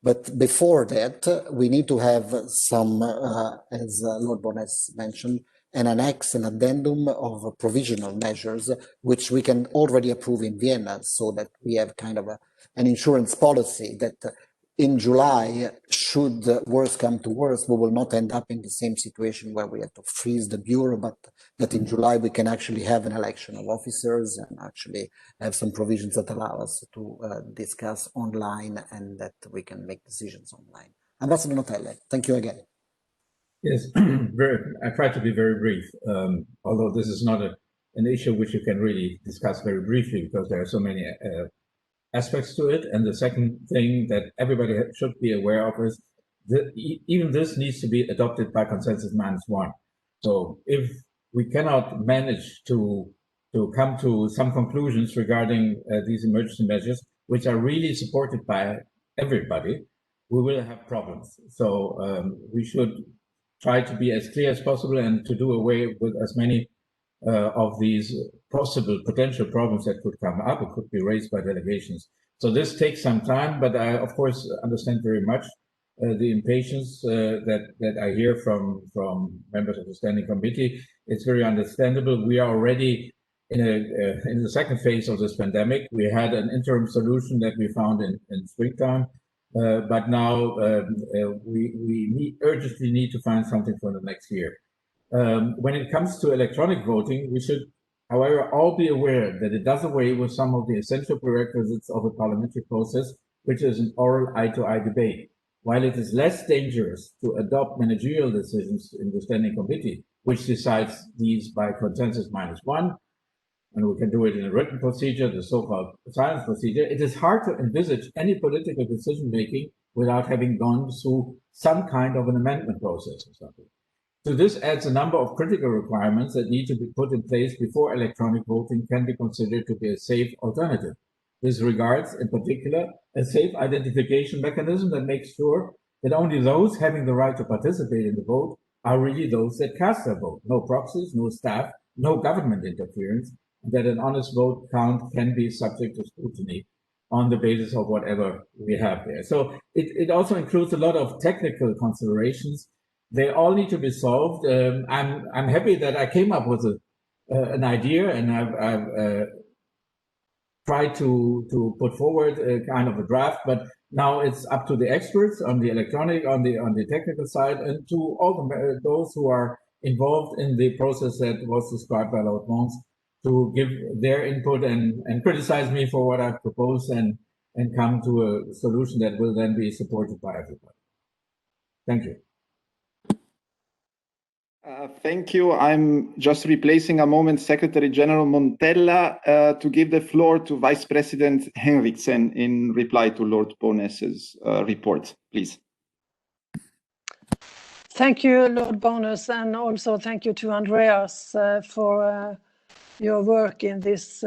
But before that, we need to have some, as Lord Bonas mentioned, an annex, an addendum of provisional measures, which we can already approve in Vienna, so that we have kind of an insurance policy that in July, should worse come to worse, we will not end up in the same situation where we have to freeze the Bureau, but that in July we can actually have an election of officers and actually have some provisions that allow us to discuss online and that we can make decisions online. Ambassador Notelle, thank you again. Yes, I try to be very brief, although this is not an issue which you can really discuss very briefly because there are so many aspects to it. And the second thing that everybody should be aware of is that even this needs to be adopted by consensus -1. So if we cannot manage to come to some conclusions regarding these emergency measures, which are really supported by everybody, we will have problems. So we should try to be as clear as possible and to do away with as many of these potential problems that could come up. It could be raised by delegations. So this takes some time, but I, of course, understand very much the impatience that I hear from members of the Standing Committee. It's very understandable. We are already in the second phase of this pandemic. We had an interim solution that we found in springtime, but now we urgently need to find something for the next year. When it comes to electronic voting, we should, however, all be aware that it does away with some of the essential prerequisites of a parliamentary process, which is an oral eye-to-eye debate. While it is less dangerous to adopt managerial decisions in the Standing Committee, which decides these by consensus -1, and we can do it in a written procedure, the so-called silence procedure, it is hard to envisage any political decision-making without having gone through some kind of an amendment process or something. So this adds a number of critical requirements that need to be put in place before electronic voting can be considered to be a safe alternative. This regards, in particular, a safe identification mechanism that makes sure that only those having the right to participate in the vote are really those that cast their vote. No proxies, no staff, no government interference, and that an honest vote count can be subject to scrutiny on the basis of whatever we have there. So it also includes a lot of technical considerations. They all need to be solved. I'm happy that I came up with an idea, and I've tried to put forward a kind of a draft, but now it's up to the experts on the electronic, on the technical side, and to all those who are involved in the process that was described by Lord Mons to give their input and criticize me for what I've proposed and come to a solution that will then be supported by everybody. Thank you. Thank you. I'm just replacing a moment Secretary General Montella to give the floor to Vice President Henriksen in reply to Lord Bones's report, please. Thank you, Lord Bones, and also thank you to Andreas for your work in this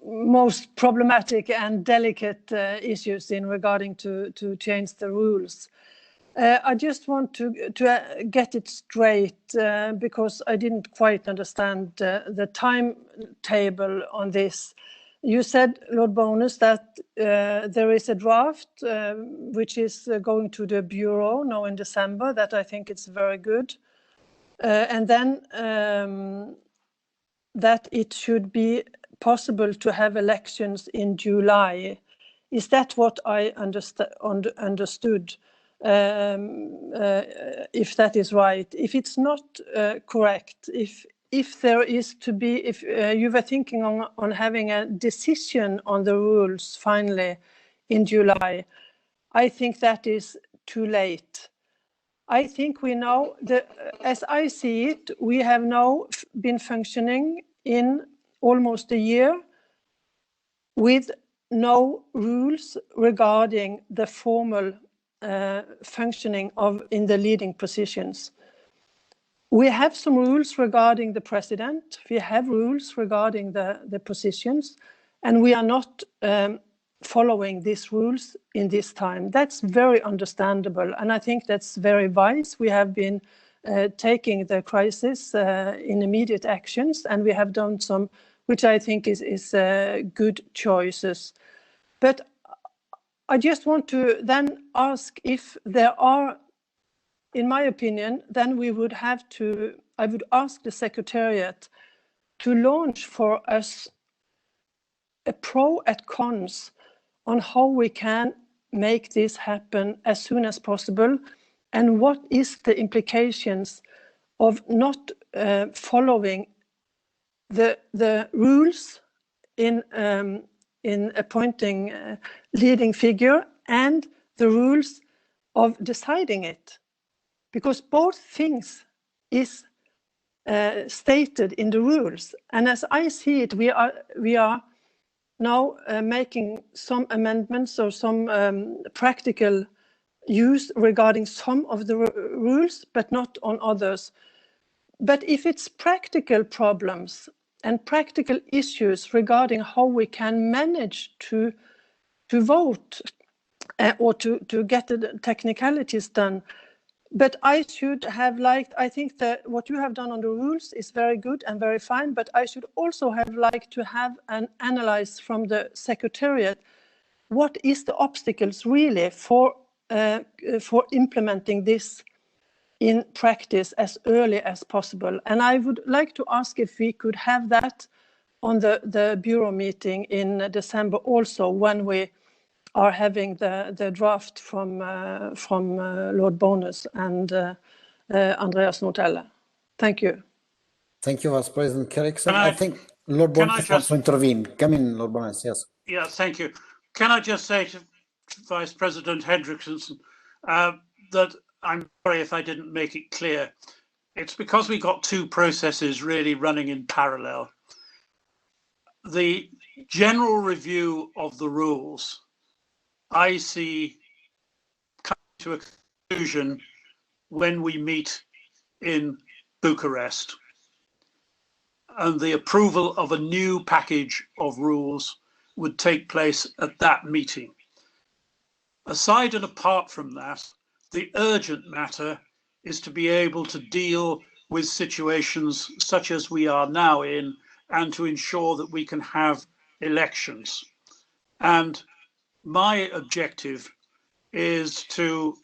most problematic and delicate issues in regarding to change the rules. I just want to get it straight because I didn't quite understand the timetable on this. You said, Lord Bones, that there is a draft which is going to the Bureau now in December. That I think it's very good. And then that it should be possible to have elections in July. Is that what I understood? If that is right. If it's not correct, if there is to be, if you were thinking on having a decision on the rules finally in July, I think that is too late. I think we know, as I see it, we have now been functioning in almost a year with no rules regarding the formal functioning in the leading positions. We have some rules regarding the president, we have rules regarding the positions, and we are not following these rules in this time. That's very understandable, and I think that's very wise. We have been taking the crisis in immediate actions, and we have done some, which I think is good choices. But I just want to then ask if there are, in my opinion, then we would have to, I would ask the Secretariat to launch for us a pro and cons on how we can make this happen as soon as possible, and what is the implications of not following the rules in appointing a leading figure and the rules of deciding it, because both things is stated in the rules. And as I see it, we are now making some amendments or some practical use regarding some of the rules, but not on others. But if it's practical problems and practical issues regarding how we can manage to vote or to get the technicalities done, but I should have liked, I think that what you have done on the rules is very good and very fine, but I should also have liked to have an analysis from the Secretariat. What is the obstacles really for implementing this in practice as early as possible? And I would like to ask if we could have that on the Bureau meeting in December also, when we are having the draft from Lord Bonus and Andreas Notella. Thank you. Thank you, Vice President Eriksson. I think Lord Bonus wants to intervene. Come in, Lord Bonus, yes. Yeah, thank you. Can I just say to Vice President Hendrickson that I'm sorry if I didn't make it clear. It's because we got two processes really running in parallel. The general review of the rules, I see coming to a conclusion when we meet in Bucharest, and the approval of a new package of rules would take place at that meeting. Aside and apart from that, the urgent matter is to be able to deal with situations such as we are now in, and to ensure that we can have elections. And my objective is to,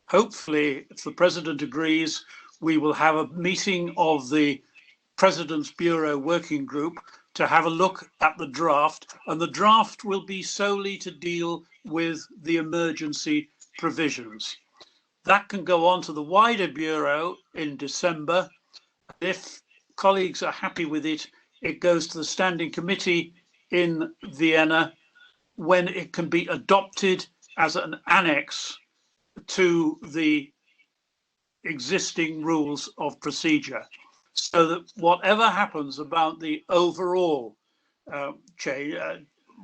hopefully, if the President agrees, we will have a meeting of the President's Bureau Working Group to have a look at the draft, and the draft will be solely to deal with the emergency provisions. That can go on to the wider Bureau in December. If colleagues are happy with it, it goes to the Standing Committee in Vienna, when it can be adopted as an annex to the existing rules of procedure, so that whatever happens about the overall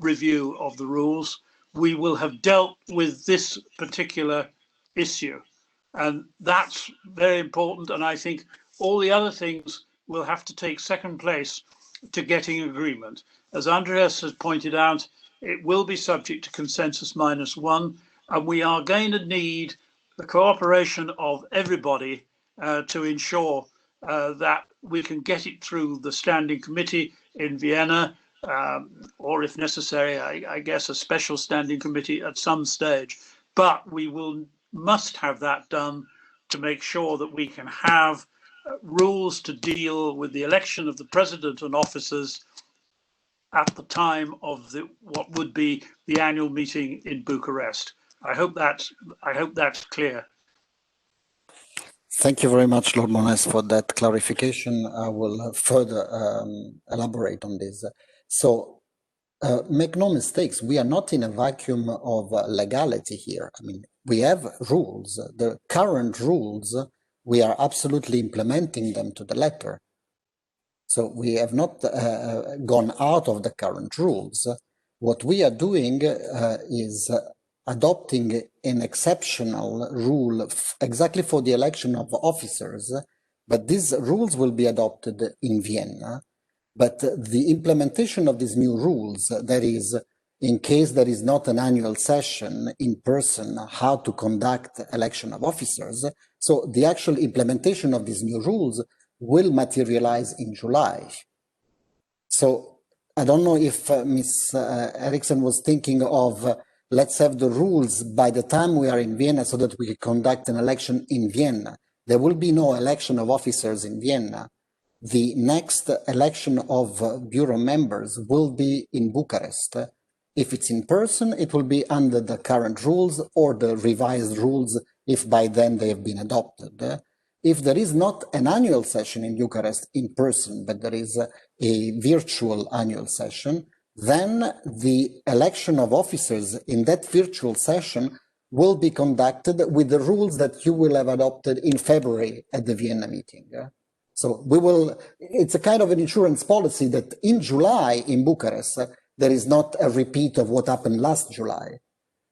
review of the rules, we will have dealt with this particular issue. And that's very important. And I think all the other things will have to take second place to getting agreement. As Andreas has pointed out, it will be subject to consensus -1, and we are going to need the cooperation of everybody to ensure that we can get it through the Standing Committee in Vienna, or if necessary, I guess a special Standing Committee at some stage. But we must have that done to make sure that we can have rules to deal with the election of the President and officers at the time of what would be the annual meeting in Bucharest. I hope that's clear. Thank you very much, Lord Mones, for that clarification. I will further elaborate on this. So make no mistakes, we are not in a vacuum of legality here. I mean, we have rules. The current rules, we are absolutely implementing them to the letter. So we have not gone out of the current rules. What we are doing is adopting an exceptional rule exactly for the election of officers, but these rules will be adopted in Vienna. But the implementation of these new rules, that is, in case there is not an annual session in person, how to conduct election of officers, so the actual implementation of these new rules will materialize in July. So I don't know if Ms. Eriksson was thinking of let's have the rules by the time we are in Vienna so that we can conduct an election in Vienna. There will be no election of officers in Vienna. The next election of Bureau members will be in Bucharest. If it's in person, it will be under the current rules or the revised rules if by then they have been adopted. If there is not an annual session in Bucharest in person, but there is a virtual annual session, then the election of officers in that virtual session will be conducted with the rules that you will have adopted in February at the Vienna meeting. So it's a kind of an insurance policy that in July in Bucharest, there is not a repeat of what happened last July,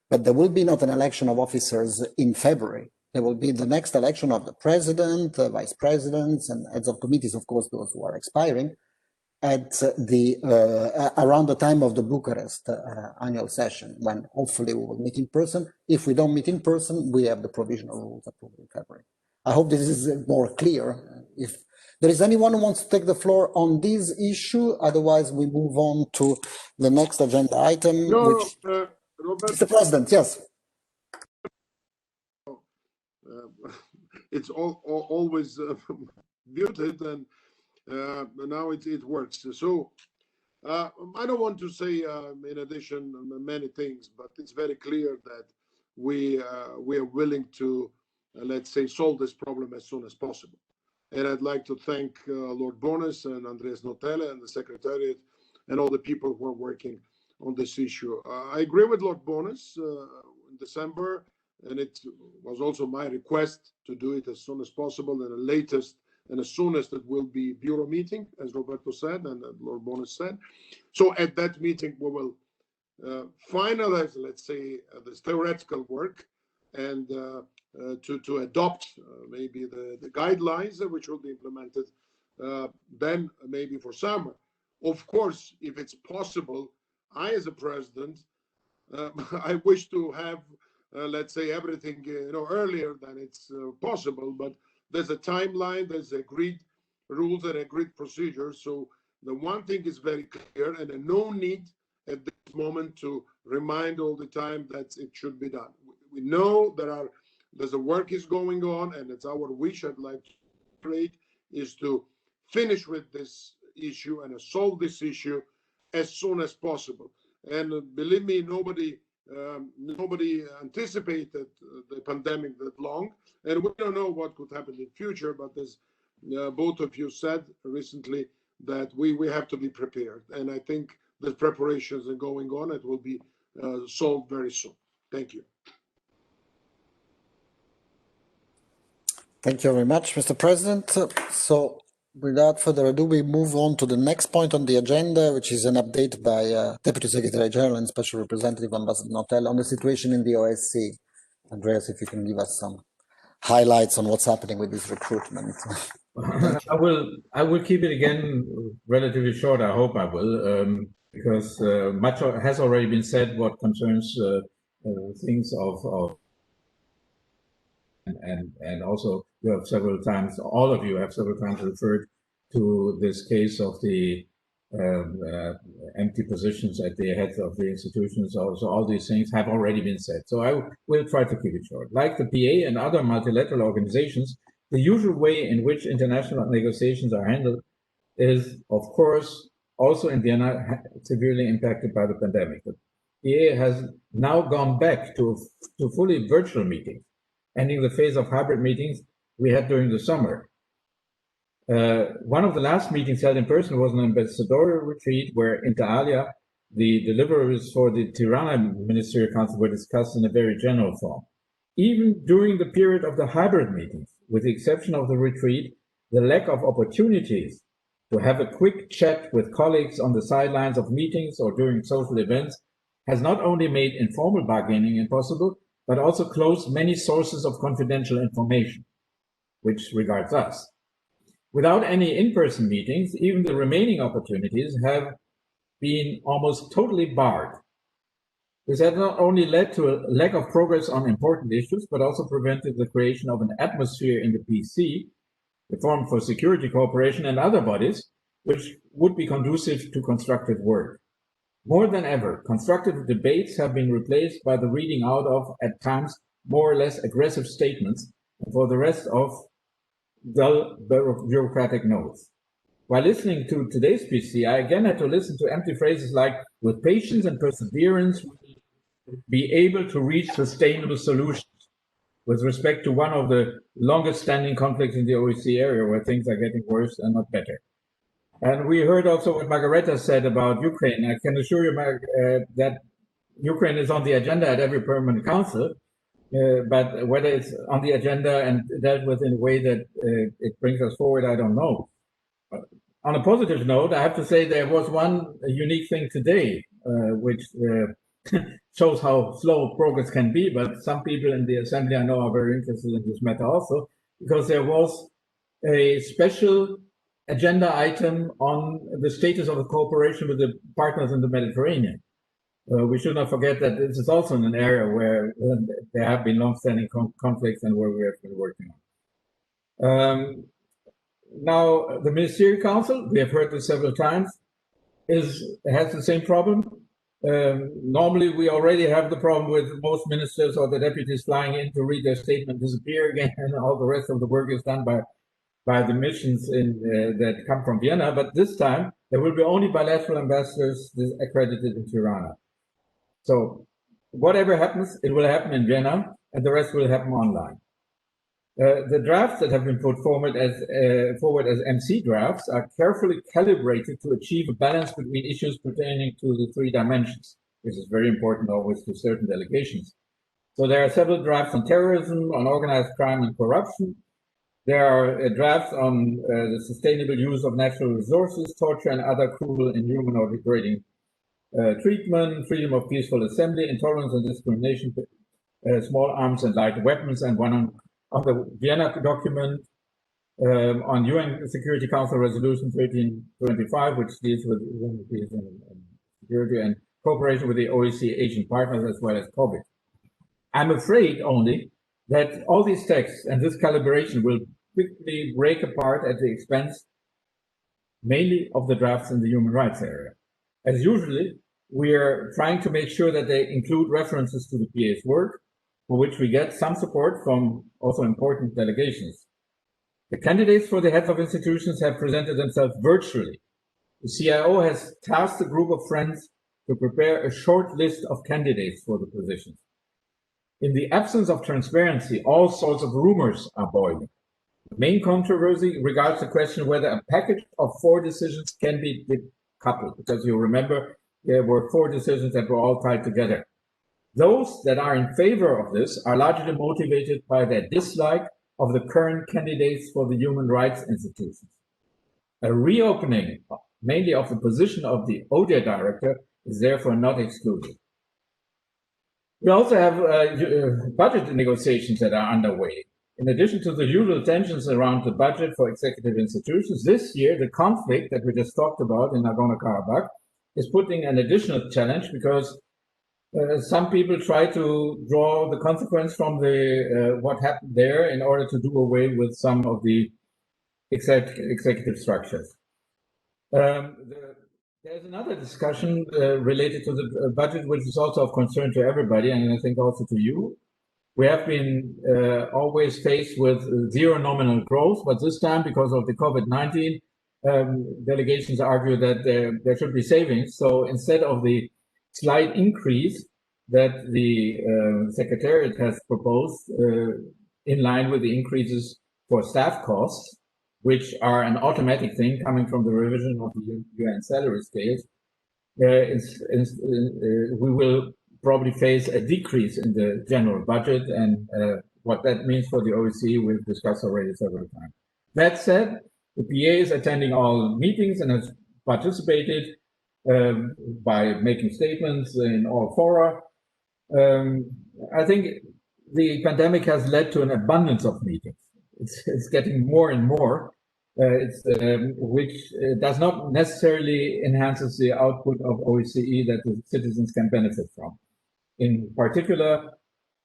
but there will be not an election of officers in February. there will be the next election of the president, vice presidents, and heads of committees, of course, those who are expiring, at the around the time of the Bucharest annual session, when hopefully we will meet in person. If we don't meet in person, we have the provisional rules approved in February. I hope this is more clear. If there is anyone who wants to take the floor on this issue, otherwise we move on to the next agenda item. Which... Mr. President, yes. It's always muted, and now it works. So I don't want to say, in addition, many things, but it's very clear that we are willing to, let's say, solve this problem as soon as possible. And I'd like to thank Lord Bonas and Andreas Notella and the Secretariat and all the people who are working on this issue. I agree with Lord Bonas in December, and it was also my request to do it as soon as possible, and the latest and as soon as it will be bureau meeting, as Roberto said and Lord Bonas said. So at that meeting, we will finalize, let's say, this theoretical work, and to adopt maybe the guidelines which will be implemented then maybe for summer. Of course, if it's possible, I as a president, I wish to have, let's say, everything earlier than it's possible, but there's a timeline, there's agreed rules and agreed procedures. So the one thing is very clear, and no need at this moment to remind all the time that it should be done. We know there's a work is going on, and it's our wish, I'd like to create, is to finish with this issue and solve this issue as soon as possible. And believe me, nobody anticipated the pandemic that long, and we don't know what could happen in the future, but as both of you said recently, that we have to be prepared. And I think the preparations are going on. It will be solved very soon. Thank you. Thank you very much, Mr. President. So without further ado, we move on to the next point on the agenda, which is an update by Deputy Secretary General and Special Representative Ambassador Notella on the situation in the OSCE. Andreas, if you can give us some highlights on what's happening with this recruitment. I will keep it again relatively short. I hope I will, because much has already been said what concerns things of and also you have several times, all of you have several times referred to this case of the empty positions at the heads of the institutions. Also, all these things have already been said. So I will try to keep it short. Like the PA and other multilateral organizations, the usual way in which international negotiations are handled is, of course, also in Vienna, severely impacted by the pandemic. The PA has now gone back to fully virtual meetings, ending the phase of hybrid meetings we had during the summer. One of the last meetings held in person was an ambassadorial retreat where, inter alia, the deliverables for the Tirana Ministerial Council were discussed in a very general form. Even during the period of the hybrid meetings, with the exception of the retreat, the lack of opportunities to have a quick chat with colleagues on the sidelines of meetings or during social events has not only made informal bargaining impossible, but also closed many sources of confidential information, which regards us. Without any in-person meetings, even the remaining opportunities have been almost totally barred. This has not only led to a lack of progress on important issues, but also prevented the creation of an atmosphere in the PC, the Forum for Security Cooperation, and other bodies, which would be conducive to constructive work. More than ever, constructive debates have been replaced by the reading out of, at times, more or less aggressive statements, and for the rest of dull bureaucratic notes. While listening to today's PC, I again had to listen to empty phrases like, with patience and perseverance, be able to reach sustainable solutions, with respect to one of the longest standing conflicts in the OSCE area, where things are getting worse and not better. And we heard also what Margareta said about Ukraine. I can assure you that Ukraine is on the agenda at every permanent council, but whether it's on the agenda and dealt with in a way that it brings us forward, I don't know. On a positive note, I have to say there was one unique thing today, which shows how slow progress can be. But some people in the assembly I know are very interested in this matter also, because there was a special agenda item on the status of the cooperation with the partners in the Mediterranean. We should not forget that this is also in an area where there have been long-standing conflicts and where we have been working on. Now, the Ministerial Council, we have heard this several times, has the same problem. Normally, we already have the problem with most ministers or the deputies flying in to read their statement, disappear again, and all the rest of the work is done by the missions that come from Vienna. But this time, there will be only bilateral ambassadors accredited in Tirana. So whatever happens, it will happen in Vienna, and the rest will happen online. The drafts that have been put forward as MC drafts are carefully calibrated to achieve a balance between issues pertaining to the three dimensions, which is very important always to certain delegations. So there are several drafts on terrorism, on organized crime and corruption. There are drafts on the sustainable use of natural resources, torture and other cruel, inhuman or degrading treatment, freedom of peaceful assembly, intolerance and discrimination, small arms and light weapons, and one on the Vienna document on UN Security Council Resolution 1325, which deals with peace and security and cooperation with the OSCE Asian partners as well as COVID. I'm afraid only that all these texts and this calibration will quickly break apart at the expense mainly of the drafts in the human rights area. As usually, we are trying to make sure that they include references to the PA's work, for which we get some support from also important delegations. The candidates for the heads of institutions have presented themselves virtually. The CIO has tasked a group of friends to prepare a short list of candidates for the positions. In the absence of transparency, all sorts of rumors are boiling. The main controversy regards the question whether a package of 4 decisions can be decoupled, because you remember there were 4 decisions that were all tied together. Those that are in favor of this are largely motivated by their dislike of the current candidates for the human rights institutions. A reopening, mainly of the position of the ODIHR director, is therefore not excluded. We also have budget negotiations that are underway. In addition to the usual tensions around the budget for executive institutions, this year the conflict that we just talked about in Nagorno-Karabakh is putting an additional challenge, because some people try to draw the consequence from what happened there in order to do away with some of the executive structures. There's another discussion related to the budget, which is also of concern to everybody, and I think also to you. We have been always faced with zero nominal growth, but this time, because of the COVID-19, delegations argue that there should be savings. So instead of the slight increase that the Secretariat has proposed, in line with the increases for staff costs, which are an automatic thing coming from the revision of the UN salary scales, we will probably face a decrease in the general budget, and what that means for the OSCE we've discussed already several times. That said, the PA is attending all meetings and has participated by making statements in all fora. I think the pandemic has led to an abundance of meetings. It's getting more and more, which does not necessarily enhances the output of OSCE that the citizens can benefit from. In particular,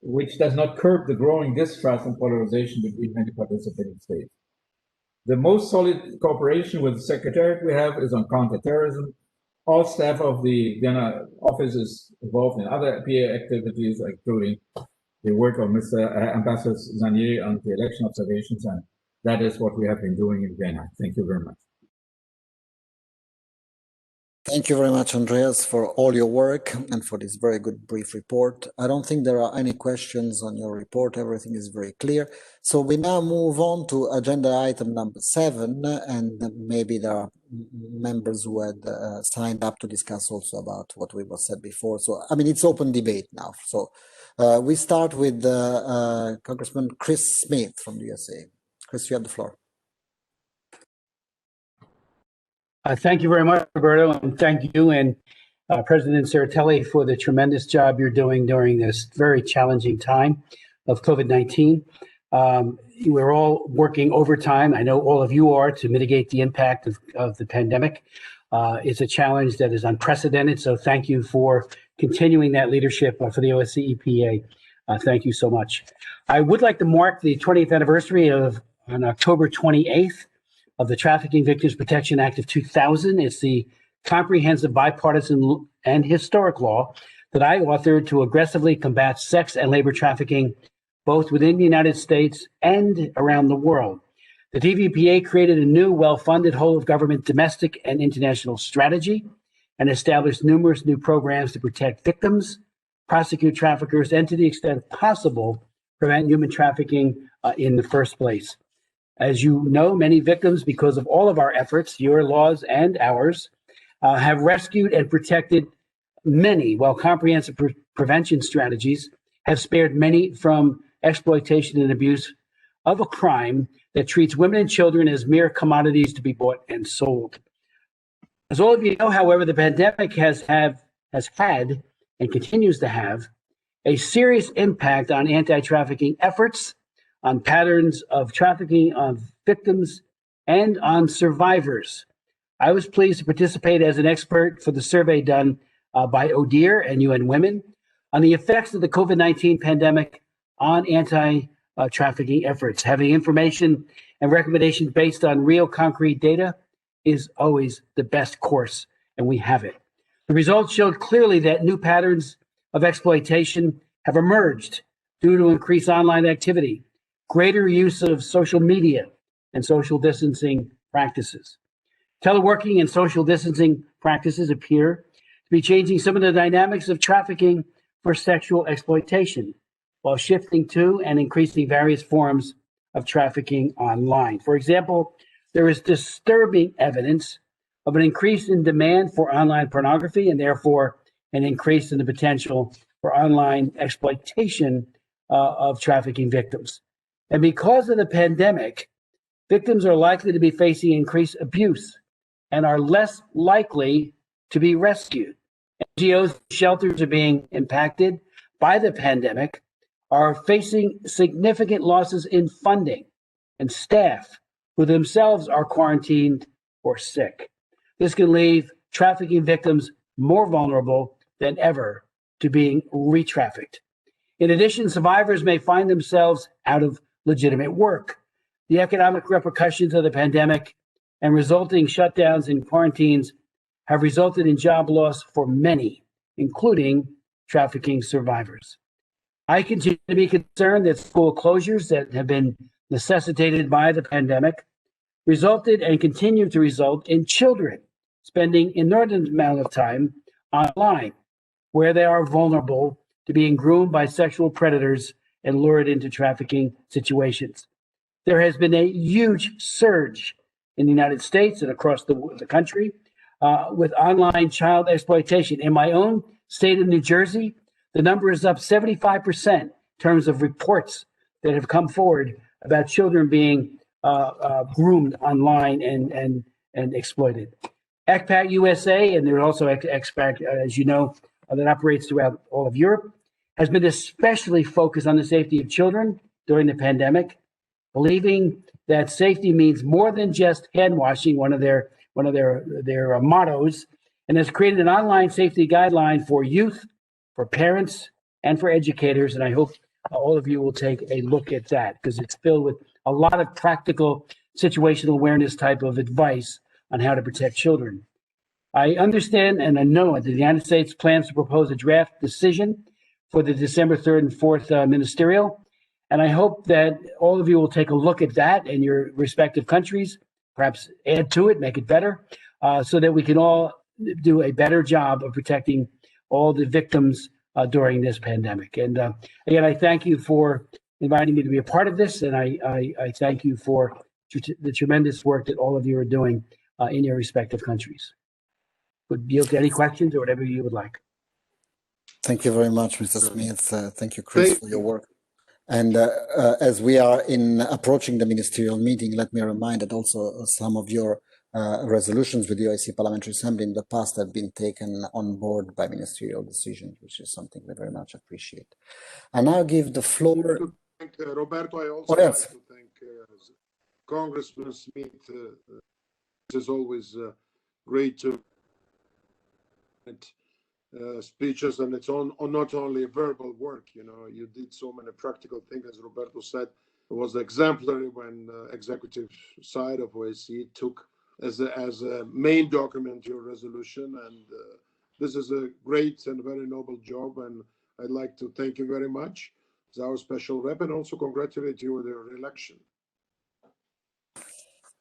which does not curb the growing distrust and polarization between many participating states. The most solid cooperation with the Secretariat we have is on counterterrorism. All staff of the Vienna office is involved in other PA activities, including the work of Mr. Ambassador Zanier on the election observations, and that is what we have been doing in Vienna. Thank you very much. Thank you very much, Andreas, for all your work and for this very good brief report. I don't think there are any questions on your report. Everything is very clear. So we now move on to agenda item number 7, and maybe there are members who had signed up to discuss also about what we was said before. So, I mean, it's open debate now. So we start with Congressman Chris Smith from the USA. Chris, you have the floor. Thank you very much, Roberto, and thank you. And President Ceratelli, for the tremendous job you're doing during this very challenging time of COVID-19. We're all working overtime. I know all of you are, to mitigate the impact of the pandemic. It's a challenge that is unprecedented. So thank you for continuing that leadership for the OSCE EPA. Thank you so much. I would like to mark the 20th anniversary on October 28th of the Trafficking Victims Protection Act of 2000. It's the comprehensive, bipartisan, and historic law that I authored to aggressively combat sex and labor trafficking, both within the United States and around the world. The TVPA created a new, well-funded whole-of-government domestic and international strategy and established numerous new programs to protect victims, prosecute traffickers, and to the extent possible, prevent human trafficking in the first place. As you know, many victims, because of all of our efforts, your laws and ours, have rescued and protected many, while comprehensive prevention strategies have spared many from exploitation and abuse of a crime that treats women and children as mere commodities to be bought and sold. As all of you know, however, the pandemic has had and continues to have a serious impact on anti-trafficking efforts, on patterns of trafficking, on victims, and on survivors. I was pleased to participate as an expert for the survey done by ODIHR and UN Women on the effects of the COVID-19 pandemic on anti-trafficking efforts. Having information and recommendations based on real concrete data is always the best course, and we have it. The results showed clearly that new patterns of exploitation have emerged due to increased online activity, greater use of social media, and social distancing practices. Teleworking and social distancing practices appear to be changing some of the dynamics of trafficking for sexual exploitation, while shifting to and increasing various forms of trafficking online. For example, there is disturbing evidence of an increase in demand for online pornography and therefore an increase in the potential for online exploitation of trafficking victims. And because of the pandemic, victims are likely to be facing increased abuse and are less likely to be rescued. NGOs and shelters are being impacted by the pandemic, are facing significant losses in funding and staff who themselves are quarantined or sick. This can leave trafficking victims more vulnerable than ever to being re-trafficked. In addition, survivors may find themselves out of legitimate work. The economic repercussions of the pandemic and resulting shutdowns and quarantines have resulted in job loss for many, including trafficking survivors. I continue to be concerned that school closures that have been necessitated by the pandemic resulted and continue to result in children spending inordinate amount of time online, where they are vulnerable to being groomed by sexual predators and lured into trafficking situations. There has been a huge surge in the United States and across the country with online child exploitation. In my own state of New Jersey, the number is up 75% in terms of reports that have come forward about children being groomed online and exploited. ECPAT USA, and there's also ECPAT, as you know, that operates throughout all of Europe, has been especially focused on the safety of children during the pandemic, believing that safety means more than just hand washing, one of their mottos, and has created an online safety guideline for youth, for parents, and for educators. And I hope all of you will take a look at that, because it's filled with a lot of practical situational awareness type of advice on how to protect children. I understand and I know that the United States plans to propose a draft decision for the December 3rd and 4th ministerial. And I hope that all of you will take a look at that in your respective countries, perhaps add to it, make it better, so that we can all do a better job of protecting all the victims during this pandemic. And again, I thank you for inviting me to be a part of this. And I thank you for the tremendous work that all of you are doing in your respective countries. Would yield to any questions or whatever you would like. Thank you very much, Mr. Smith. Thank you, Chris, for your work. And as we are approaching the ministerial meeting, let me remind that also some of your resolutions with the OSCE Parliamentary Assembly in the past have been taken on board by ministerial decisions, which is something we very much appreciate. I now give the floor. Thank, Roberto, I also yes. like to thank Congressman Smith. This is always great to speeches, and it's on not only verbal work. You know, you did so many practical things, as Roberto said. It was exemplary when executive side of OSCE took as a main document your resolution, and this is a great and very noble job, and I'd like to thank you very much as our special rep, and also congratulate you with your election.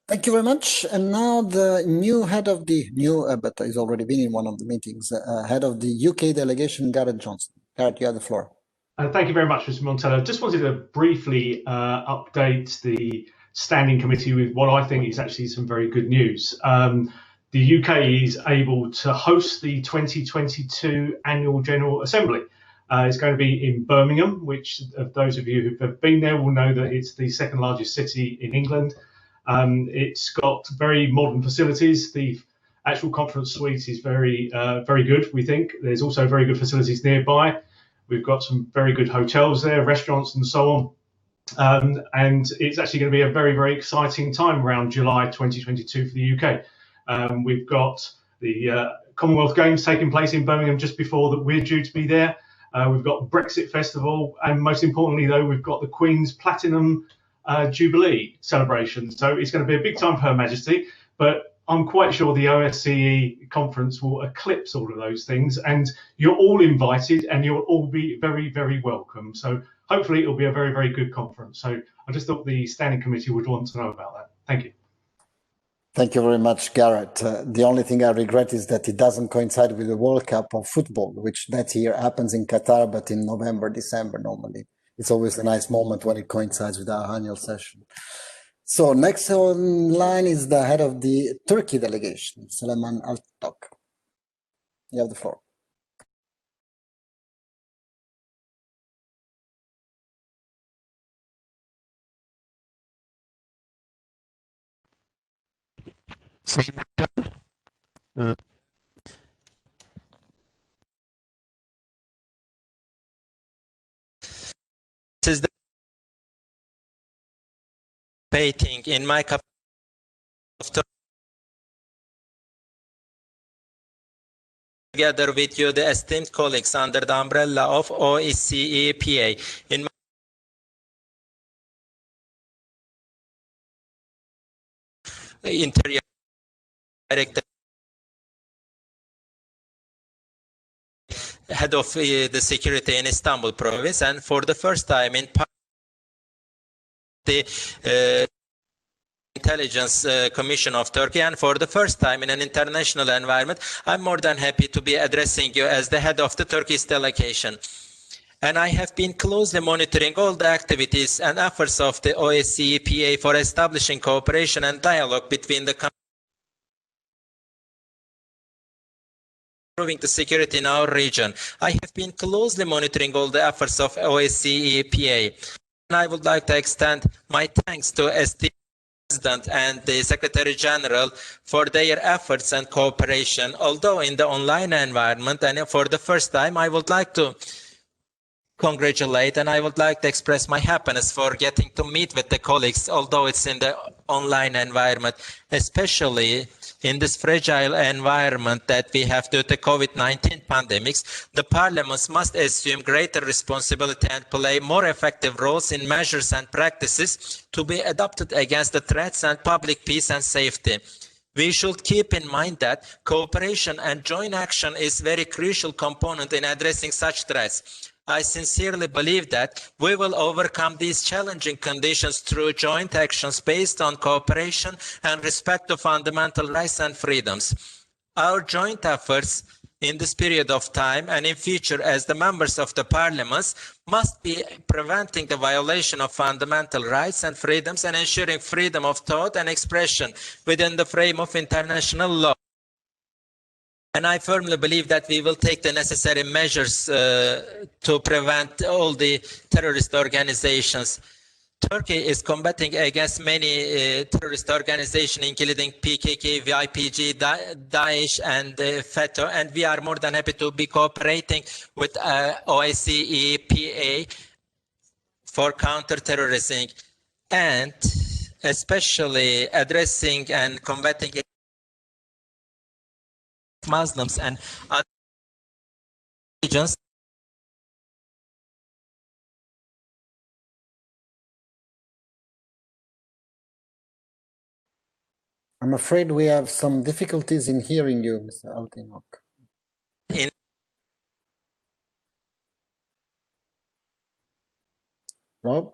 Thank you very much. And now the new head of the but he's already been in one of the meetings, head of the UK delegation, Gareth Johnson. Gareth, you have the floor. Thank you very much, Mr. Montella. Just wanted to briefly update the Standing Committee with what I think is actually some very good news. The UK is able to host the 2022 Annual General Assembly. It's going to be in Birmingham, which those of you who have been there will know that it's the second largest city in England. It's got very modern facilities. The actual conference suite is very good, we think. There's also very good facilities nearby. We've got some very good hotels there, restaurants and so on. And it's actually going to be a very, very exciting time around July 2022 for the UK. We've got the Commonwealth Games taking place in Birmingham just before that we're due to be there. We've got Brexit Festival, and most importantly, though, we've got the Queen's Platinum Jubilee celebration. So it's going to be a big time for Her Majesty, but I'm quite sure the OSCE conference will eclipse all of those things, and you're all invited and you'll all be very, very welcome. So hopefully it'll be a very, very good conference. So I just thought the Standing Committee would want to know about that. Thank you. Thank you very much, Gareth. The only thing I regret is that it doesn't coincide with the World Cup of football, which that year happens in Qatar, but in November, December normally. It's always a nice moment when it coincides with our annual session. So next on line is the head of the Turkey delegation, Süleyman Altok. You have the floor. This is the participating in my capacity of together with you, the esteemed colleagues, under the umbrella of OSCE PA. In my Interior Director, head of the security in Istanbul province, and for the first time in the Intelligence Commission of Turkey, and for the first time in an international environment, I'm more than happy to be addressing you as the head of the Turkish delegation. And I have been closely monitoring all the activities and efforts of the OSCE PA for establishing cooperation and dialogue between the countries, improving the security in our region. I have been closely monitoring all the efforts of OSCE PA. And I would like to extend my thanks to the President and the Secretary General for their efforts and cooperation, although in the online environment. And for the first time, I would like to congratulate and I would like to express my happiness for getting to meet with the colleagues, although it's in the online environment, especially in this fragile environment that we have due to COVID-19 pandemics. The parliaments must assume greater responsibility and play more effective roles in measures and practices to be adopted against the threats and public peace and safety. We should keep in mind that cooperation and joint action is a very crucial component in addressing such threats. I sincerely believe that we will overcome these challenging conditions through joint actions based on cooperation and respect of fundamental rights and freedoms. Our joint efforts in this period of time and in future as the members of the parliaments must be preventing the violation of fundamental rights and freedoms and ensuring freedom of thought and expression within the frame of international law. And I firmly believe that we will take the necessary measures to prevent all the terrorist organizations Turkey is combating against many terrorist organizations, including PKK, YPG, Daesh, and FETÖ, and we are more than happy to be cooperating with OSCE PA for counterterrorism, and especially addressing and combating Muslims and other religions. I'm afraid we have some difficulties in hearing you, Mr. Altinok. Rob?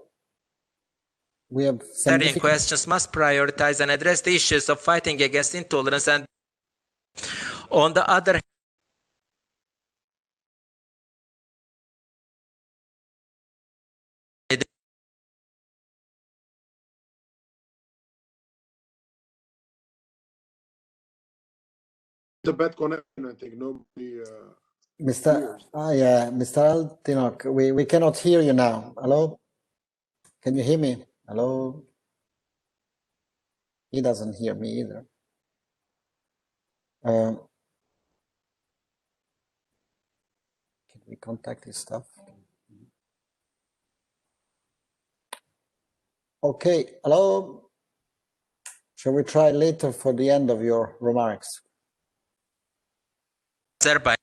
We have some questions must prioritize and address the issues of fighting against intolerance, and on the other hand, The bad connection, I think nobody. Mr. Altinok, we cannot hear you now. Hello? Can you hear me? Hello? He doesn't hear me either. Can we contact his staff? Okay, hello? Shall we try later for the end of your remarks? Azerbaijan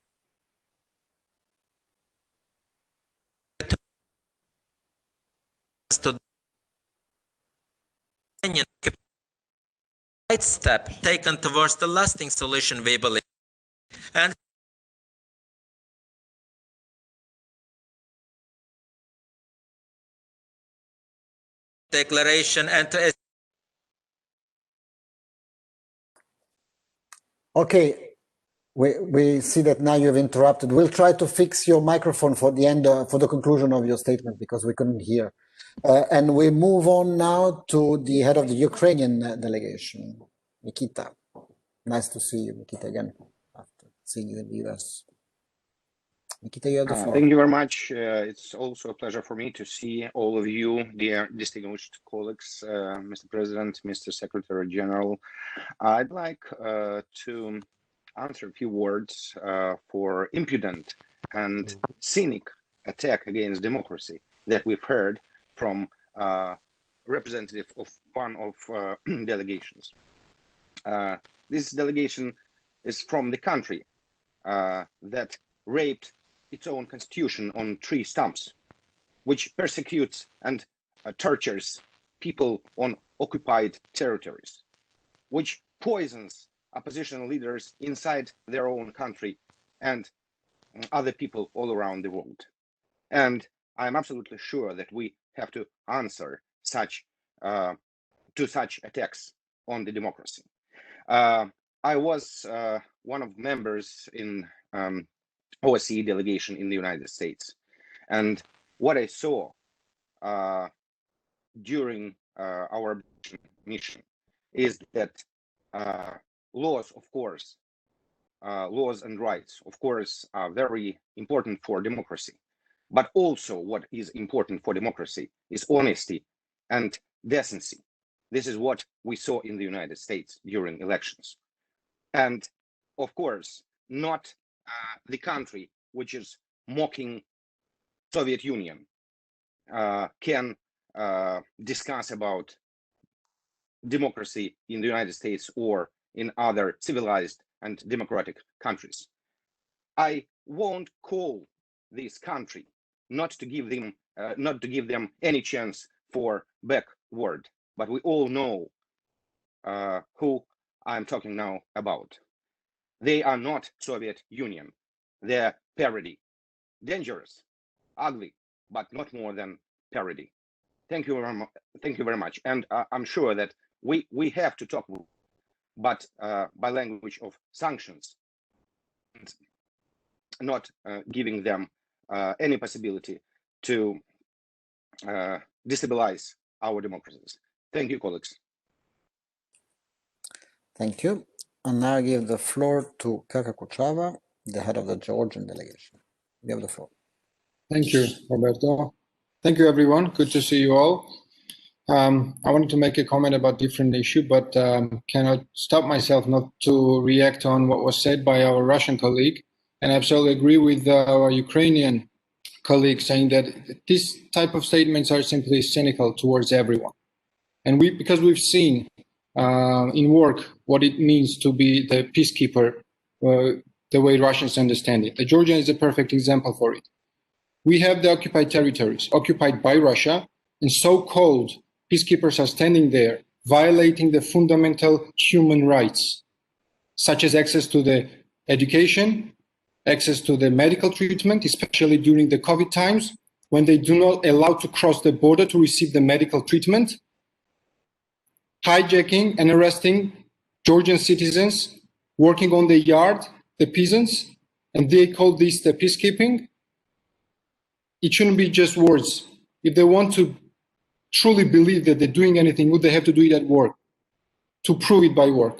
to right step taken towards the lasting solution, we believe, and declaration and to Okay, we see that now you've interrupted. We'll try to fix your microphone for the end, for the conclusion of your statement, because we couldn't hear. And we move on now to the head of the Ukrainian delegation, Nikita. Nice to see you, Nikita, again, after seeing you in the US. Nikita, you have the floor. Thank you very much. It's also a pleasure for me to see all of you, dear distinguished colleagues, Mr. President, Mr. Secretary General. I'd like to answer a few words for impudent and cynic attack against democracy that we've heard from representative of one of delegations. This delegation is from the country that raped its own constitution on 3 stumps, which persecutes and tortures people on occupied territories, which poisons opposition leaders inside their own country and other people all around the world. And I'm absolutely sure that we have to answer to such attacks on the democracy. I was one of members in OSCE delegation in the United States, and what I saw during our mission is that laws, of course, laws and rights, of course, are very important for democracy. But also what is important for democracy is honesty and decency. This is what we saw in the United States during elections. And of course, not the country which is mocking Soviet Union can discuss about democracy in the United States or in other civilized and democratic countries. I won't call this country not to give them any chance for backward, but we all know who I'm talking now about. They are not Soviet Union. They're parody. Dangerous, ugly, but not more than parody. Thank you very much. And I'm sure that we have to talk, but by language of sanctions, and not giving them any possibility to destabilize our democracies. Thank you, colleagues. Thank you. And now I give the floor to Kaka Kuchava, the head of the Georgian delegation. You have the floor. Thank you, Roberto. Thank you, everyone. Good to see you all. I wanted to make a comment about different issue, but cannot stop myself not to react on what was said by our Russian colleague. And I absolutely agree with our Ukrainian colleague saying that these type of statements are simply cynical towards everyone. And because we've seen in work what it means to be the peacekeeper, the way Russians understand it. Georgia is a perfect example for it. We have the occupied territories occupied by Russia, and so-called peacekeepers are standing there violating the fundamental human rights, such as access to the education, access to the medical treatment, especially during the COVID times, when they do not allow to cross the border to receive the medical treatment, hijacking and arresting Georgian citizens working on the yard, the peasants, and they call this the peacekeeping. It shouldn't be just words. If they want to truly believe that they're doing anything good, they have to do it at work, to prove it by work.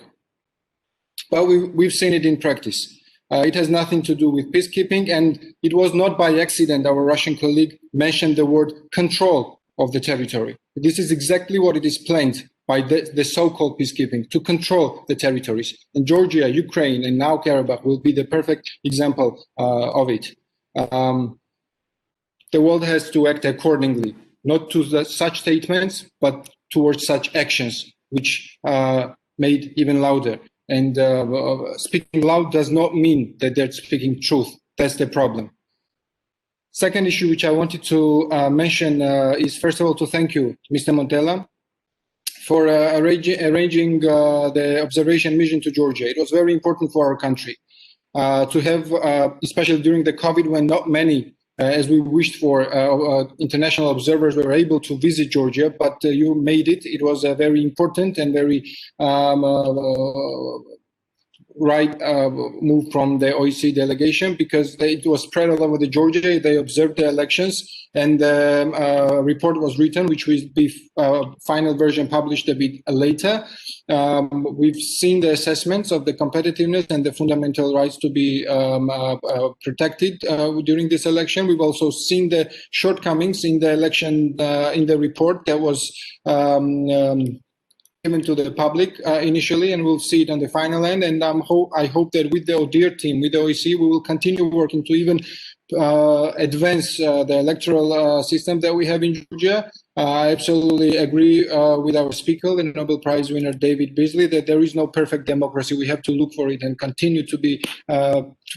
But we've seen it in practice. It has nothing to do with peacekeeping, and it was not by accident our Russian colleague mentioned the word control of the territory. This is exactly what it is planned by the so-called peacekeeping, to control the territories. And Georgia, Ukraine, and now Karabakh will be the perfect example of it. The world has to act accordingly, not to such statements, but towards such actions, which made even louder. And speaking loud does not mean that they're speaking truth. That's the problem. Second issue which I wanted to mention is, first of all, to thank you, Mr. Montella, for arranging the observation mission to Georgia. It was very important for our country to have, especially during the COVID, when not many, as we wished for, international observers were able to visit Georgia, but you made it. It was a very important and very right move from the OSCE delegation, because it was spread all over the Georgia. They observed the elections, and the report was written, which will be final version published a bit later. We've seen the assessments of the competitiveness and the fundamental rights to be protected during this election. We've also seen the shortcomings in the election, in the report that was given to the public initially, and we'll see it on the final end. And I hope that with the ODIHR team, with the OSCE, we will continue working to even advance the electoral system that we have in Georgia. I absolutely agree with our speaker, the Nobel Prize winner David Beasley, that there is no perfect democracy. We have to look for it and continue to be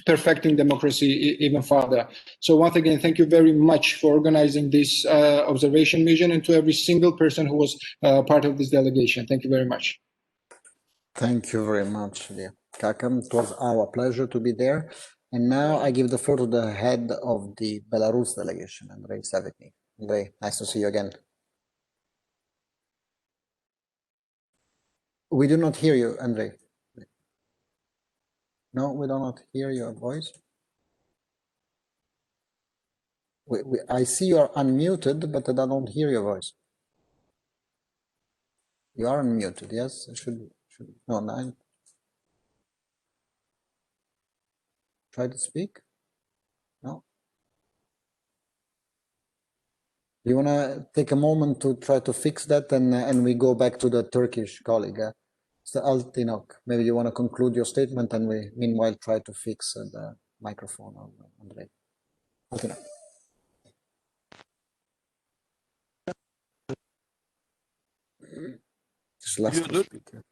perfecting democracy even further. So once again, thank you very much for organizing this observation mission, and to every single person who was part of this delegation. Thank you very much. Thank you very much, dear Kakam. It was our pleasure to be there. And now I give the floor to the head of the Belarus delegation, Andrei Savetnik. Andrei, nice to see you again. We do not hear you, Andrei. No, we do not hear your voice. I see you are unmuted, but I don't hear your voice. You are unmuted, yes? No, no. Try to speak? No? Do you want to take a moment to try to fix that, and we go back to the Turkish colleague? Mr. Altinok, maybe you want to conclude your statement, and we meanwhile try to fix the microphone of Andrei. Altinok. Just left the speaker.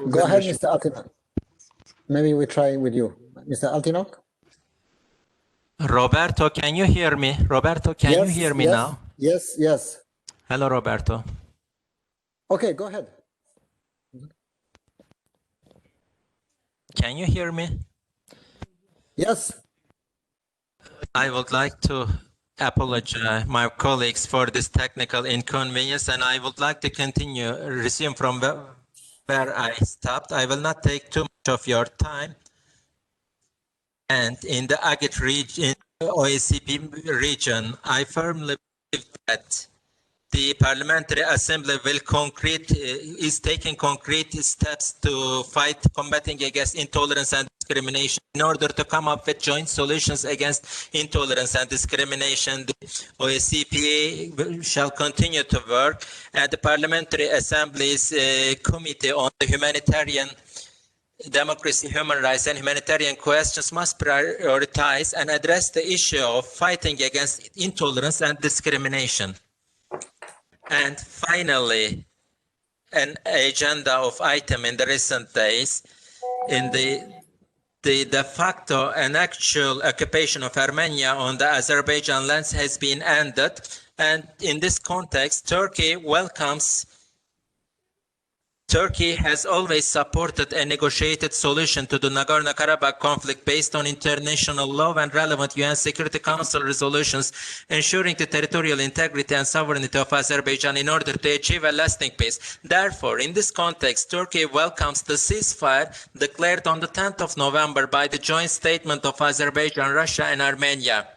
Go ahead, Mr. Altinok. Maybe we try with you. Mr. Altinok? Roberto, can you hear me? Roberto, can you hear me now? Yes, yes. Hello, Roberto. Okay, go ahead. Can you hear me? Yes. I would like to apologize my colleagues for this technical inconvenience, and I would like to resume from where I stopped. I will not take too much of your time. And in the Agit region, OSCP region, I firmly believe that the Parliamentary Assembly is taking concrete steps to fight combating against intolerance and discrimination in order to come up with joint solutions against intolerance and discrimination. The OSCE shall continue to work, and the Parliamentary Assembly's Committee on the Humanitarian Democracy, Human Rights and Humanitarian Questions must prioritize and address the issue of fighting against intolerance and discrimination. And finally, an agenda of item in the recent days, in the de facto and actual occupation of Armenia on the Azerbaijan lands has been ended. And in this context, Turkey has always supported a negotiated solution to the Nagorno-Karabakh conflict based on international law and relevant UN Security Council resolutions, ensuring the territorial integrity and sovereignty of Azerbaijan in order to achieve a lasting peace. Therefore, in this context, Turkey welcomes the ceasefire declared on the 10th of November by the joint statement of Azerbaijan, Russia, and Armenia.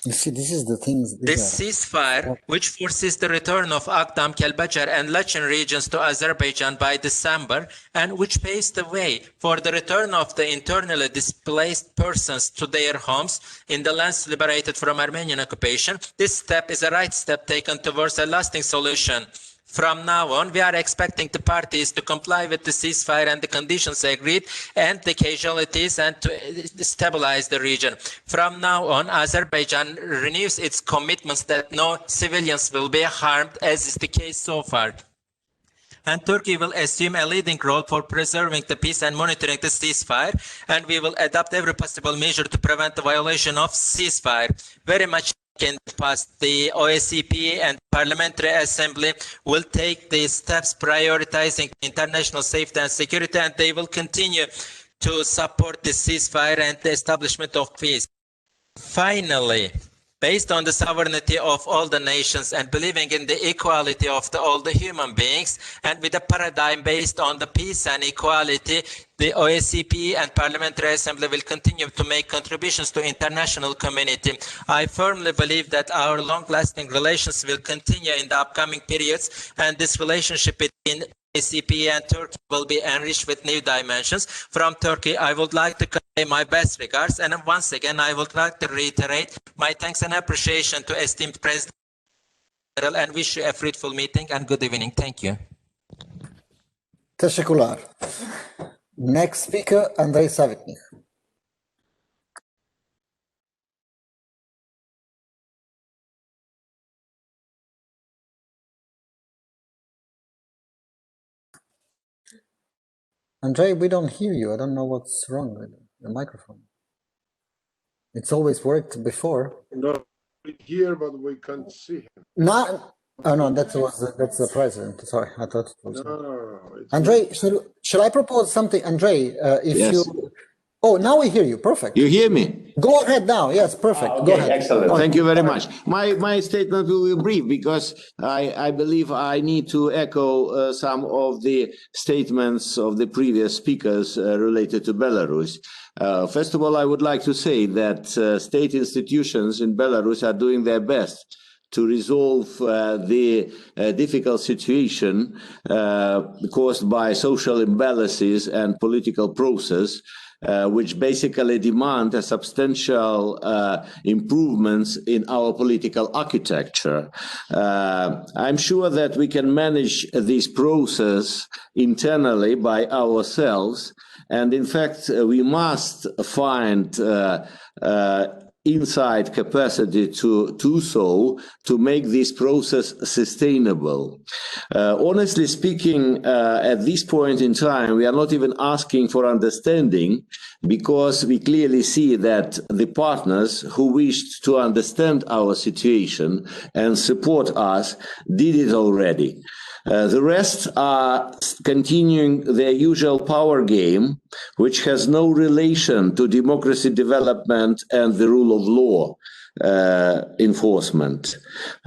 You see, this is the things. This ceasefire, which forces the return of Agdam, Kelbajar, and Lachen regions to Azerbaijan by December, and which paves the way for the return of the internally displaced persons to their homes in the lands liberated from Armenian occupation. This step is a right step taken towards a lasting solution. From now on, we are expecting the parties to comply with the ceasefire and the conditions agreed and the casualties and to stabilize the region. From now on, Azerbaijan renews its commitments that no civilians will be harmed, as is the case so far. And Turkey will assume a leading role for preserving the peace and monitoring the ceasefire, and we will adopt every possible measure to prevent the violation of ceasefire. Very much in the past, the OSCE and Parliamentary Assembly will take these steps prioritizing international safety and security, and they will continue to support the ceasefire and the establishment of peace. Finally, based on the sovereignty of all the nations and believing in the equality of all the human beings, and with a paradigm based on the peace and equality, the OSCE and Parliamentary Assembly will continue to make contributions to international community. I firmly believe that our long-lasting relations will continue in the upcoming periods, and this relationship between OSCE and Turkey will be enriched with new dimensions. From Turkey, I would like to convey my best regards, and once again, I would like to reiterate my thanks and appreciation to esteemed President and wish you a fruitful meeting and good evening. Thank you. Teşekkürler. Next speaker, Andrei Savitnik. Andrei, we don't hear you. I don't know what's wrong with the microphone. It's always worked before. No, we hear, but we can't see him. No, oh no, that's the president. Sorry, I thought it was. No, Andrei, shall I propose something? Andrei, if Yes. you. Oh, now we hear you. Perfect. You hear me? Go ahead now. Yes, perfect. Okay, Go ahead. excellent. Thank you very much. My statement will be brief because I believe I need to echo some of the statements of the previous speakers related to Belarus. First of all, I would like to say that state institutions in Belarus are doing their best to resolve the difficult situation caused by social imbalances and political process, which basically demand a substantial improvements in our political architecture. I'm sure that we can manage this process internally by ourselves, and in fact, we must find inside capacity to do so, to make this process sustainable. Honestly speaking, at this point in time, we are not even asking for understanding, because we clearly see that the partners who wished to understand our situation and support us did it already. The rest are continuing their usual power game, which has no relation to democracy development and the rule of law enforcement.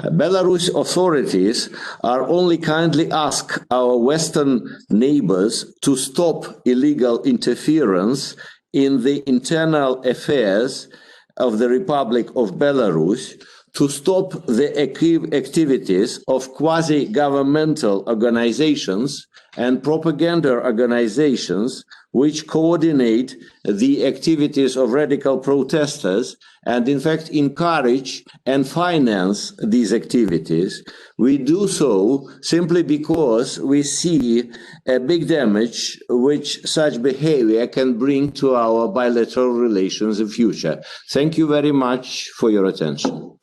Belarus authorities are only kindly ask our Western neighbors to stop illegal interference in the internal affairs of the Republic of Belarus, to stop the activities of quasi-governmental organizations and propaganda organizations which coordinate the activities of radical protesters and in fact encourage and finance these activities. We do so simply because we see a big damage which such behavior can bring to our bilateral relations in future. Thank you very much for your attention.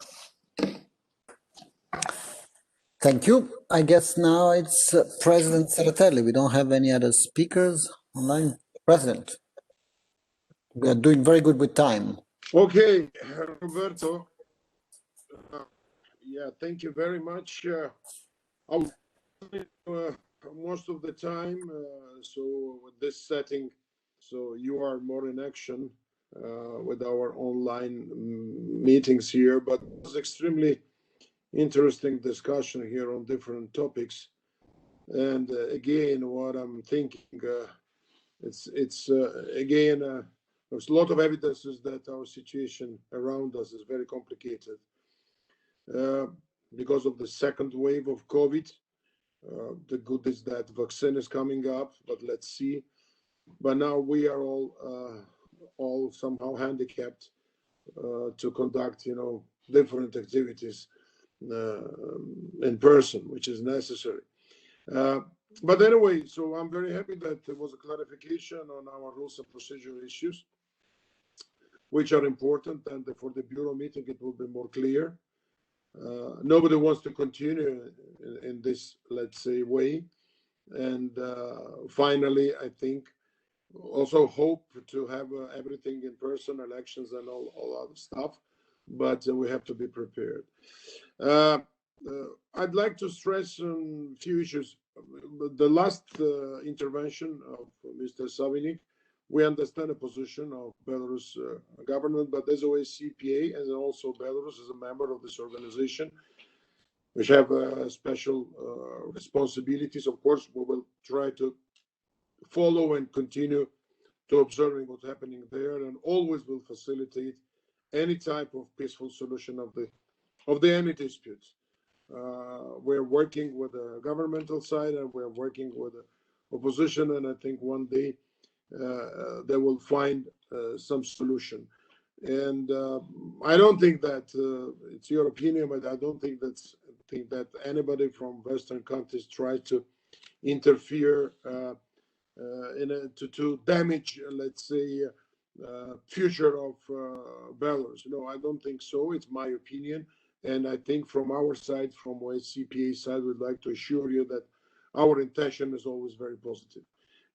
Thank you. I guess now it's President Tsereteli. We don't have any other speakers online. President, we are doing very good with time. Okay, Roberto. Yeah, thank you very much. I'll most of the time, so with this setting, so you are more in action with our online meetings here, but it was extremely interesting discussion here on different topics. And again, what I'm thinking, it's again, there's a lot of evidences that our situation around us is very complicated because of the second wave of COVID. The good is that vaccine is coming up, but let's see. But now we are all somehow handicapped to conduct, different activities in person, which is necessary. But anyway, so I'm very happy that there was a clarification on our rules and procedure issues, which are important, and for the Bureau meeting, it will be more clear. Nobody wants to continue in this, let's say, way. And finally, I think, also hope to have everything in person, elections and all other stuff, but we have to be prepared. I'd like to stress a few issues. The last intervention of Mr. Savinik, we understand the position of Belarus government, but as OSCE and also Belarus as a member of this organization, which have special responsibilities. Of course, we will try to follow and continue to observing what's happening there, and always will facilitate any type of peaceful solution of the any disputes. We're working with the governmental side, and we're working with the opposition, and I think one day they will find some solution. And I don't think that it's your opinion, but I don't think that anybody from Western countries tried to interfere to damage, let's say, future of Belarus. No, I don't think so. It's my opinion. And I think from our side, from OSCPA side, we'd like to assure you that our intention is always very positive.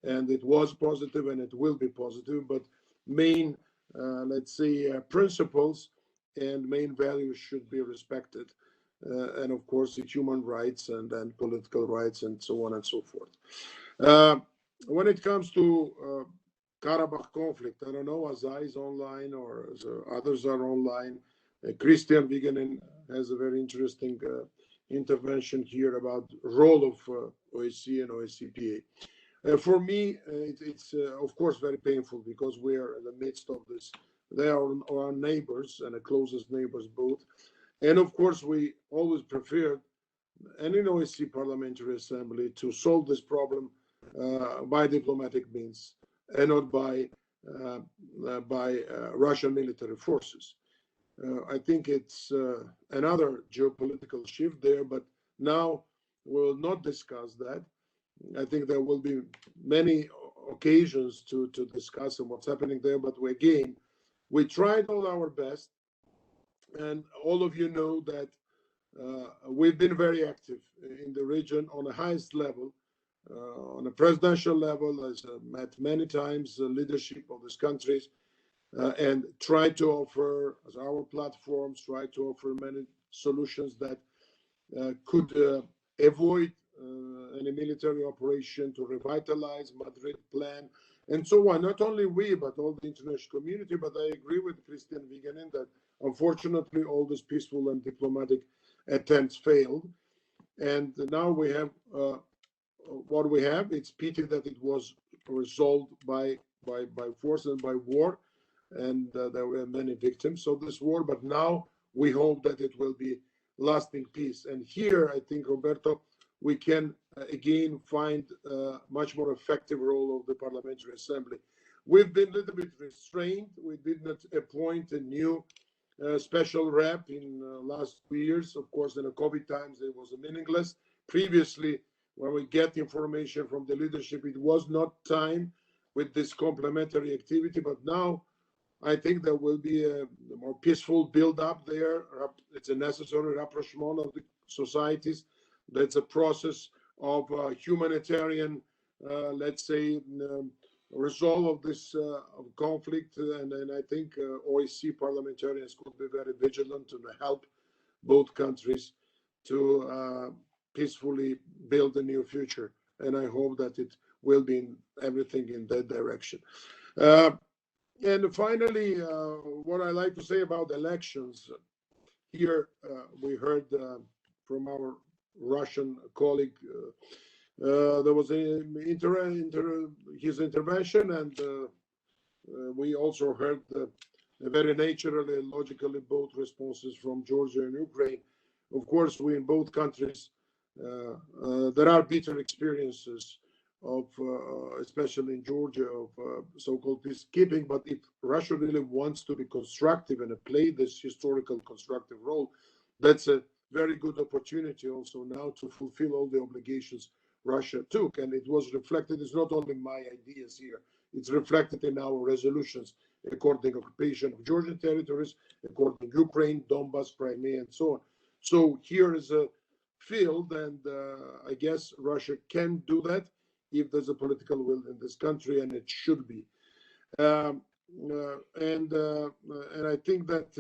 And it was positive and it will be positive, but main, let's say, principles and main values should be respected. And of course, the human rights and political rights and so on and so forth. When it comes to Karabakh conflict, I don't know, Azai is online or others are online. Christian Vigenin has a very interesting intervention here about role of OSCE and OSCPA. For me, it's of course very painful because we are in the midst of this. They are our neighbors and the closest neighbors both. And of course, we always prefer any OSCE Parliamentary Assembly to solve this problem by diplomatic means and not by Russian military forces. I think it's another geopolitical shift there, but now we'll not discuss that. I think there will be many occasions to discuss what's happening there, but we tried all our best, and all of you know that we've been very active in the region on the highest level, on a presidential level, as met many times the leadership of these countries, and try to offer, as our platforms, try to offer many solutions that could avoid any military operation, to revitalize Madrid plan, and so on. Not only we, but all the international community. But I agree with Christian Vigenin that unfortunately all these peaceful and diplomatic attempts failed. And now we have what we have. It's pity that it was resolved by force and by war, and there were many victims of this war. But now we hope that it will be lasting peace. And here, I think, Roberto, we can again find a much more effective role of the Parliamentary Assembly. We've been a little bit restrained. We did not appoint a new special rep in last 2 years. Of course, in the COVID times, it was meaningless. Previously, when we get information from the leadership, it was not time with this complementary activity. But now, I think there will be a more peaceful build-up there. It's a necessary rapprochement of the societies. That's a process of humanitarian, let's say, resolve of this conflict. And I think OSCE parliamentarians could be very vigilant to help both countries to peacefully build a new future. And I hope that it will be everything in that direction. And finally, what I like to say about elections, here we heard from our Russian colleague, there was his intervention, and we also heard very naturally and logically both responses from Georgia and Ukraine. Of course, we in both countries, there are bitter experiences of, especially in Georgia, of so-called peacekeeping. But if Russia really wants to be constructive and play this historical constructive role, that's a very good opportunity also now to fulfill all the obligations Russia took. And it was reflected, it's not only my ideas here, it's reflected in our resolutions, according occupation of Georgian territories, according Ukraine, Donbas, Crimea, and so on. So here is a field, and I guess Russia can do that if there's a political will in this country, and it should be. And I think that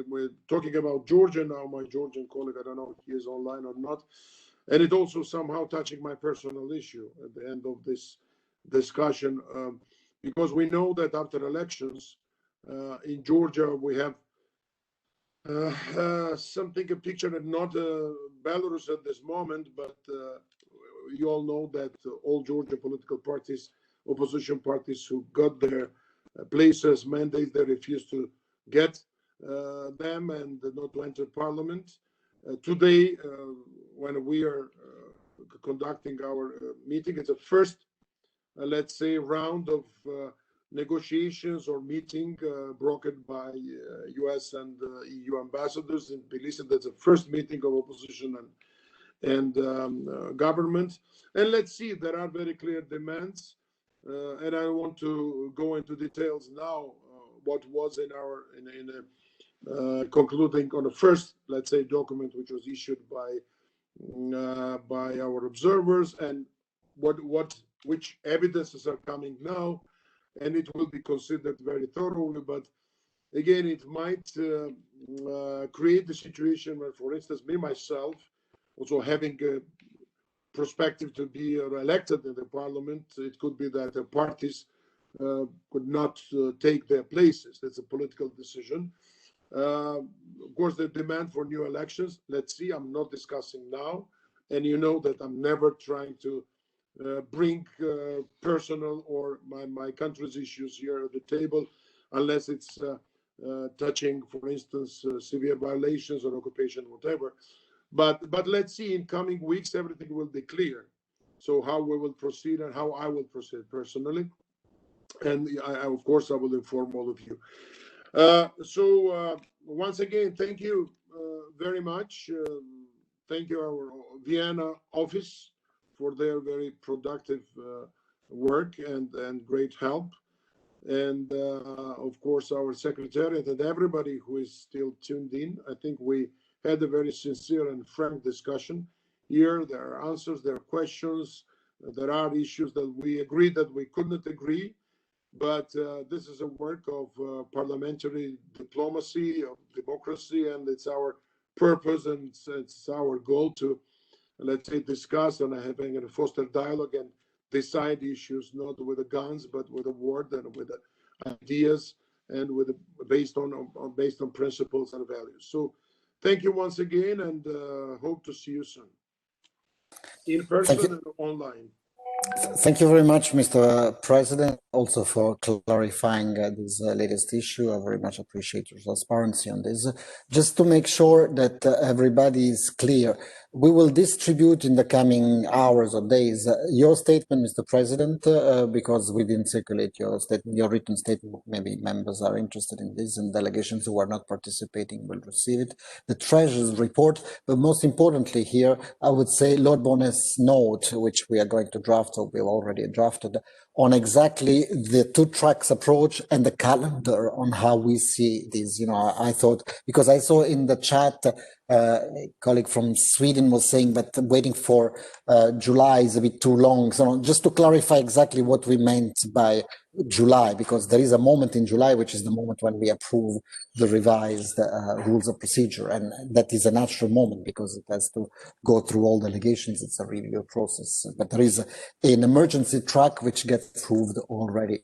we're talking about Georgia now. My Georgian colleague, I don't know if he is online or not, and it also somehow touching my personal issue at the end of this discussion, because we know that after elections in Georgia we have something, a picture that not Belarus at this moment, but you all know that all Georgia political parties, opposition parties who got their places, mandates, they refused to get them and not to enter parliament. Today, when we are conducting our meeting, it's a first, let's say, round of negotiations or meeting brokered by US and EU ambassadors in Tbilisi. That's the first meeting of opposition and government. And let's see, there are very clear demands. And I want to go into details now, what was in our, concluding on the first, let's say, document, which was issued by our observers, and which evidences are coming now, and it will be considered very thoroughly. But again, it might create a situation where, for instance, me myself, also having a perspective to be elected in the parliament, it could be that the parties could not take their places. That's a political decision. Of course, the demand for new elections, let's see, I'm not discussing now. And you know that I'm never trying to bring personal or my country's issues here at the table, unless it's touching, for instance, severe violations or occupation, whatever. But let's see, in coming weeks, everything will be clear. So how we will proceed and how I will proceed personally. And of course, I will inform all of you. So once again, thank you very much. Thank you, our Vienna office, for their very productive work and great help. And of course, our secretariat and everybody who is still tuned in. I think we had a very sincere and frank discussion here. There are answers, there are questions, there are issues that we agreed that we could not agree. But this is a work of parliamentary diplomacy, of democracy, and it's our purpose and it's our goal to, let's say, discuss and having a foster dialogue and decide issues not with the guns, but with the word and with the ideas and with based on principles and values. So thank you once again, and hope to see you soon, in person and online. Thank you very much, Mr. President, also for clarifying this latest issue. I very much appreciate your transparency on this. Just to make sure that everybody is clear, we will distribute in the coming hours or days your statement, Mr. President, because we didn't circulate your statement, your written statement. Maybe members are interested in this, and delegations who are not participating will receive it. The Treasurer's report, but most importantly here, I would say Lord Bonner's note, which we are going to draft, or we've already drafted, on exactly the two tracks approach and the calendar on how we see this. You know, I thought, because I saw in the chat, a colleague from Sweden was saying that waiting for July is a bit too long. So just to clarify exactly what we meant by July, because there is a moment in July, which is the moment when we approve the revised rules of procedure. And that is a natural moment because it has to go through all delegations. It's a review process. But there is an emergency track which gets approved already.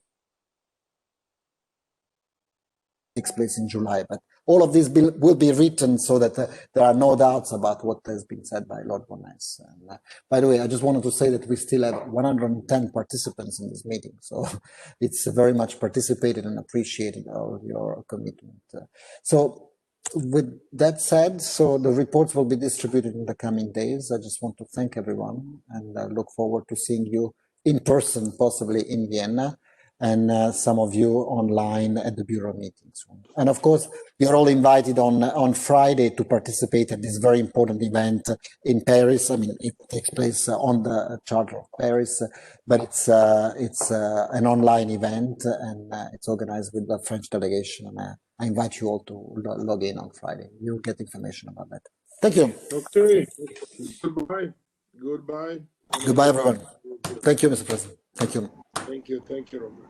Takes place in July, but all of this will be written so that there are no doubts about what has been said by Lord Bonas. And by the way, I just wanted to say that we still have 110 participants in this meeting, so it's very much participated and appreciated your commitment. So with that said, so the reports will be distributed in the coming days. I just want to thank everyone and look forward to seeing you in person, possibly in Vienna, and some of you online at the Bureau meetings. And of course, you're all invited on Friday to participate at this very important event in Paris. I mean, it takes place on the Charter of Paris, but it's an online event, and it's organized with the French delegation. And I invite you all to log in on Friday. You'll get information about that. Thank you. Okay. Goodbye. Goodbye. Goodbye, everyone. Thank you, Mr. President. Thank you. Thank you. Thank you, Robert.